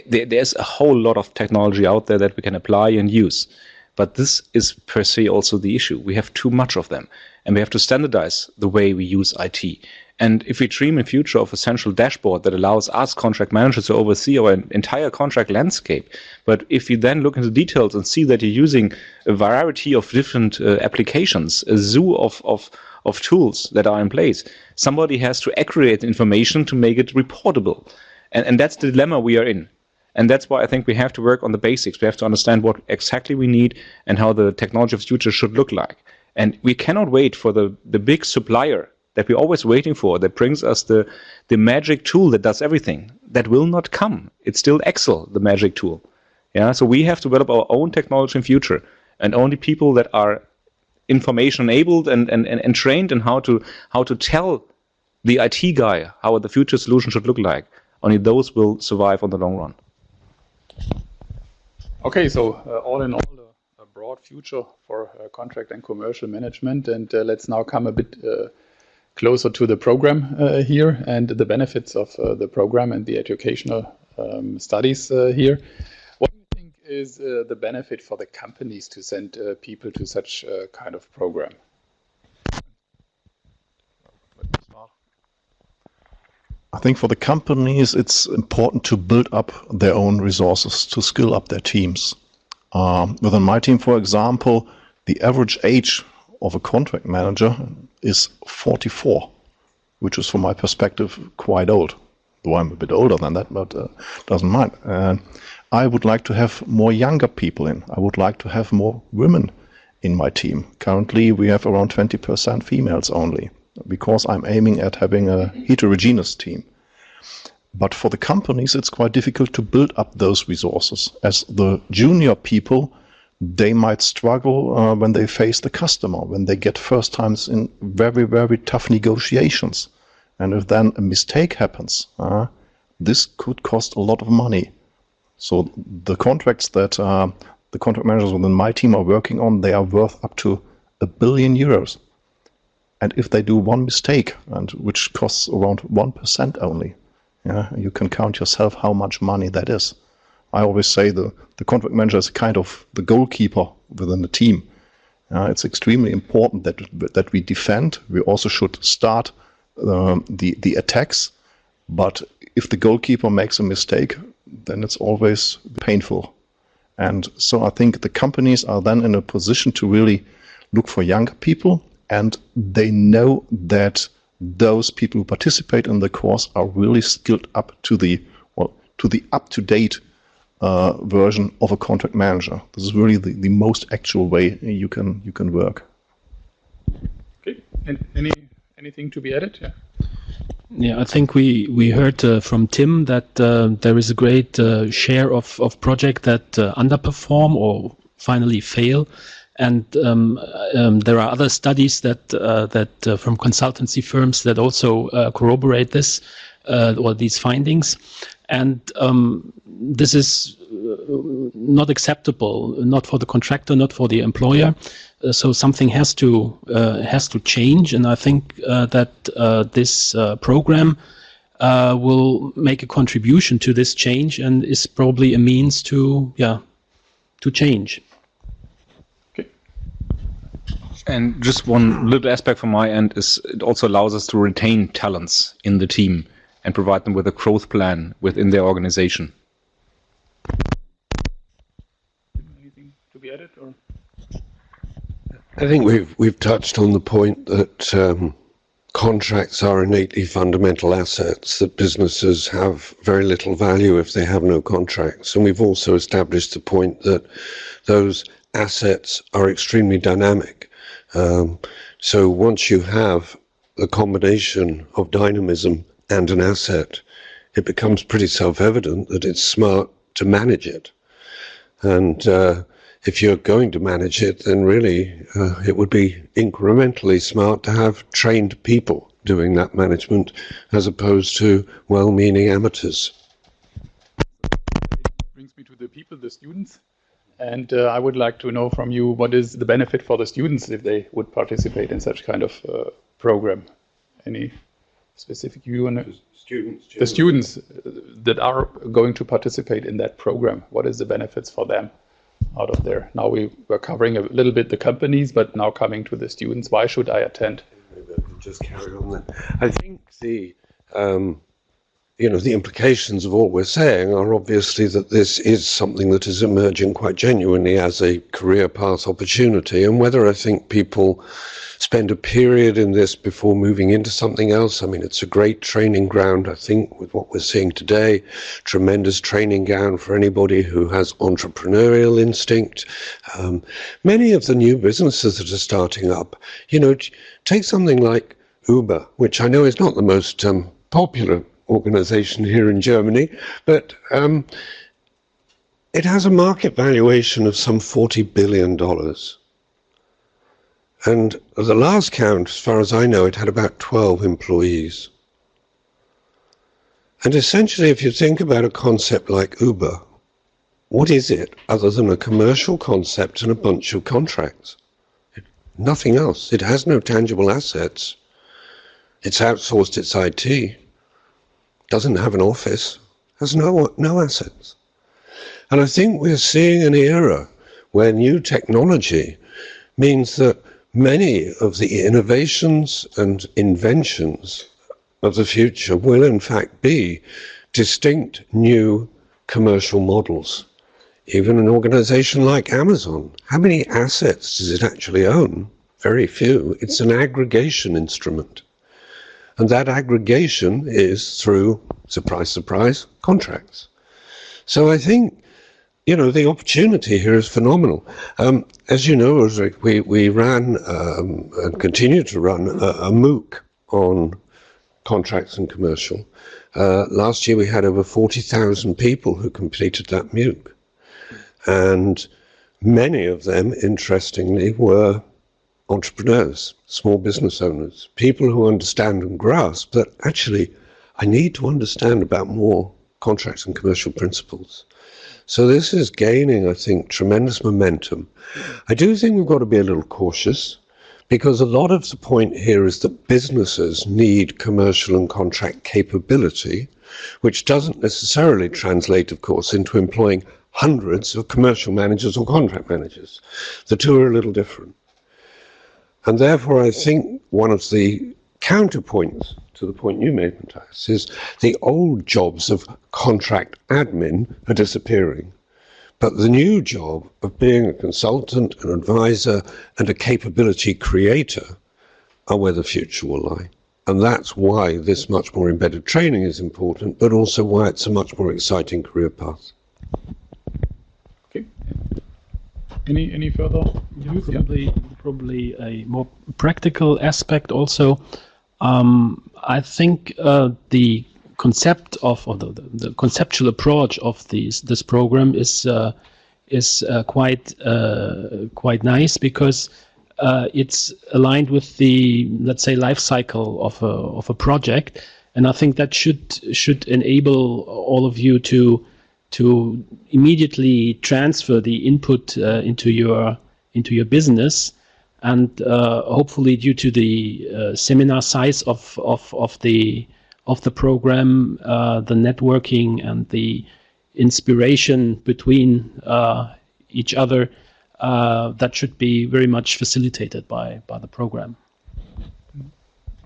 there's a whole lot of technology out there that we can apply and use. But this is per se also the issue. We have too much of them. And we have to standardize the way we use IT. And if we dream in future of a central dashboard that allows us contract managers to oversee our entire contract landscape, but if you then look into details and see that you're using a variety of different applications, a zoo of tools that are in place, somebody has to aggregate information to make it reportable. And that's the dilemma we are in. And that's why I think we have to work on the basics. We have to understand what exactly we need and how the technology of the future should look like. And we cannot wait for the big supplier that we're always waiting for, that brings us the magic tool that does everything. That will not come. It's still Excel, the magic tool. Yeah, so we have to develop our own technology in future, and only people that are information enabled and trained in how to tell the IT guy how the future solution should look like. Only those will survive on the long run. Okay, so all in all, a broad future for contract and commercial management, and let's now come a bit closer to the program here and the benefits of the program and the educational studies here. What do you think is the benefit for the companies to send people to such a kind of program? I think for the companies, it's important to build up their own resources, to skill up their teams. Within my team, for example, the average age of a contract manager is 44, which is, from my perspective, quite old. Though I'm a bit older than that, but doesn't mind. I would like to have more younger people in. I would like to have more women in my team. Currently, we have around 20% females only, because I'm aiming at having a heterogeneous team. But for the companies, it's quite difficult to build up those resources. As the junior people, they might struggle when they face the customer, when they get first times in very, very tough negotiations. And if then a mistake happens, this could cost a lot of money. So the contracts that the contract managers within my team are working on, they are worth up to €1 billion. And if they do one mistake, and which costs around 1% only, you can count yourself how much money that is. I always say the contract manager is kind of the goalkeeper within the team. It's extremely important that we defend. We also should start the attacks. But if the goalkeeper makes a mistake, then it's always painful. And so I think the companies are then in a position to really look for younger people, and they know that those people who participate in the course are really skilled up to the up-to-date version of a contract manager. This is really the most actual way you can work. Okay. And anything to be added? Yeah. Yeah, I think we heard from Tim that there is a great share of projects that underperform or finally fail. And there are other studies that from consultancy firms that also corroborate this or these findings. And this is not acceptable, not for the contractor, not for the employer. So something has to change, and I think that this program will make a contribution to this change, and is probably a means to change. And just one little aspect from my end is it also allows us to retain talents in the team and provide them with a growth plan within their organization. Anything to be added? Or? I think we've touched on the point that contracts are innately fundamental assets, that businesses have very little value if they have no contracts. And we've also established the point that those assets are extremely dynamic. So once you have the combination of dynamism and an asset, it becomes pretty self-evident that it's smart to manage it. And if you're going to manage it, then really it would be incrementally smart to have trained people doing that management as opposed to well-meaning amateurs. Brings me to the people, the students. And I would like to know from you, what is the benefit for the students if they would participate in such kind of program? Any specific view on it? The students that are going to participate in that program, what is the benefits for them out of there? Now we were covering a little bit the companies, but now coming to the students, why should I attend? Maybe I can just carry on then. I think the implications of all we're saying are obviously that this is something that is emerging quite genuinely as a career path opportunity, and whether I think people spend a period in this before moving into something else. I mean, it's a great training ground, I think, with what we're seeing today. Tremendous training ground for anybody who has entrepreneurial instinct. Many of the new businesses that are starting up, take something like Uber, which I know is not the most popular organization here in Germany, but it has a market valuation of some $40 billion. And at the last count, as far as I know, it had about 12 employees. And essentially, if you think about a concept like Uber, what is it other than a commercial concept and a bunch of contracts? Nothing else. It has no tangible assets. It's outsourced its IT. Doesn't have an office. Has no assets. And I think we're seeing an era where new technology means that many of the innovations and inventions of the future will in fact be distinct new commercial models. Even an organization like Amazon, how many assets does it actually own? Very few. It's an aggregation instrument. And that aggregation is through, surprise, surprise, contracts. So I think the opportunity here is phenomenal. As you know, we ran and continue to run a MOOC on contracts and commercial. Last year we had over 40,000 people who completed that MOOC. And many of them, interestingly, were entrepreneurs, small business owners, people who understand and grasp that actually I need to understand about more contracts and commercial principles. So this is gaining, I think, tremendous momentum. I do think we've got to be a little cautious because a lot of the point here is that businesses need commercial and contract capability, which doesn't necessarily translate, of course, into employing hundreds of commercial managers or contract managers. The two are a little different. And therefore, I think one of the counterpoints to the point you made, Matthias, is the old jobs of contract admin are disappearing. But the new job of being a consultant, an advisor, and a capability creator are where the future will lie. And that's why this much more embedded training is important, but also why it's a much more exciting career path. Okay. Any further views? Probably a more practical aspect also. I think the concept of, or the conceptual approach of this program is quite nice because it's aligned with the, let's say, life cycle of a project, and I think that should enable all of you to immediately transfer the input into your business. And hopefully, due to the seminar size of the program, the networking and the inspiration between each other, that should be very much facilitated by the program.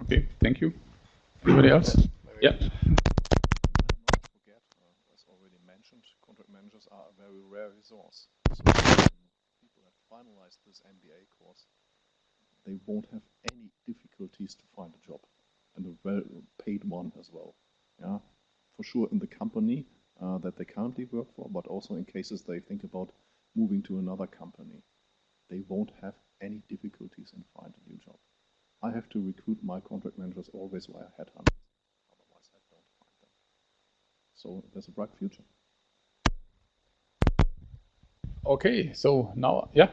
Okay, thank you. Anybody else? Yeah. As already mentioned, contract managers are a very rare resource. So people that finalize this MBA course, they won't have any difficulties to find a job, and a well-paid one as well. Yeah, for sure in the company that they currently work for, but also in cases they think about moving to another company, they won't have any difficulties in finding a new job. I have to recruit my contract managers always via headhunters, otherwise I don't find them. So there's a bright future. Okay, so now, yeah.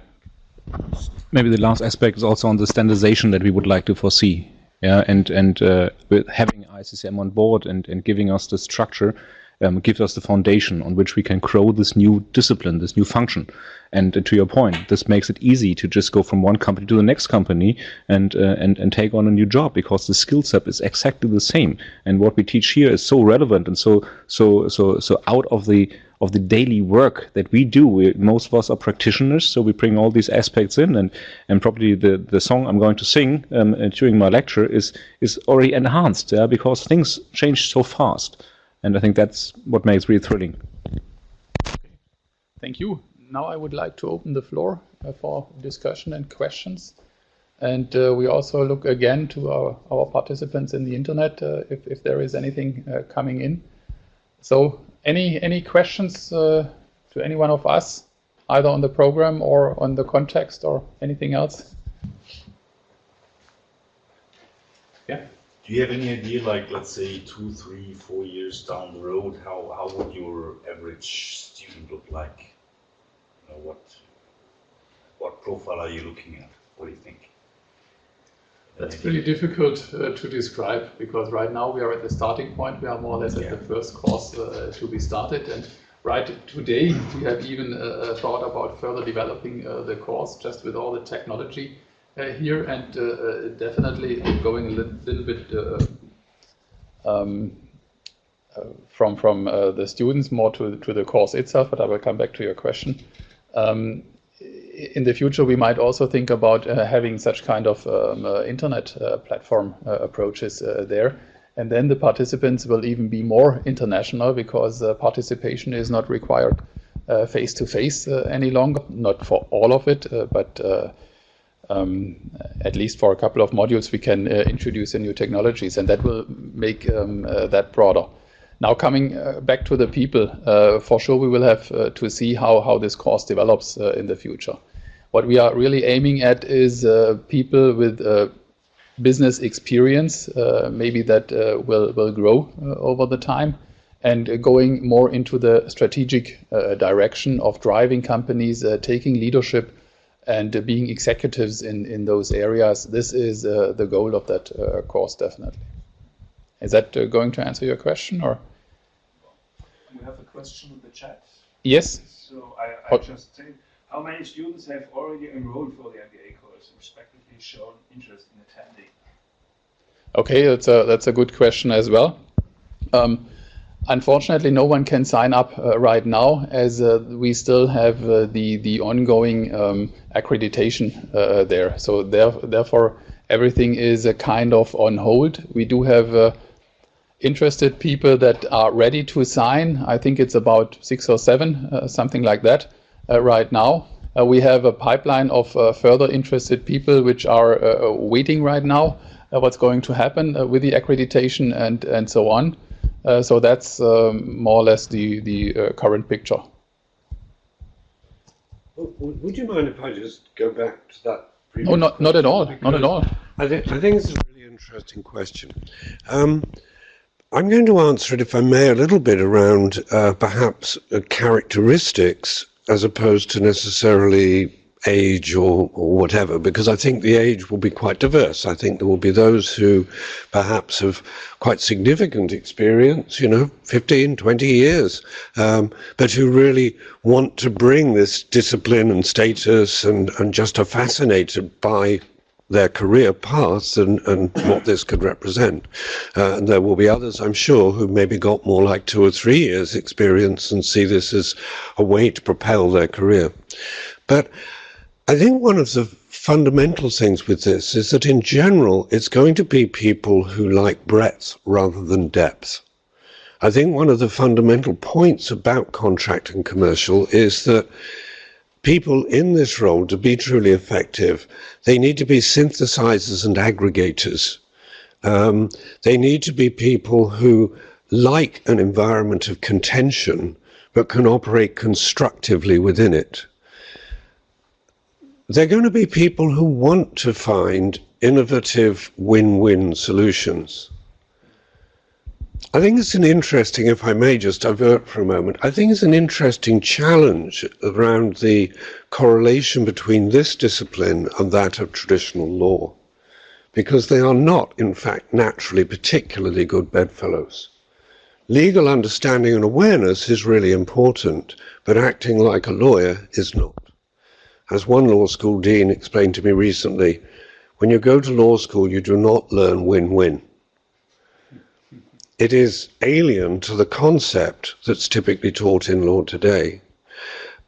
Maybe the last aspect is also on the standardization that we would like to foresee. Yeah, and with having ICCM on board and giving us the structure, gives us the foundation on which we can grow this new discipline, this new function. And to your point, this makes it easy to just go from one company to the next company and take on a new job, because the skill set is exactly the same. And what we teach here is so relevant and so out of the daily work that we do. Most of us are practitioners, so we bring all these aspects in, and probably the song I'm going to sing during my lecture is already enhanced, because things change so fast. And I think that's what makes it really thrilling. Thank you. Now I would like to open the floor for discussion and questions. And we also look again to our participants in the internet if there is anything coming in. So any questions to any one of us, either on the program or on the context or anything else? Yeah. Do you have any idea, like, let's say 2, 3, 4 years down the road, how would your average student look like? You know, what profile are you looking at? What do you think? That's pretty difficult to describe, because right now we are at the starting point. We are more or less at the first course to be started, and right today we have even thought about further developing the course just with all the technology here, and definitely going a little bit from the students more to the course itself, but I will come back to your question. In the future, we might also think about having such kind of internet platform approaches there. And then the participants will even be more international, because participation is not required face-to-face any longer. Not for all of it, but at least for a couple of modules we can introduce new technologies, and that will make that broader. Now coming back to the people, for sure we will have to see how this course develops in the future. What we are really aiming at is people with business experience, maybe that will grow over the time, and going more into the strategic direction of driving companies, taking leadership, and being executives in those areas. This is the goal of that course, definitely. Is that going to answer your question, or? We have a question in the chat. Yes. So I just say, how many students have already enrolled for the MBA course, and respectively shown interest in attending? Okay, that's a good question as well. Unfortunately, no one can sign up right now, as we still have the ongoing accreditation there. So therefore, everything is kind of on hold. We do have interested people that are ready to sign. I think it's about 6 or 7, something like that, right now. We have a pipeline of further interested people which are waiting right now. What's going to happen with the accreditation and so on. So that's more or less the current picture. Would you mind if I just go back to that previous question? Not at all. Not at all. I think it's a really interesting question. I'm going to answer it, if I may, a little bit around perhaps characteristics as opposed to necessarily age or whatever, because I think the age will be quite diverse. I think there will be those who perhaps have quite significant experience, 15, 20 years, but who really want to bring this discipline and status and just are fascinated by their career path and what this could represent. And there will be others, I'm sure, who maybe got more like 2 or 3 years experience and see this as a way to propel their career. But I think one of the fundamental things with this is that in general, it's going to be people who like breadth rather than depth. I think one of the fundamental points about contract and commercial is that people in this role, to be truly effective, they need to be synthesizers and aggregators. They need to be people who like an environment of contention, but can operate constructively within it. They're going to be people who want to find innovative win-win solutions. I think it's an interesting, if I may just divert for a moment, I think it's an interesting challenge around the correlation between this discipline and that of traditional law, because they are not, in fact, naturally particularly good bedfellows. Legal understanding and awareness is really important, but acting like a lawyer is not. As one law school dean explained to me recently, when you go to law school, you do not learn win-win. It is alien to the concept that's typically taught in law today.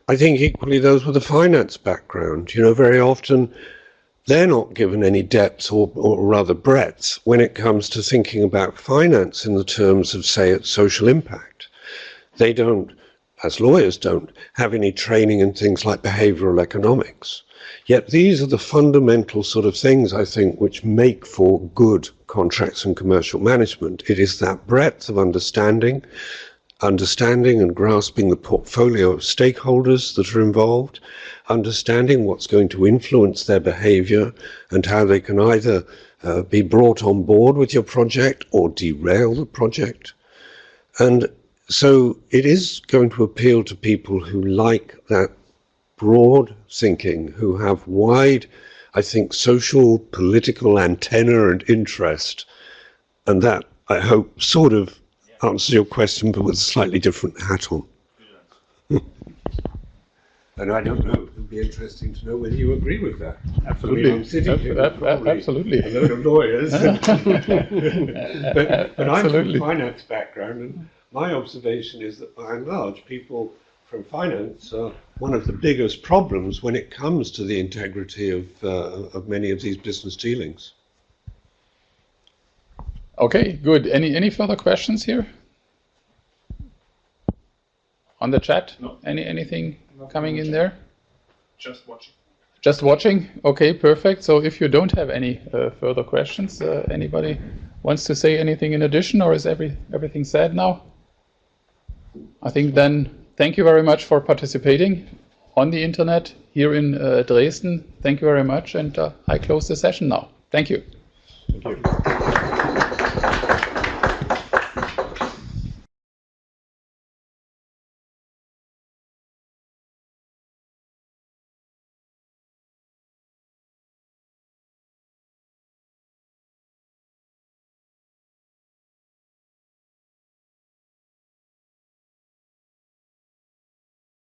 I think equally those with a finance background, very often they're not given any depth or rather breadth when it comes to thinking about finance in the terms of, say, its social impact. They don't, as lawyers don't, have any training in things like behavioral economics. Yet these are the fundamental sort of things, I think, which make for good contracts and commercial management. It is that breadth of understanding and grasping the portfolio of stakeholders that are involved, understanding what's going to influence their behavior and how they can either be brought on board with your project or derail the project. And so it is going to appeal to people who like that broad thinking, who have wide, I think, social, political antenna and interest. And that, I hope, sort of answers your question, but with a slightly different hat on. And I don't know, it would be interesting to know whether you agree with that. Absolutely. I mean, I'm sitting here with absolutely. a load of lawyers. but I'm from a finance background, and my observation is that by and large, people from finance are one of the biggest problems when it comes to the integrity of many of these business dealings. Okay, good. Any further questions here? On the chat? No. Anything coming in there? Just watching. Just watching? Okay, perfect. So if you don't have any further questions, anybody wants to say anything in addition, or is everything said now? I think then, thank you very much for participating on the internet here in Dresden. Thank you very much, and I close the session now. Thank you. Thank you.